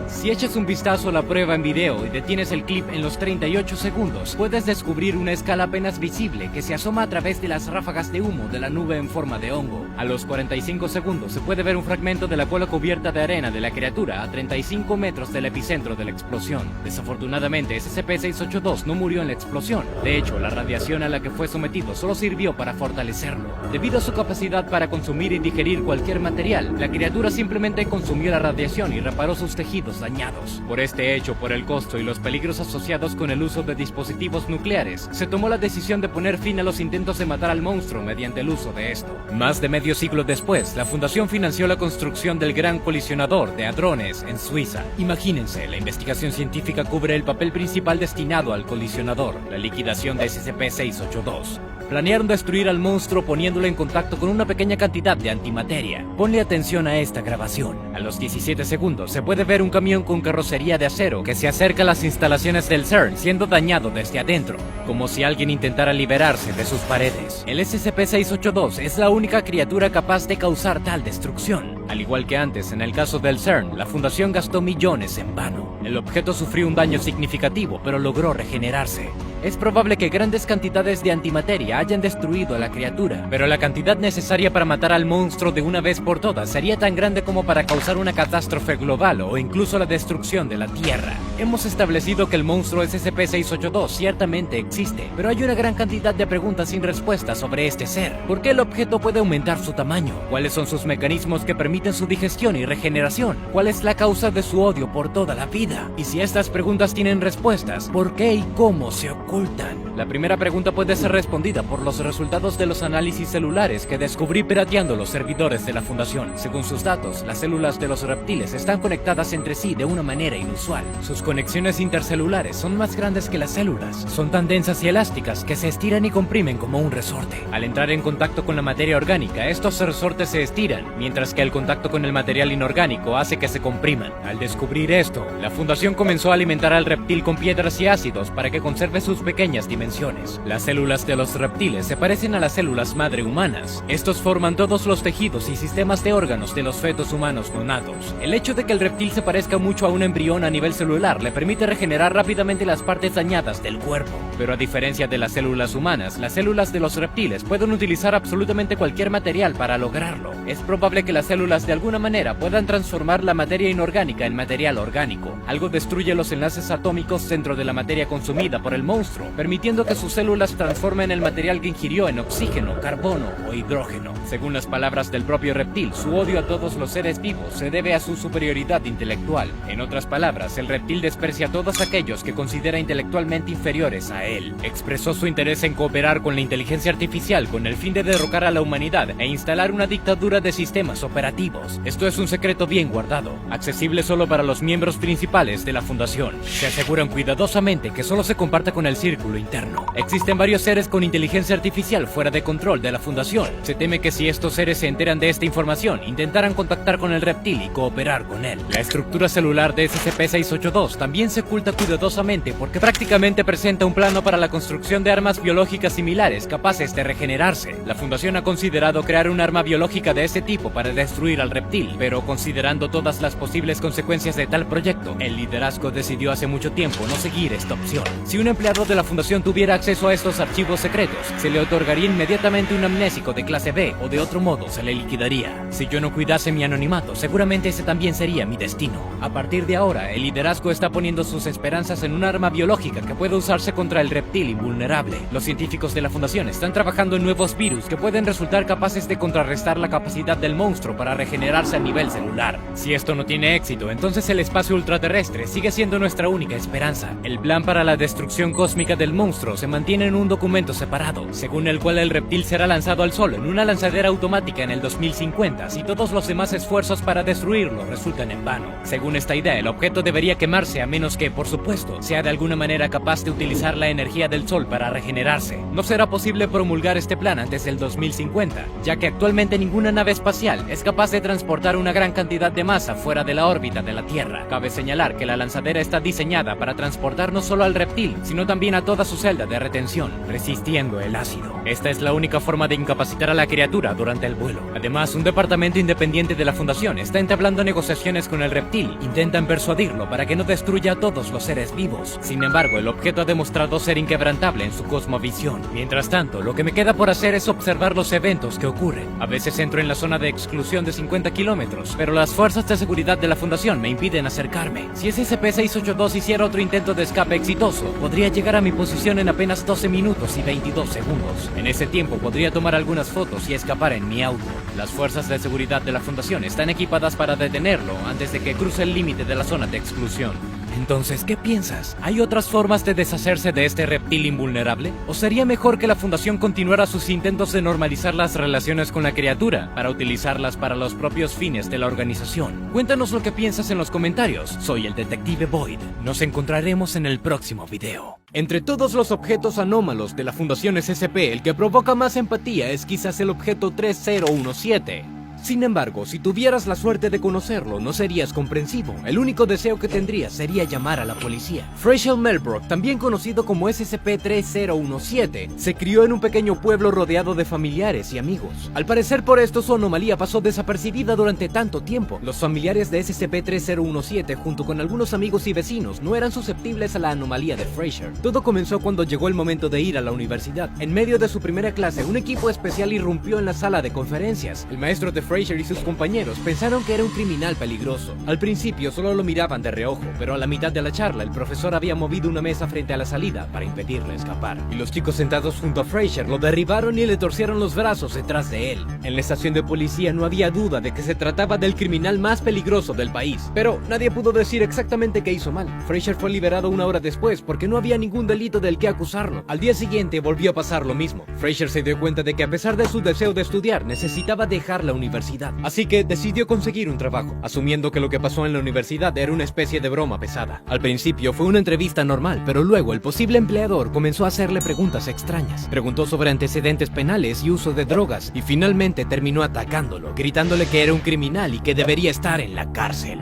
Si echas un vistazo a la prueba en video y detienes el clip en los 38 segundos, puedes descubrir una escala apenas visible que se asoma a través de las ráfagas de humo de la nube en forma de hongo. A los 45 segundos se puede ver un fragmento de la cola cubierta de arena de la criatura a 35 metros del epicentro de la explosión. Desafortunadamente, SCP-682 no murió en la explosión. De hecho, la radiación a la que fue sometido solo sirvió para fortalecerlo. Debido a su capacidad para consumir y digerir cualquier material, la criatura simplemente consumió la radiación y reparó sus tejidos dañados. Por este hecho, por el costo y los peligros asociados con el uso de dispositivos nucleares, se tomó la decisión de poner fin a los intentos de matar al monstruo mediante el uso de esto. Más de medio siglo después, la Fundación financió la construcción del Gran Colisionador de Hadrones en Suiza. Imagínense, la investigación científica cubre el papel principal destinado al colisionador, la liquidación de SCP-682. Planearon destruir al monstruo poniéndolo en contacto con una pequeña cantidad de antimateria. Ponle atención a esta grabación. A los 17 segundos se puede ver un camión con carrocería de acero que se acerca a las instalaciones del CERN siendo dañado desde adentro, como si alguien intentara liberarse de sus paredes. El SCP-682 es la única criatura capaz de causar tal destrucción. Al igual que antes, en el caso del CERN, la Fundación gastó millones en vano. El objeto sufrió un daño significativo, pero logró regenerarse. Es probable que grandes cantidades de antimateria hayan destruido a la criatura, pero la cantidad necesaria para matar al monstruo de una vez por todas sería tan grande como para causar una catástrofe global o incluso la destrucción de la Tierra. Hemos establecido que el monstruo SCP-682 ciertamente existe, pero hay una gran cantidad de preguntas sin respuesta sobre este ser. ¿Por qué el objeto puede aumentar su tamaño? ¿Cuáles son sus mecanismos que permiten su digestión y regeneración? ¿Cuál es la causa de su odio por toda la vida? Y si estas preguntas tienen respuestas, ¿por qué y cómo se ocultan? La primera pregunta puede ser respondida por los resultados de los análisis celulares que descubrí pirateando los servidores de la Fundación. Según sus datos, las células de los reptiles están conectadas entre sí de una manera inusual. Sus conexiones intercelulares son más grandes que las células. Son tan densas y elásticas que se estiran y comprimen como un resorte. Al entrar en contacto con la materia orgánica, estos resortes se estiran, mientras que el contacto con el material inorgánico hace que se compriman. Al descubrir esto, la Fundación comenzó a alimentar al reptil con piedras y ácidos para que conserve sus pequeñas dimensiones. Las células de los reptiles se parecen a las células madre humanas. Estos forman todos los tejidos y sistemas de órganos de los fetos humanos nonatos. El hecho de que el reptil se parezca mucho a un embrión a nivel celular le permite regenerar rápidamente las partes dañadas del cuerpo. Pero a diferencia de las células humanas, las células de los reptiles pueden utilizar absolutamente cualquier material para lograrlo. Es probable que las células de alguna manera puedan transformar la materia inorgánica en material orgánico. Algo destruye los enlaces atómicos dentro de la materia consumida por el monstruo monstruo, permitiendo que sus células transformen el material que ingirió en oxígeno, carbono o hidrógeno. Según las palabras del propio reptil, su odio a todos los seres vivos se debe a su superioridad intelectual. En otras palabras, el reptil desprecia a todos aquellos que considera intelectualmente inferiores a él. Expresó su interés en cooperar con la inteligencia artificial con el fin de derrocar a la humanidad e instalar una dictadura de sistemas operativos. Esto es un secreto bien guardado, accesible solo para los miembros principales de la fundación. Se aseguran cuidadosamente que solo se comparta con el círculo interno. Existen varios seres con inteligencia artificial fuera de control de la fundación. Se teme que si estos seres se enteran de esta información, intentarán contactar con el reptil y cooperar con él. La estructura celular de SCP-682 también se oculta cuidadosamente porque prácticamente presenta un plano para la construcción de armas biológicas similares capaces de regenerarse. La fundación ha considerado crear un arma biológica de ese tipo para destruir al reptil, pero considerando todas las posibles consecuencias de tal proyecto, el liderazgo decidió hace mucho tiempo no seguir esta opción. Si un empleado de la fundación tuviera acceso a estos archivos secretos, se le otorgaría inmediatamente un amnésico de clase B o de otro modo se le liquidaría. Si yo no cuidase mi anonimato, seguramente ese también sería mi destino. A partir de ahora, el liderazgo está poniendo sus esperanzas en un arma biológica que puede usarse contra el reptil invulnerable. Los científicos de la fundación están trabajando en nuevos virus que pueden resultar capaces de contrarrestar la capacidad del monstruo para regenerarse a nivel celular. Si esto no tiene éxito, entonces el espacio ultraterrestre sigue siendo nuestra única esperanza. El plan para la destrucción cósmica del monstruo se mantiene en un documento separado, según el cual el reptil será lanzado al sol en una lanzadera automática en el 2050 si todos los demás esfuerzos para destruirlo resultan en vano. Según esta idea, el objeto debería quemarse a menos que, por supuesto, sea de alguna manera capaz de utilizar la energía del sol para regenerarse. No será posible promulgar este plan antes del 2050, ya que actualmente ninguna nave espacial es capaz de transportar una gran cantidad de masa fuera de la órbita de la Tierra. Cabe señalar que la lanzadera está diseñada para transportar no solo al reptil, sino también a toda su celda de retención, resistiendo el ácido. Esta es la única forma de incapacitar a la criatura durante el vuelo. Además, un departamento independiente de la fundación está entablando negociaciones con el reptil. Intentan persuadirlo para que no destruya a todos los seres vivos. Sin embargo, el objeto ha demostrado ser inquebrantable en su cosmovisión. Mientras tanto, lo que me queda por hacer es observar los eventos que ocurren. A veces entro en la zona de exclusión de 50 kilómetros, pero las fuerzas de seguridad de la fundación me impiden acercarme. Si SCP-682 hiciera otro intento de escape exitoso, podría llegar a mi posición en apenas 12 minutos y 22 segundos. En ese tiempo podría tomar algunas fotos y escapar en mi auto. Las fuerzas de seguridad de la fundación están equipadas para detenerlo antes de que cruce el límite de la zona de exclusión. Entonces, ¿qué piensas? ¿Hay otras formas de deshacerse de este reptil invulnerable? ¿O sería mejor que la fundación continuara sus intentos de normalizar las relaciones con la criatura para utilizarlas para los propios fines de la organización? Cuéntanos lo que piensas en los comentarios. Soy el Detective Void. Nos encontraremos en el próximo video. Entre todos los objetos anómalos de la Fundación SCP, el que provoca más empatía es quizás el objeto 3017. Sin embargo, si tuvieras la suerte de conocerlo, no serías comprensivo. El único deseo que tendrías sería llamar a la policía. Frasier Melbrook, también conocido como SCP-3017, se crió en un pequeño pueblo rodeado de familiares y amigos. Al parecer, por esto su anomalía pasó desapercibida durante tanto tiempo. Los familiares de SCP-3017, junto con algunos amigos y vecinos, no eran susceptibles a la anomalía de Frasier. Todo comenzó cuando llegó el momento de ir a la universidad. En medio de su primera clase, un equipo especial irrumpió en la sala de conferencias. El maestro de Frasier y sus compañeros pensaron que era un criminal peligroso. Al principio solo lo miraban de reojo, pero a la mitad de la charla el profesor había movido una mesa frente a la salida para impedirle escapar. Y los chicos sentados junto a Frasier lo derribaron y le torcieron los brazos detrás de él. En la estación de policía no había duda de que se trataba del criminal más peligroso del país, pero nadie pudo decir exactamente qué hizo mal. Frasier fue liberado una hora después porque no había ningún delito del que acusarlo. Al día siguiente volvió a pasar lo mismo. Frasier se dio cuenta de que a pesar de su deseo de estudiar, necesitaba dejar la universidad. Así que decidió conseguir un trabajo, asumiendo que lo que pasó en la universidad era una especie de broma pesada. Al principio fue una entrevista normal, pero luego el posible empleador comenzó a hacerle preguntas extrañas. Preguntó sobre antecedentes penales y uso de drogas, y finalmente terminó atacándolo, gritándole que era un criminal y que debería estar en la cárcel.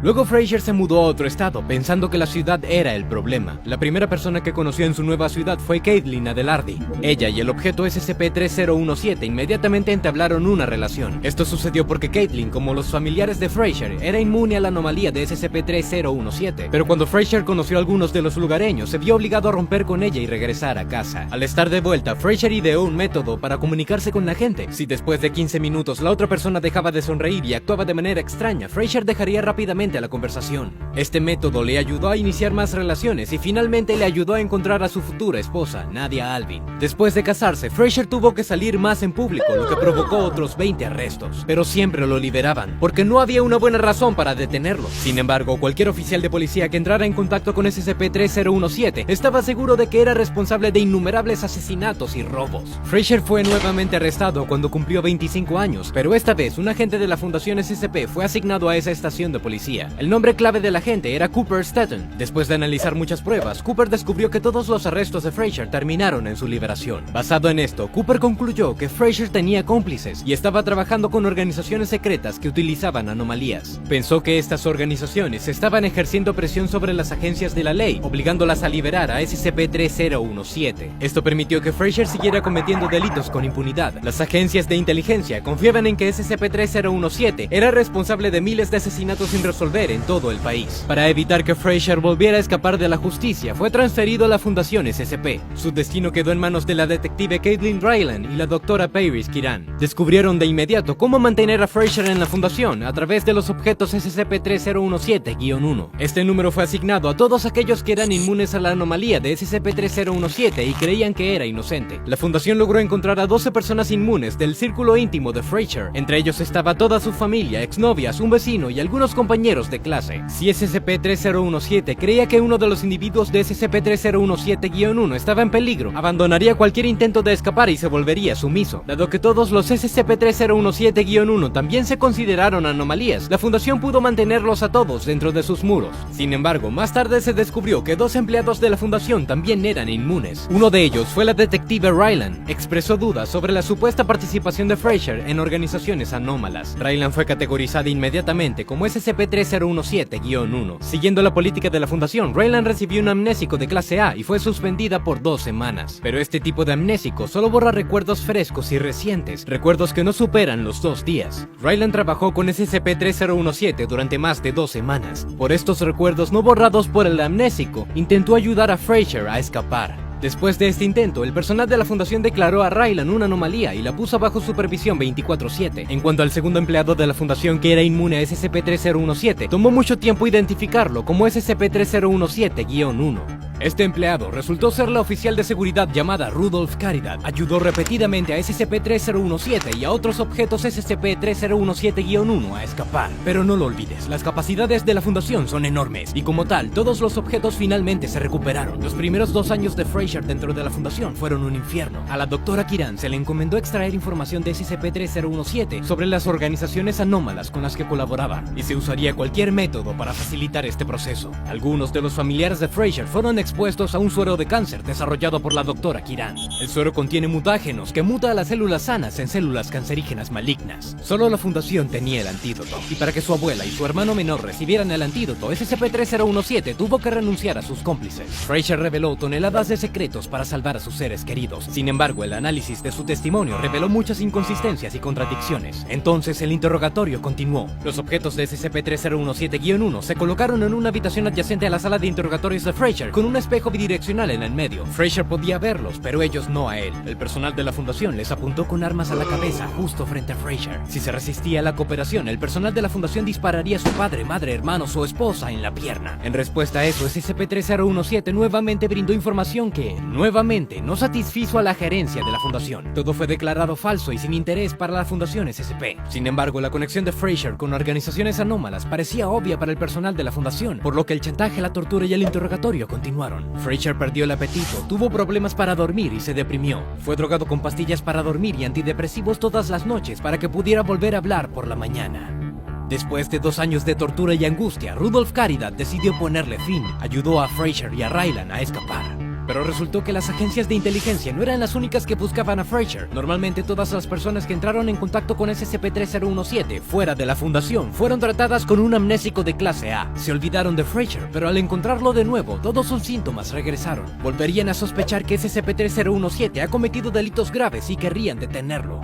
Luego Frasier se mudó a otro estado, pensando que la ciudad era el problema. La primera persona que conoció en su nueva ciudad fue Caitlin Adelardi. Ella y el objeto SCP-3017 inmediatamente entablaron una relación. Esto sucedió porque Caitlin, como los familiares de Frasier, era inmune a la anomalía de SCP-3017. Pero cuando Frasier conoció a algunos de los lugareños, se vio obligado a romper con ella y regresar a casa. Al estar de vuelta, Frasier ideó un método para comunicarse con la gente. Si después de 15 minutos la otra persona dejaba de sonreír y actuaba de manera extraña, Frasier dejaría rápidamente a la conversación. Este método le ayudó a iniciar más relaciones y finalmente le ayudó a encontrar a su futura esposa, Nadia Alvin. Después de casarse, Frazier tuvo que salir más en público, lo que provocó otros 20 arrestos. Pero siempre lo liberaban, porque no había una buena razón para detenerlo. Sin embargo, cualquier oficial de policía que entrara en contacto con SCP-3017 estaba seguro de que era responsable de innumerables asesinatos y robos. Frazier fue nuevamente arrestado cuando cumplió 25 años, pero esta vez un agente de la Fundación SCP fue asignado a esa estación de policía. El nombre clave del agente era Cooper Staton. Después de analizar muchas pruebas, Cooper descubrió que todos los arrestos de Frazier terminaron en su liberación. Basado en esto, Cooper concluyó que Frazier tenía cómplices y estaba trabajando con organizaciones secretas que utilizaban anomalías. Pensó que estas organizaciones estaban ejerciendo presión sobre las agencias de la ley, obligándolas a liberar a SCP-3017. Esto permitió que Frazier siguiera cometiendo delitos con impunidad. Las agencias de inteligencia confiaban en que SCP-3017 era responsable de miles de asesinatos sin resolver en todo el país. Para evitar que Frazier volviera a escapar de la justicia, fue transferido a la Fundación SCP. Su destino quedó en manos de la detective Caitlin Ryland y la doctora Paris Kiran. Descubrieron de inmediato cómo mantener a Frazier en la Fundación a través de los objetos SCP-3017-1. Este número fue asignado a todos aquellos que eran inmunes a la anomalía de SCP-3017 y creían que era inocente. La Fundación logró encontrar a 12 personas inmunes del círculo íntimo de Frazier. Entre ellos estaba toda su familia, exnovias, un vecino y algunos compañeros de clase. Si SCP-3017 creía que uno de los individuos de SCP-3017-1 estaba en peligro, abandonaría cualquier intento de escapar y se volvería sumiso. Dado que todos los SCP-3017-1 también se consideraron anomalías, la Fundación pudo mantenerlos a todos dentro de sus muros. Sin embargo, más tarde se descubrió que 2 empleados de la Fundación también eran inmunes. Uno de ellos fue la detective Ryland. Expresó dudas sobre la supuesta participación de Frazier en organizaciones anómalas. Ryland fue categorizada inmediatamente como SCP-3017-1. Siguiendo la política de la Fundación, Ryland recibió un amnésico de clase A y fue suspendida por 2 semanas. Pero este tipo de amnésico solo borra recuerdos frescos y recientes, recuerdos que no superan los 2 días. Ryland trabajó con SCP-3017 durante más de 2 semanas. Por estos recuerdos no borrados por el amnésico, intentó ayudar a Frazier a escapar. Después de este intento, el personal de la Fundación declaró a Ryland una anomalía y la puso bajo supervisión 24/7. En cuanto al segundo empleado de la Fundación que era inmune a SCP-3017, tomó mucho tiempo identificarlo como SCP-3017-1. Este empleado resultó ser la oficial de seguridad llamada Rudolph Caridad. Ayudó repetidamente a SCP-3017 y a otros objetos SCP-3017-1 a escapar. Pero no lo olvides, las capacidades de la Fundación son enormes y como tal, todos los objetos finalmente se recuperaron. Los primeros 2 años de Frazier dentro de la Fundación fueron un infierno. A la doctora Kiran se le encomendó extraer información de SCP-3017 sobre las organizaciones anómalas con las que colaboraba y se usaría cualquier método para facilitar este proceso. Algunos de los familiares de Frazier fueron expuestos a un suero de cáncer desarrollado por la doctora Kiran. El suero contiene mutágenos que muta a las células sanas en células cancerígenas malignas. Solo la Fundación tenía el antídoto, y para que su abuela y su hermano menor recibieran el antídoto, SCP-3017 tuvo que renunciar a sus cómplices. Frazier reveló toneladas de secretos para salvar a sus seres queridos. Sin embargo, el análisis de su testimonio reveló muchas inconsistencias y contradicciones. Entonces el interrogatorio continuó. Los objetos de SCP-3017-1 se colocaron en una habitación adyacente a la sala de interrogatorios de Frazier, con un espejo bidireccional en el medio. Frazier podía verlos, pero ellos no a él. El personal de la Fundación les apuntó con armas a la cabeza justo frente a Frazier. Si se resistía a la cooperación, el personal de la Fundación dispararía a su padre, madre, hermanos o esposa en la pierna. En respuesta a eso, SCP-3017 nuevamente brindó información que, nuevamente, no satisfizo a la gerencia de la Fundación. Todo fue declarado falso y sin interés para la Fundación SCP. Sin embargo, la conexión de Frazier con organizaciones anómalas parecía obvia para el personal de la Fundación, por lo que el chantaje, la tortura y el interrogatorio continuaron. Frazier perdió el apetito, tuvo problemas para dormir y se deprimió. Fue drogado con pastillas para dormir y antidepresivos todas las noches para que pudiera volver a hablar por la mañana. Después de 2 años de tortura y angustia, Rudolph Caridad decidió ponerle fin. Ayudó a Frazier y a Ryland a escapar. Pero resultó que las agencias de inteligencia no eran las únicas que buscaban a Frazier. Normalmente todas las personas que entraron en contacto con SCP-3017 fuera de la Fundación fueron tratadas con un amnésico de clase A. Se olvidaron de Frazier, pero al encontrarlo de nuevo, todos sus síntomas regresaron. Volverían a sospechar que SCP-3017 ha cometido delitos graves y querrían detenerlo.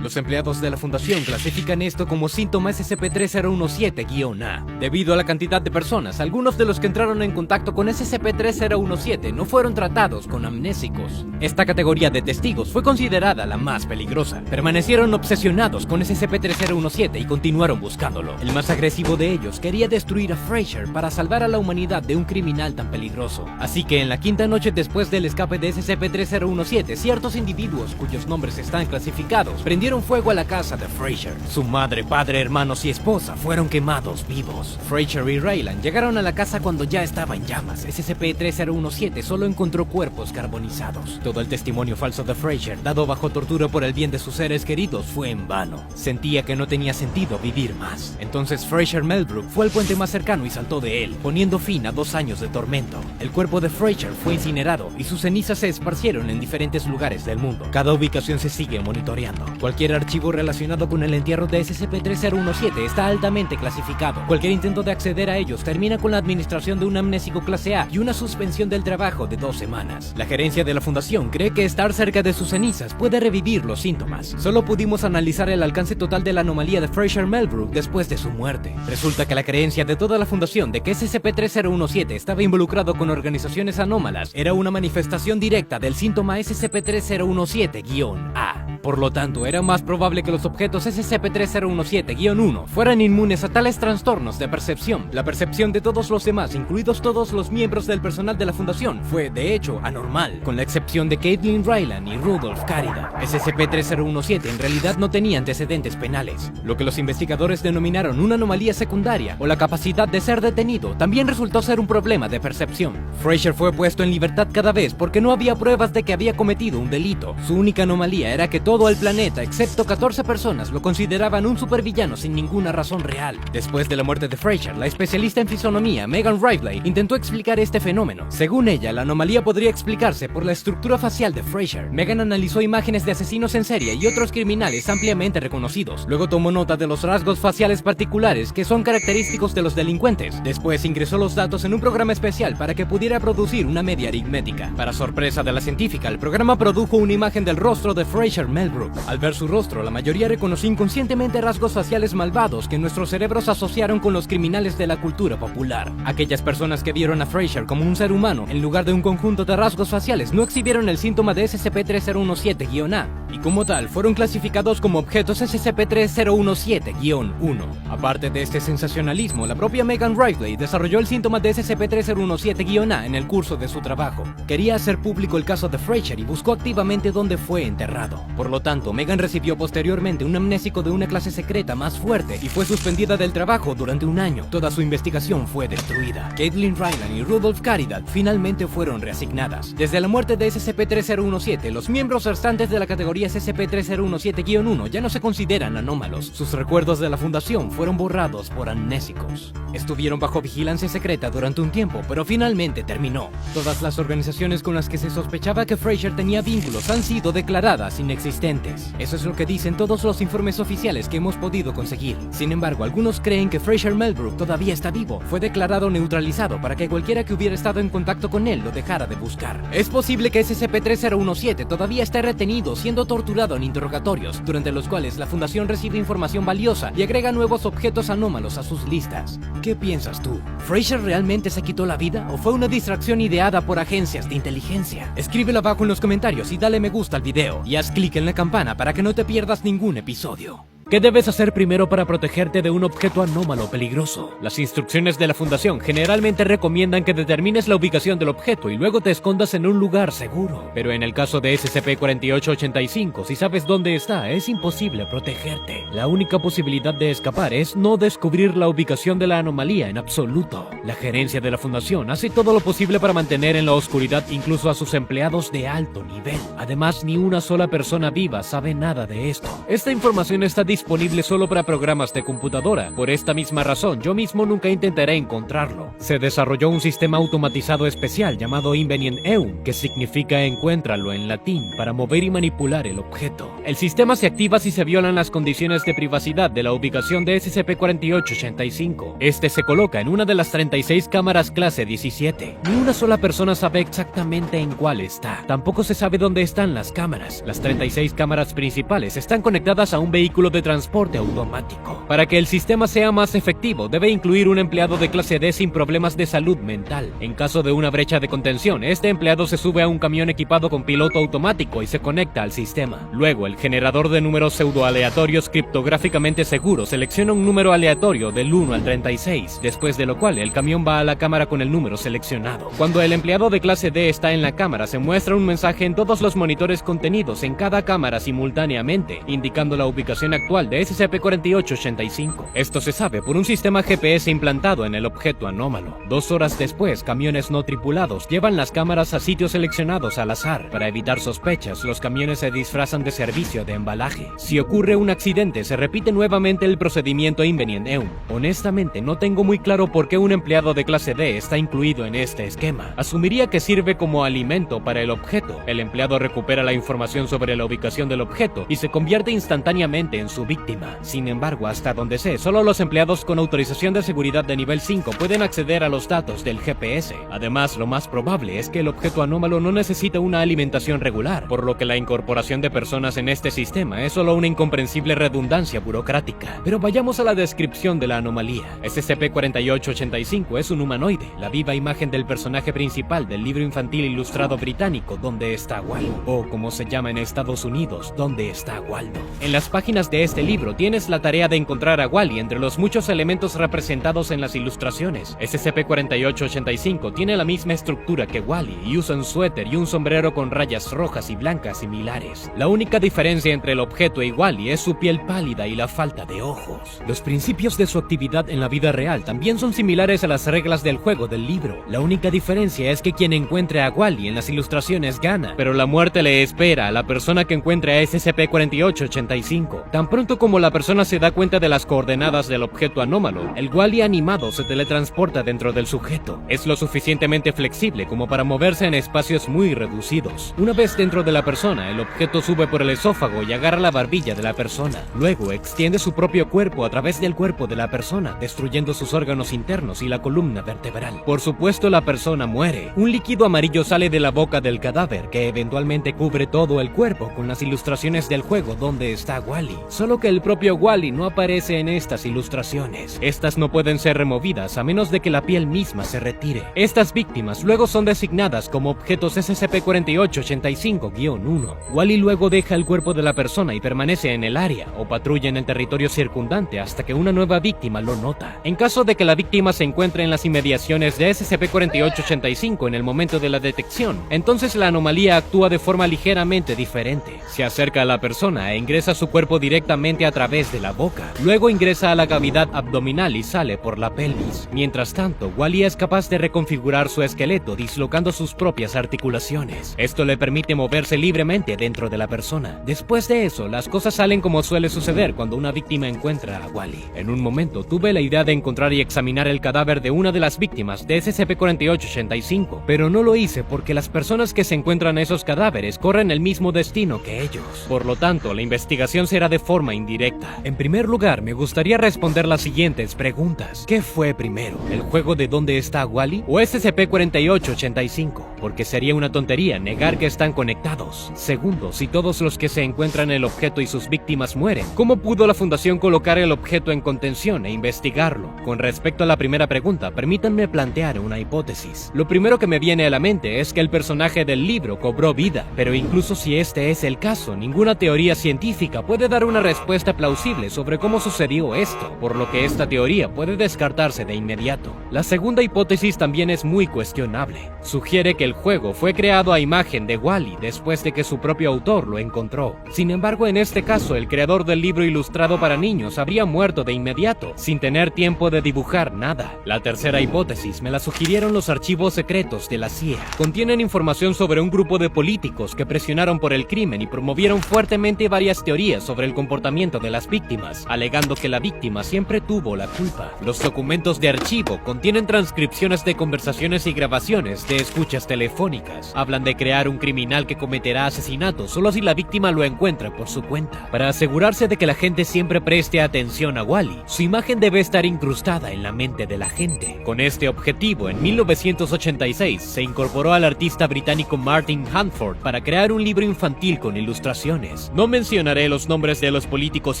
Los empleados de la fundación clasifican esto como síntoma SCP-3017-A. Debido a la cantidad de personas, algunos de los que entraron en contacto con SCP-3017 no fueron tratados con amnésicos. Esta categoría de testigos fue considerada la más peligrosa. Permanecieron obsesionados con SCP-3017 y continuaron buscándolo. El más agresivo de ellos quería destruir a Frazier para salvar a la humanidad de un criminal tan peligroso. Así que en la quinta noche después del escape de SCP-3017, ciertos individuos cuyos nombres están clasificados prendieron fuego a la casa de Frazier. Su madre, padre, hermanos y esposa fueron quemados vivos. Frazier y Raylan llegaron a la casa cuando ya estaba en llamas. SCP-3017 solo encontró cuerpos carbonizados. Todo el testimonio falso de Frazier, dado bajo tortura por el bien de sus seres queridos, fue en vano. Sentía que no tenía sentido vivir más. Entonces Frazier Melbrook fue al puente más cercano y saltó de él, poniendo fin a 2 años de tormento. El cuerpo de Frazier fue incinerado y sus cenizas se esparcieron en diferentes lugares del mundo. Cada ubicación se sigue monitoreando. Cualquier archivo relacionado con el entierro de SCP-3017 está altamente clasificado. Cualquier intento de acceder a ellos termina con la administración de un amnésico clase A y una suspensión del trabajo de 2 semanas. La gerencia de la fundación cree que estar cerca de sus cenizas puede revivir los síntomas. Solo pudimos analizar el alcance total de la anomalía de Frazier Melbrook después de su muerte. Resulta que la creencia de toda la fundación de que SCP-3017 estaba involucrado con organizaciones anómalas era una manifestación directa del síntoma SCP-3017-A. Por lo tanto, era más probable que los objetos SCP-3017-1 fueran inmunes a tales trastornos de percepción. La percepción de todos los demás, incluidos todos los miembros del personal de la fundación, fue de hecho anormal, con la excepción de Caitlin Raylan y Rudolph Carida. SCP-3017 en realidad no tenía antecedentes penales. Lo que los investigadores denominaron una anomalía secundaria o la capacidad de ser detenido también resultó ser un problema de percepción. Frazier fue puesto en libertad cada vez porque no había pruebas de que había cometido un delito. Su única anomalía era que todo el planeta, excepto 14 personas, lo consideraban un supervillano sin ninguna razón real. Después de la muerte de Frazier, la especialista en fisonomía Megan Rivley intentó explicar este fenómeno. Según ella, la anomalía podría explicarse por la estructura facial de Frazier. Megan analizó imágenes de asesinos en serie y otros criminales ampliamente reconocidos. Luego tomó nota de los rasgos faciales particulares que son característicos de los delincuentes. Después ingresó los datos en un programa especial para que pudiera producir una media aritmética. Para sorpresa de la científica, el programa produjo una imagen del rostro de Frazier Melbrook. Al ver su rostro, la mayoría reconoció inconscientemente rasgos faciales malvados que nuestros cerebros asociaron con los criminales de la cultura popular. Aquellas personas que vieron a Frazier como un ser humano en lugar de un conjunto de rasgos faciales no exhibieron el síntoma de SCP-3017-A y como tal fueron clasificados como objetos SCP-3017-1. Aparte de este sensacionalismo, la propia Megan Rivley desarrolló el síntoma de SCP-3017-A en el curso de su trabajo. Quería hacer público el caso de Frazier y buscó activamente dónde fue enterrado. Por lo tanto, Megan recibió posteriormente un amnésico de una clase secreta más fuerte y fue suspendida del trabajo durante 1 año. Toda su investigación fue destruida. Caitlin Raylan y Rudolph Carida finalmente fueron reasignadas. Desde la muerte de SCP-3017, los miembros restantes de la categoría SCP-3017-1 ya no se consideran anómalos. Sus recuerdos de la fundación fueron borrados por amnésicos. Estuvieron bajo vigilancia secreta durante un tiempo, pero finalmente terminó. Todas las organizaciones con las que se sospechaba que Frazier tenía vínculos han sido declaradas inexistentes. Eso es lo que dicen todos los informes oficiales que hemos podido conseguir. Sin embargo, algunos creen que Frazier Melbrook todavía está vivo. Fue declarado neutralizado para que cualquiera que hubiera estado en contacto con él lo dejara de buscar. Es posible que SCP-3017 todavía esté retenido siendo torturado en interrogatorios, durante los cuales la fundación recibe información valiosa y agrega nuevos objetos anómalos a sus listas. ¿Qué piensas tú? ¿Frazier realmente se quitó la vida o fue una distracción ideada por agencias de inteligencia? Escríbelo abajo en los comentarios y dale me gusta al video y haz clic en la campana para que no te pierdas ningún episodio. ¿Qué debes hacer primero para protegerte de un objeto anómalo peligroso? Las instrucciones de la fundación generalmente recomiendan que determines la ubicación del objeto y luego te escondas en un lugar seguro. Pero en el caso de SCP-4885, si sabes dónde está, es imposible protegerte. La única posibilidad de escapar es no descubrir la ubicación de la anomalía en absoluto. La gerencia de la fundación hace todo lo posible para mantener en la oscuridad incluso a sus empleados de alto nivel. Además, ni una sola persona viva sabe nada de esto. Esta información está disponible disponible solo para programas de computadora. Por esta misma razón, yo mismo nunca intentaré encontrarlo. Se desarrolló un sistema automatizado especial llamado Invenient Eum, que significa encuéntralo en latín, para mover y manipular el objeto. El sistema se activa si se violan las condiciones de privacidad de la ubicación de SCP-4885. Este se coloca en una de las 36 cámaras clase 17. Ni una sola persona sabe exactamente en cuál está. Tampoco se sabe dónde están las cámaras. Las 36 cámaras principales están conectadas a un vehículo de transporte automático. Para que el sistema sea más efectivo, debe incluir un empleado de clase D sin problemas de salud mental. En caso de una brecha de contención, este empleado se sube a un camión equipado con piloto automático y se conecta al sistema. Luego, el generador de números pseudoaleatorios criptográficamente seguros selecciona un número aleatorio del 1 al 36, después de lo cual el camión va a la cámara con el número seleccionado. Cuando el empleado de clase D está en la cámara, se muestra un mensaje en todos los monitores contenidos en cada cámara simultáneamente, indicando la ubicación actual de SCP-4885. Esto se sabe por un sistema GPS implantado en el objeto anómalo. 2 horas después, camiones no tripulados llevan las cámaras a sitios seleccionados al azar. Para evitar sospechas, los camiones se disfrazan de servicio de embalaje. Si ocurre un accidente, se repite nuevamente el procedimiento Invenient Eum. Honestamente, no tengo muy claro por qué un empleado de clase D está incluido en este esquema. Asumiría que sirve como alimento para el objeto. El empleado recupera la información sobre la ubicación del objeto y se convierte instantáneamente en su víctima. Sin embargo, hasta donde sé, solo los empleados con autorización de seguridad de nivel 5 pueden acceder a los datos del GPS. Además, lo más probable es que el objeto anómalo no necesita una alimentación regular, por lo que la incorporación de personas en este sistema es solo una incomprensible redundancia burocrática. Pero vayamos a la descripción de la anomalía. SCP-4885 es un humanoide, la viva imagen del personaje principal del libro infantil ilustrado británico ¿Dónde está Waldo? O como se llama en Estados Unidos, ¿Dónde está Waldo? En las páginas de este libro tienes la tarea de encontrar a Wally entre los muchos elementos representados en las ilustraciones. SCP-4885 tiene la misma estructura que Wally y usa un suéter y un sombrero con rayas rojas y blancas similares. La única diferencia entre el objeto y Wally es su piel pálida y la falta de ojos. Los principios de su actividad en la vida real también son similares a las reglas del juego del libro. La única diferencia es que quien encuentre a Wally en las ilustraciones gana, pero la muerte le espera a la persona que encuentre a SCP-4885. Tan pronto como la persona se da cuenta de las coordenadas del objeto anómalo, el Wally animado se teletransporta dentro del sujeto. Es lo suficientemente flexible como para moverse en espacios muy reducidos. Una vez dentro de la persona, el objeto sube por el esófago y agarra la barbilla de la persona. Luego extiende su propio cuerpo a través del cuerpo de la persona, destruyendo sus órganos internos y la columna vertebral. Por supuesto, la persona muere. Un líquido amarillo sale de la boca del cadáver, que eventualmente cubre todo el cuerpo con las ilustraciones del juego ¿Dónde está Wally? Solo que el propio Wally no aparece en estas ilustraciones. Estas no pueden ser removidas a menos de que la piel misma se retire. Estas víctimas luego son designadas como objetos SCP-4885-1. Wally luego deja el cuerpo de la persona y permanece en el área o patrulla en el territorio circundante hasta que una nueva víctima lo nota. En caso de que la víctima se encuentre en las inmediaciones de SCP-4885 en el momento de la detección, entonces la anomalía actúa de forma ligeramente diferente. Se acerca a la persona e ingresa su cuerpo directamente a través de la boca. Luego ingresa a la cavidad abdominal y sale por la pelvis. Mientras tanto, Wally es capaz de reconfigurar su esqueleto dislocando sus propias articulaciones. Esto le permite moverse libremente dentro de la persona. Después de eso, las cosas salen como suele suceder cuando una víctima encuentra a Wally. En un momento tuve la idea de encontrar y examinar el cadáver de una de las víctimas de SCP-4885, pero no lo hice porque las personas que se encuentran esos cadáveres corren el mismo destino que ellos. Por lo tanto, la investigación será de forma indirecta. En primer lugar, me gustaría responder las siguientes preguntas. ¿Qué fue primero? ¿El juego de ¿Dónde está Wally? ¿O SCP-4885? Porque sería una tontería negar que están conectados. Segundo, si todos los que se encuentran en el objeto y sus víctimas mueren, ¿cómo pudo la Fundación colocar el objeto en contención e investigarlo? Con respecto a la primera pregunta, permítanme plantear una hipótesis. Lo primero que me viene a la mente es que el personaje del libro cobró vida, pero incluso si este es el caso, ninguna teoría científica puede dar una respuesta plausible sobre cómo sucedió esto, por lo que esta teoría puede descartarse de inmediato. La segunda hipótesis también es muy cuestionable. Sugiere que el juego fue creado a imagen de Wally después de que su propio autor lo encontró. Sin embargo, en este caso, el creador del libro ilustrado para niños habría muerto de inmediato, sin tener tiempo de dibujar nada. La tercera hipótesis me la sugirieron los archivos secretos de la CIA. Contienen información sobre un grupo de políticos que presionaron por el crimen y promovieron fuertemente varias teorías sobre el comportamiento comportamiento de las víctimas, alegando que la víctima siempre tuvo la culpa. Los documentos de archivo contienen transcripciones de conversaciones y grabaciones de escuchas telefónicas. Hablan de crear un criminal que cometerá asesinato solo si la víctima lo encuentra por su cuenta. Para asegurarse de que la gente siempre preste atención a Wally, su imagen debe estar incrustada en la mente de la gente. Con este objetivo, en 1986 se incorporó al artista británico Martin Handford para crear un libro infantil con ilustraciones. No mencionaré los nombres de los políticos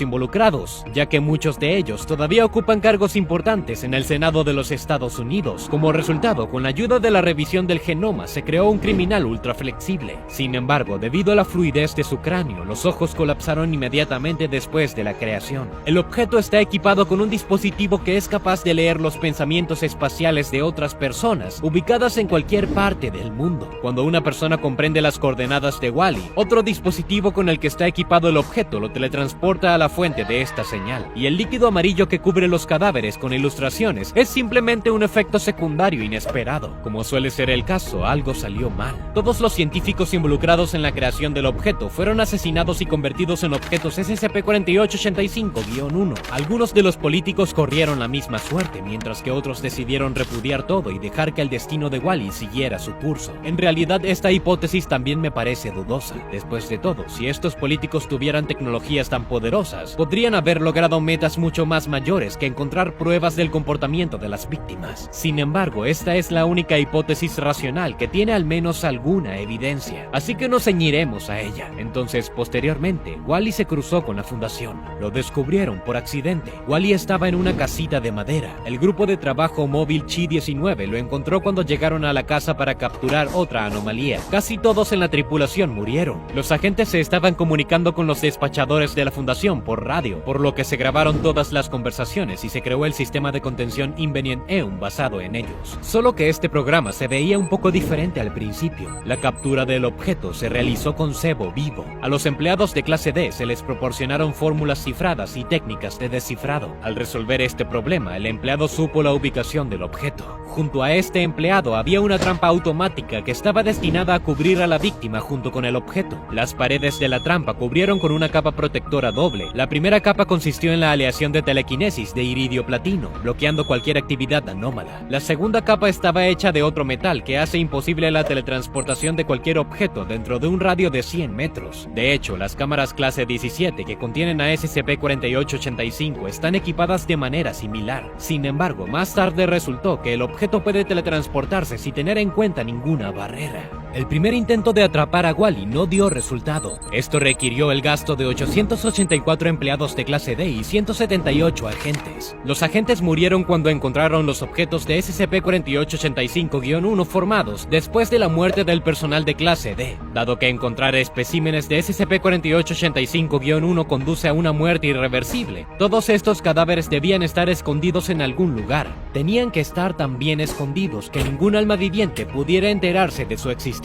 involucrados, ya que muchos de ellos todavía ocupan cargos importantes en el Senado de los Estados Unidos. Como resultado, con la ayuda de la revisión del genoma, se creó un criminal ultra flexible. Sin embargo, debido a la fluidez de su cráneo, los ojos colapsaron inmediatamente después de la creación. El objeto está equipado con un dispositivo que es capaz de leer los pensamientos espaciales de otras personas, ubicadas en cualquier parte del mundo. Cuando una persona comprende las coordenadas de Wally, otro dispositivo con el que está equipado el objeto lo teletransporta a la fuente de esta señal, y el líquido amarillo que cubre los cadáveres con ilustraciones es simplemente un efecto secundario inesperado. Como suele ser el caso, algo salió mal. Todos los científicos involucrados en la creación del objeto fueron asesinados y convertidos en objetos SCP-4885-1. Algunos de los políticos corrieron la misma suerte, mientras que otros decidieron repudiar todo y dejar que el destino de Wally siguiera su curso. En realidad, esta hipótesis también me parece dudosa. Después de todo, si estos políticos tuvieran tecnologías tan poderosas, podrían haber logrado metas mucho más mayores que encontrar pruebas del comportamiento de las víctimas. Sin embargo, esta es la única hipótesis racional que tiene al menos alguna evidencia, así que nos ceñiremos a ella. Entonces, posteriormente, Wally se cruzó con la fundación. Lo descubrieron por accidente. Wally estaba en una casita de madera. El grupo de trabajo móvil Chi-19 lo encontró cuando llegaron a la casa para capturar otra anomalía. Casi todos en la tripulación murieron. Los agentes se estaban comunicando con los despachadores de la fundación por radio, por lo que se grabaron todas las conversaciones y se creó el sistema de contención Invenient Eum basado en ellos. Solo que este programa se veía un poco diferente al principio. La captura del objeto se realizó con cebo vivo. A los empleados de clase D se les proporcionaron fórmulas cifradas y técnicas de descifrado. Al resolver este problema, el empleado supo la ubicación del objeto. Junto a este empleado había una trampa automática que estaba destinada a cubrir a la víctima junto con el objeto. Las paredes de la trampa cubrieron con una capa protectora doble. La primera capa consistió en la aleación de telequinesis de iridio platino, bloqueando cualquier actividad anómala. La segunda capa estaba hecha de otro metal que hace imposible la teletransportación de cualquier objeto dentro de un radio de 100 metros. De hecho, las cámaras clase 17 que contienen a SCP-4885 están equipadas de manera similar. Sin embargo, más tarde resultó que el objeto puede teletransportarse sin tener en cuenta ninguna barrera. El primer intento de atrapar a Wally no dio resultado. Esto requirió el gasto de 884 empleados de clase D y 178 agentes. Los agentes murieron cuando encontraron los objetos de SCP-4885-1 formados después de la muerte del personal de clase D. Dado que encontrar especímenes de SCP-4885-1 conduce a una muerte irreversible, todos estos cadáveres debían estar escondidos en algún lugar. Tenían que estar tan bien escondidos que ningún alma viviente pudiera enterarse de su existencia.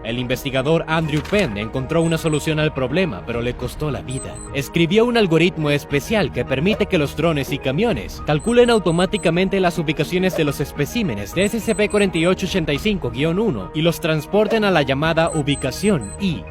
El investigador Andrew Penn encontró una solución al problema, pero le costó la vida. Escribió un algoritmo especial que permite que los drones y camiones calculen automáticamente las ubicaciones de los especímenes de SCP-4885-1 y los transporten a la llamada ubicación I.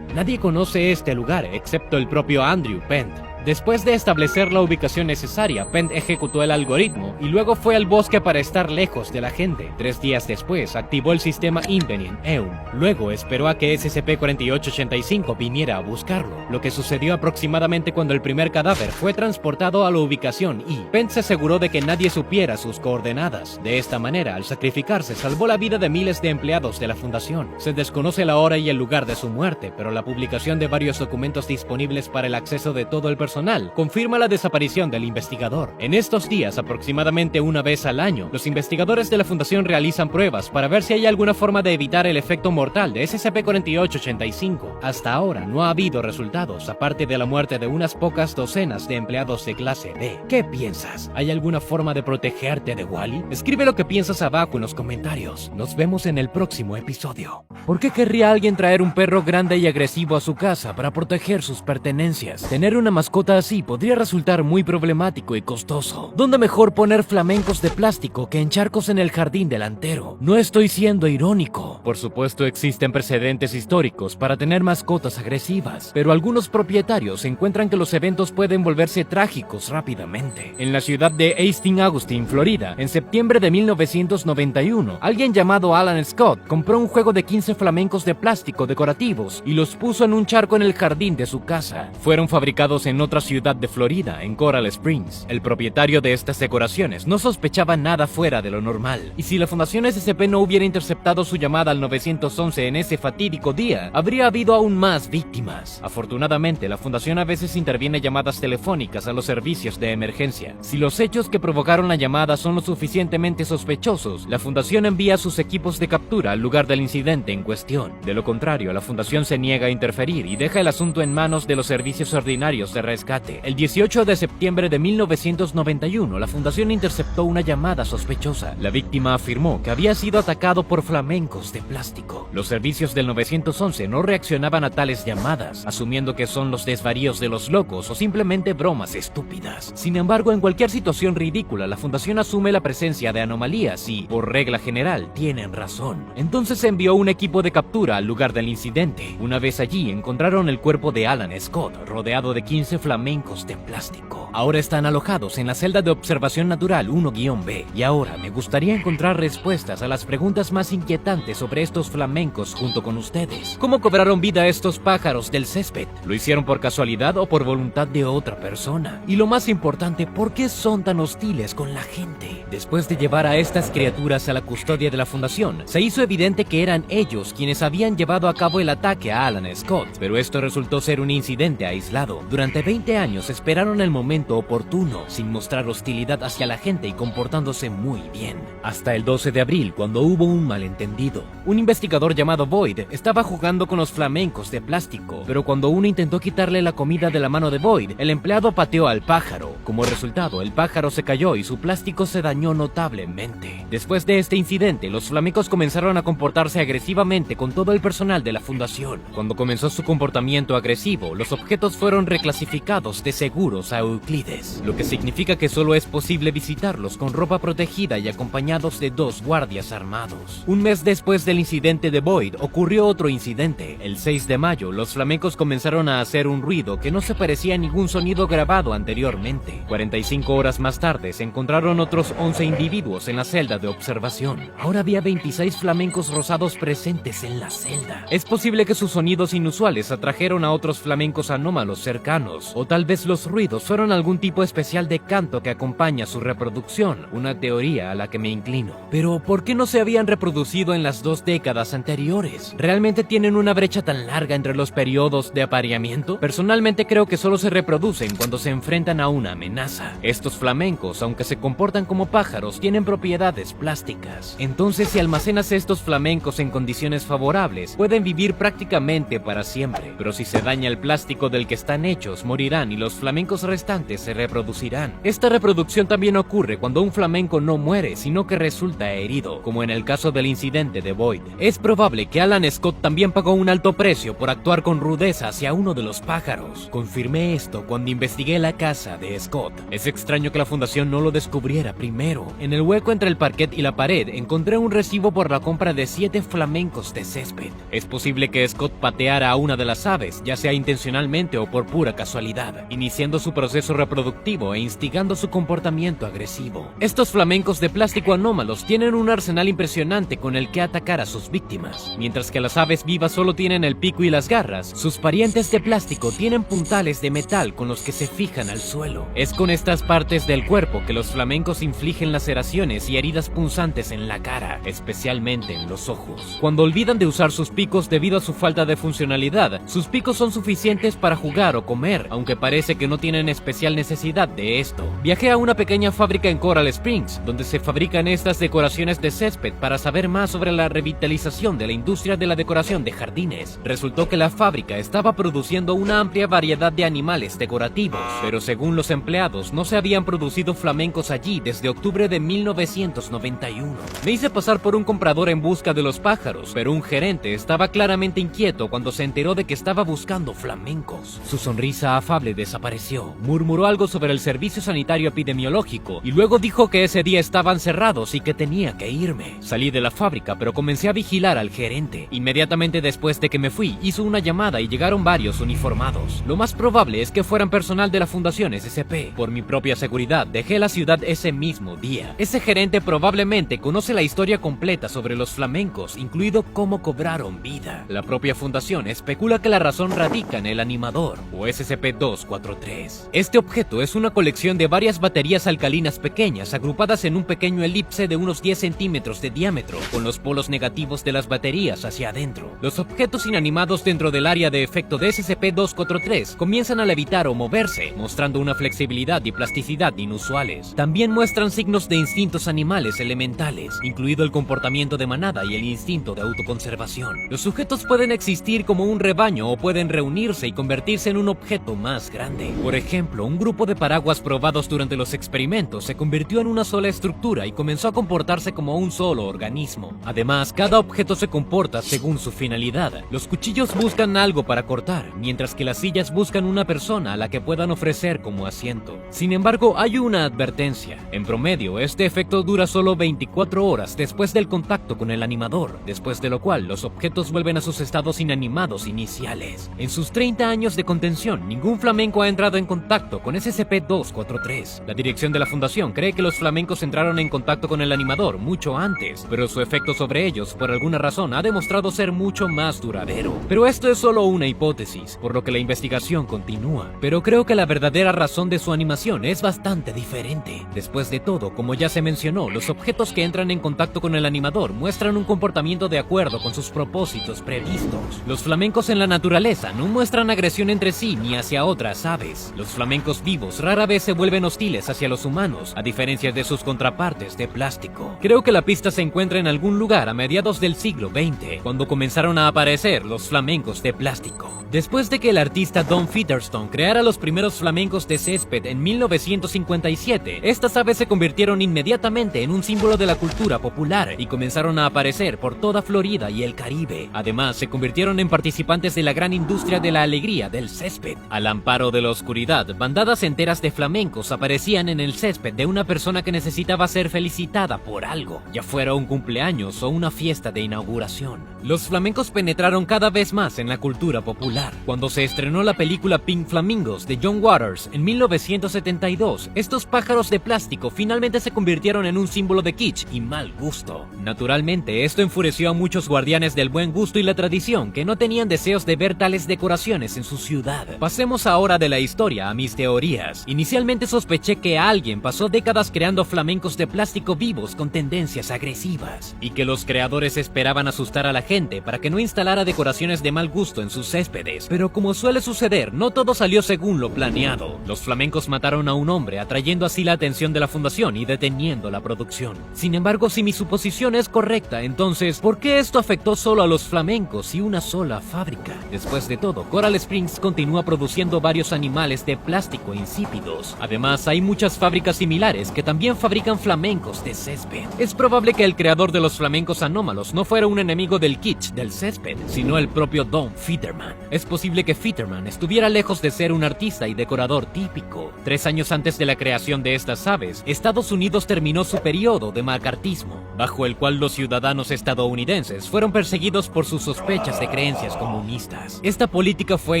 Nadie conoce este lugar excepto el propio Andrew Penn. Después de establecer la ubicación necesaria, Penn ejecutó el algoritmo y luego fue al bosque para estar lejos de la gente. 3 días después, activó el sistema Invenient Eum. Luego esperó a que SCP-4885 viniera a buscarlo, lo que sucedió aproximadamente cuando el primer cadáver fue transportado a la ubicación I. Penn se aseguró de que nadie supiera sus coordenadas. De esta manera, al sacrificarse, salvó la vida de miles de empleados de la fundación. Se desconoce la hora y el lugar de su muerte, pero la publicación de varios documentos disponibles para el acceso de todo el personal confirma la desaparición del investigador. En estos días, aproximadamente una vez al año, los investigadores de la Fundación realizan pruebas para ver si hay alguna forma de evitar el efecto mortal de SCP-4885. Hasta ahora no ha habido resultados, aparte de la muerte de unas pocas docenas de empleados de clase D. ¿Qué piensas? ¿Hay alguna forma de protegerte de Wally? Escribe lo que piensas abajo en los comentarios. Nos vemos en el próximo episodio. ¿Por qué querría alguien traer un perro grande y agresivo a su casa para proteger sus pertenencias? Tener una mascota mascota así podría resultar muy problemático y costoso. ¿Dónde mejor poner flamencos de plástico que en charcos en el jardín delantero? No estoy siendo irónico. Por supuesto existen precedentes históricos para tener mascotas agresivas, pero algunos propietarios encuentran que los eventos pueden volverse trágicos rápidamente. En la ciudad de St. Augustine, Florida, en septiembre de 1991, alguien llamado Alan Scott compró un juego de 15 flamencos de plástico decorativos y los puso en un charco en el jardín de su casa. Fueron fabricados en otra ciudad de Florida, en Coral Springs. El propietario de estas decoraciones no sospechaba nada fuera de lo normal, y si la Fundación SCP no hubiera interceptado su llamada al 911 en ese fatídico día, habría habido aún más víctimas. Afortunadamente, la Fundación a veces interviene llamadas telefónicas a los servicios de emergencia. Si los hechos que provocaron la llamada son lo suficientemente sospechosos, la Fundación envía a sus equipos de captura al lugar del incidente en cuestión. De lo contrario, la Fundación se niega a interferir y deja el asunto en manos de los servicios ordinarios de rescate. El 18 de septiembre de 1991, la Fundación interceptó una llamada sospechosa. La víctima afirmó que había sido atacado por flamencos de plástico. Los servicios del 911 no reaccionaban a tales llamadas, asumiendo que son los desvaríos de los locos o simplemente bromas estúpidas. Sin embargo, en cualquier situación ridícula, la Fundación asume la presencia de anomalías y, por regla general, tienen razón. Entonces envió un equipo de captura al lugar del incidente. Una vez allí, encontraron el cuerpo de Alan Scott, rodeado de 15 flamencos de plástico. Ahora están alojados en la celda de observación natural 1-B, y ahora me gustaría encontrar respuestas a las preguntas más inquietantes sobre estos flamencos junto con ustedes. ¿Cómo cobraron vida estos pájaros del césped? ¿Lo hicieron por casualidad o por voluntad de otra persona? Y lo más importante, ¿por qué son tan hostiles con la gente? Después de llevar a estas criaturas a la custodia de la Fundación, se hizo evidente que eran ellos quienes habían llevado a cabo el ataque a Alan Scott, pero esto resultó ser un incidente aislado. Durante 20 años esperaron el momento oportuno, sin mostrar hostilidad hacia la gente y comportándose muy bien. Hasta el 12 de abril, cuando hubo un malentendido. Un investigador llamado Boyd estaba jugando con los flamencos de plástico, pero cuando uno intentó quitarle la comida de la mano de Boyd, el empleado pateó al pájaro. Como resultado, el pájaro se cayó y su plástico se dañó notablemente. Después de este incidente, los flamencos comenzaron a comportarse agresivamente con todo el personal de la Fundación. Cuando comenzó su comportamiento agresivo, los objetos fueron reclasificados de seguros a Euclides, lo que significa que solo es posible visitarlos con ropa protegida y acompañados de 2 guardias armados. Un mes después del incidente de Boyd, ocurrió otro incidente. El 6 de mayo, los flamencos comenzaron a hacer un ruido que no se parecía a ningún sonido grabado anteriormente. 45 horas más tarde, se encontraron otros 11 individuos en la celda de observación. Ahora había 26 flamencos rosados presentes en la celda. Es posible que sus sonidos inusuales atrajeron a otros flamencos anómalos cercanos, o tal vez los ruidos fueron algún tipo especial de canto que acompaña su reproducción, una teoría a la que me inclino. Pero, ¿por qué no se habían reproducido en las 2 décadas anteriores? ¿Realmente tienen una brecha tan larga entre los periodos de apareamiento? Personalmente creo que solo se reproducen cuando se enfrentan a una amenaza. Estos flamencos, aunque se comportan como pájaros, tienen propiedades plásticas. Entonces, si almacenas estos flamencos en condiciones favorables, pueden vivir prácticamente para siempre. Pero si se daña el plástico del que están hechos, morirán y los flamencos restantes se reproducirán. Esta reproducción también ocurre cuando un flamenco no muere, sino que resulta herido, como en el caso del incidente de Boyd. Es probable que Alan Scott también pagó un alto precio por actuar con rudeza hacia uno de los pájaros. Confirmé esto cuando investigué la casa de Scott. Es extraño que la Fundación no lo descubriera primero. En el hueco entre el parquet y la pared encontré un recibo por la compra de 7 flamencos de césped. Es posible que Scott pateara a una de las aves, ya sea intencionalmente o por pura casualidad, iniciando su proceso reproductivo e instigando su comportamiento agresivo. Estos flamencos de plástico anómalos tienen un arsenal impresionante con el que atacar a sus víctimas. Mientras que las aves vivas solo tienen el pico y las garras, sus parientes de plástico tienen puntales de metal con los que se fijan al suelo. Es con estas partes del cuerpo que los flamencos infligen laceraciones y heridas punzantes en la cara, especialmente en los ojos. Cuando olvidan de usar sus picos debido a su falta de funcionalidad, sus picos son suficientes para jugar o comer, aunque parece que no tienen especial especial necesidad de esto. Viajé a una pequeña fábrica en Coral Springs, donde se fabrican estas decoraciones de césped para saber más sobre la revitalización de la industria de la decoración de jardines. Resultó que la fábrica estaba produciendo una amplia variedad de animales decorativos, pero según los empleados no se habían producido flamencos allí desde octubre de 1991. Me hice pasar por un comprador en busca de los pájaros, pero un gerente estaba claramente inquieto cuando se enteró de que estaba buscando flamencos. Su sonrisa afable desapareció, murmuró algo sobre el servicio sanitario epidemiológico y luego dijo que ese día estaban cerrados y que tenía que irme. Salí de la fábrica, pero comencé a vigilar al gerente. Inmediatamente después de que me fui, hizo una llamada y llegaron varios uniformados. Lo más probable es que fueran personal de la Fundación SCP. Por mi propia seguridad, dejé la ciudad ese mismo día. Ese gerente probablemente conoce la historia completa sobre los flamencos, incluido cómo cobraron vida. La propia fundación especula que la razón radica en el animador, o SCP-243. Este objeto es una colección de varias baterías alcalinas pequeñas agrupadas en un pequeño elipse de unos 10 centímetros de diámetro, con los polos negativos de las baterías hacia adentro. Los objetos inanimados dentro del área de efecto de SCP-243 comienzan a levitar o moverse, mostrando una flexibilidad y plasticidad inusuales. También muestran signos de instintos animales elementales, incluido el comportamiento de manada y el instinto de autoconservación. Los sujetos pueden existir como un rebaño o pueden reunirse y convertirse en un objeto más grande. Por ejemplo, un grupo de paraguas probados durante los experimentos se convirtió en una sola estructura y comenzó a comportarse como un solo organismo. Además, cada objeto se comporta según su finalidad. Los cuchillos buscan algo para cortar, mientras que las sillas buscan una persona a la que puedan ofrecer como asiento. Sin embargo, hay una advertencia. En promedio, este efecto dura solo 24 horas después del contacto con el animador, después de lo cual los objetos vuelven a sus estados inanimados iniciales. En sus 30 años de contención, ningún flamenco ha entrado en contacto con SCP-243. La dirección de la fundación cree que los flamencos entraron en contacto con el animador mucho antes, pero su efecto sobre ellos, por alguna razón, ha demostrado ser mucho más duradero. Pero esto es solo una hipótesis, por lo que la investigación continúa. Pero creo que la verdadera razón de su animación es bastante diferente. Después de todo, como ya se mencionó, los objetos que entran en contacto con el animador muestran un comportamiento de acuerdo con sus propósitos previstos. Los flamencos en la naturaleza no muestran agresión entre sí ni hacia otras aves. Los flamencos vivos rara vez se vuelven hostiles hacia los humanos, a diferencia de sus contrapartes de plástico. Creo que la pista se encuentra en algún lugar a mediados del siglo XX, cuando comenzaron a aparecer los flamencos de plástico. Después de que el artista Don Featherstone creara los primeros flamencos de césped en 1957, estas aves se convirtieron inmediatamente en un símbolo de la cultura popular y comenzaron a aparecer por toda Florida y el Caribe. Además, se convirtieron en participantes de la gran industria de la alegría del césped. Al amparo de la oscuridad, bandadas enteras de flamencos aparecían en el césped de una persona que necesitaba ser felicitada por algo, ya fuera un cumpleaños o una fiesta de inauguración. Los flamencos penetraron cada vez más en la cultura popular. Cuando se estrenó la película Pink Flamingos de John Waters en 1972, estos pájaros de plástico finalmente se convirtieron en un símbolo de kitsch y mal gusto. Naturalmente, esto enfureció a muchos guardianes del buen gusto y la tradición que no tenían deseos de ver tales decoraciones en su ciudad. Pasemos ahora de la historia a mis teorías. Inicialmente sospeché que alguien pasó décadas creando flamencos de plástico vivos con tendencias agresivas, y que los creadores esperaban asustar a la gente para que no instalara decoraciones de mal gusto en sus céspedes. Pero como suele suceder, no todo salió según lo planeado. Los flamencos mataron a un hombre, atrayendo así la atención de la fundación y deteniendo la producción. Sin embargo, si mi suposición es correcta, entonces, ¿por qué esto afectó solo a los flamencos y una sola fábrica? Después de todo, Coral Springs continúa produciendo varios animales de plástico insípidos. Además, hay muchas fábricas similares que también fabrican flamencos de césped. Es probable que el creador de los flamencos anómalos no fuera un enemigo del kitsch del césped, sino el propio Don Fetterman. Es posible que Fetterman estuviera lejos de ser un artista y decorador típico. 3 años antes de la creación de estas aves, Estados Unidos terminó su periodo de macartismo, bajo el cual los ciudadanos estadounidenses fueron perseguidos por sus sospechas de creencias comunistas. Esta política fue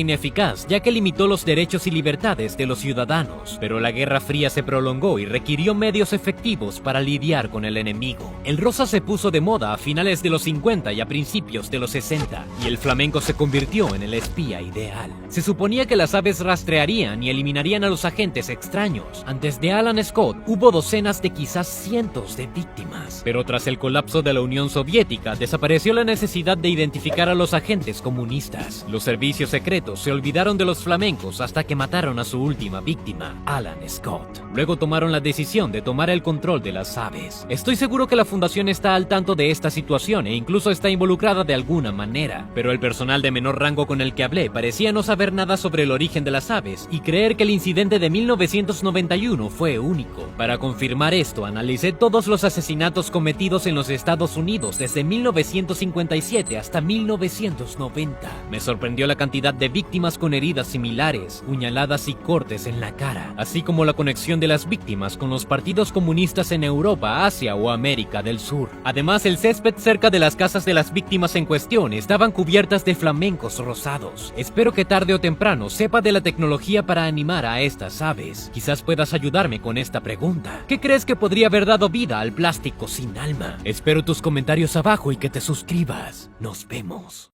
ineficaz, ya que limitó los derechos y libertades de los ciudadanos, pero la Guerra Fría se prolongó y requirió medios efectivos para lidiar con el enemigo. El rosa se puso de moda a finales de los 50 y a principios de los 60, y el flamenco se convirtió en el espía ideal. Se suponía que las aves rastrearían y eliminarían a los agentes extraños. Antes de Alan Scott, hubo docenas de quizás cientos de víctimas, pero tras el colapso de la Unión Soviética, desapareció la necesidad de identificar a los agentes comunistas. Los servicios secretos se olvidaron de los flamencos hasta que mataron a su último última víctima, Alan Scott. Luego tomaron la decisión de tomar el control de las aves. Estoy seguro que la fundación está al tanto de esta situación e incluso está involucrada de alguna manera, pero el personal de menor rango con el que hablé parecía no saber nada sobre el origen de las aves y creer que el incidente de 1991 fue único. Para confirmar esto, analicé todos los asesinatos cometidos en los Estados Unidos desde 1957 hasta 1990. Me sorprendió la cantidad de víctimas con heridas similares, puñaladas y cortes en la cara, así como la conexión de las víctimas con los partidos comunistas en Europa, Asia o América del Sur. Además, el césped cerca de las casas de las víctimas en cuestión estaban cubiertas de flamencos rosados. Espero que tarde o temprano sepa de la tecnología para animar a estas aves. Quizás puedas ayudarme con esta pregunta. ¿Qué crees que podría haber dado vida al plástico sin alma? Espero tus comentarios abajo y que te suscribas. Nos vemos.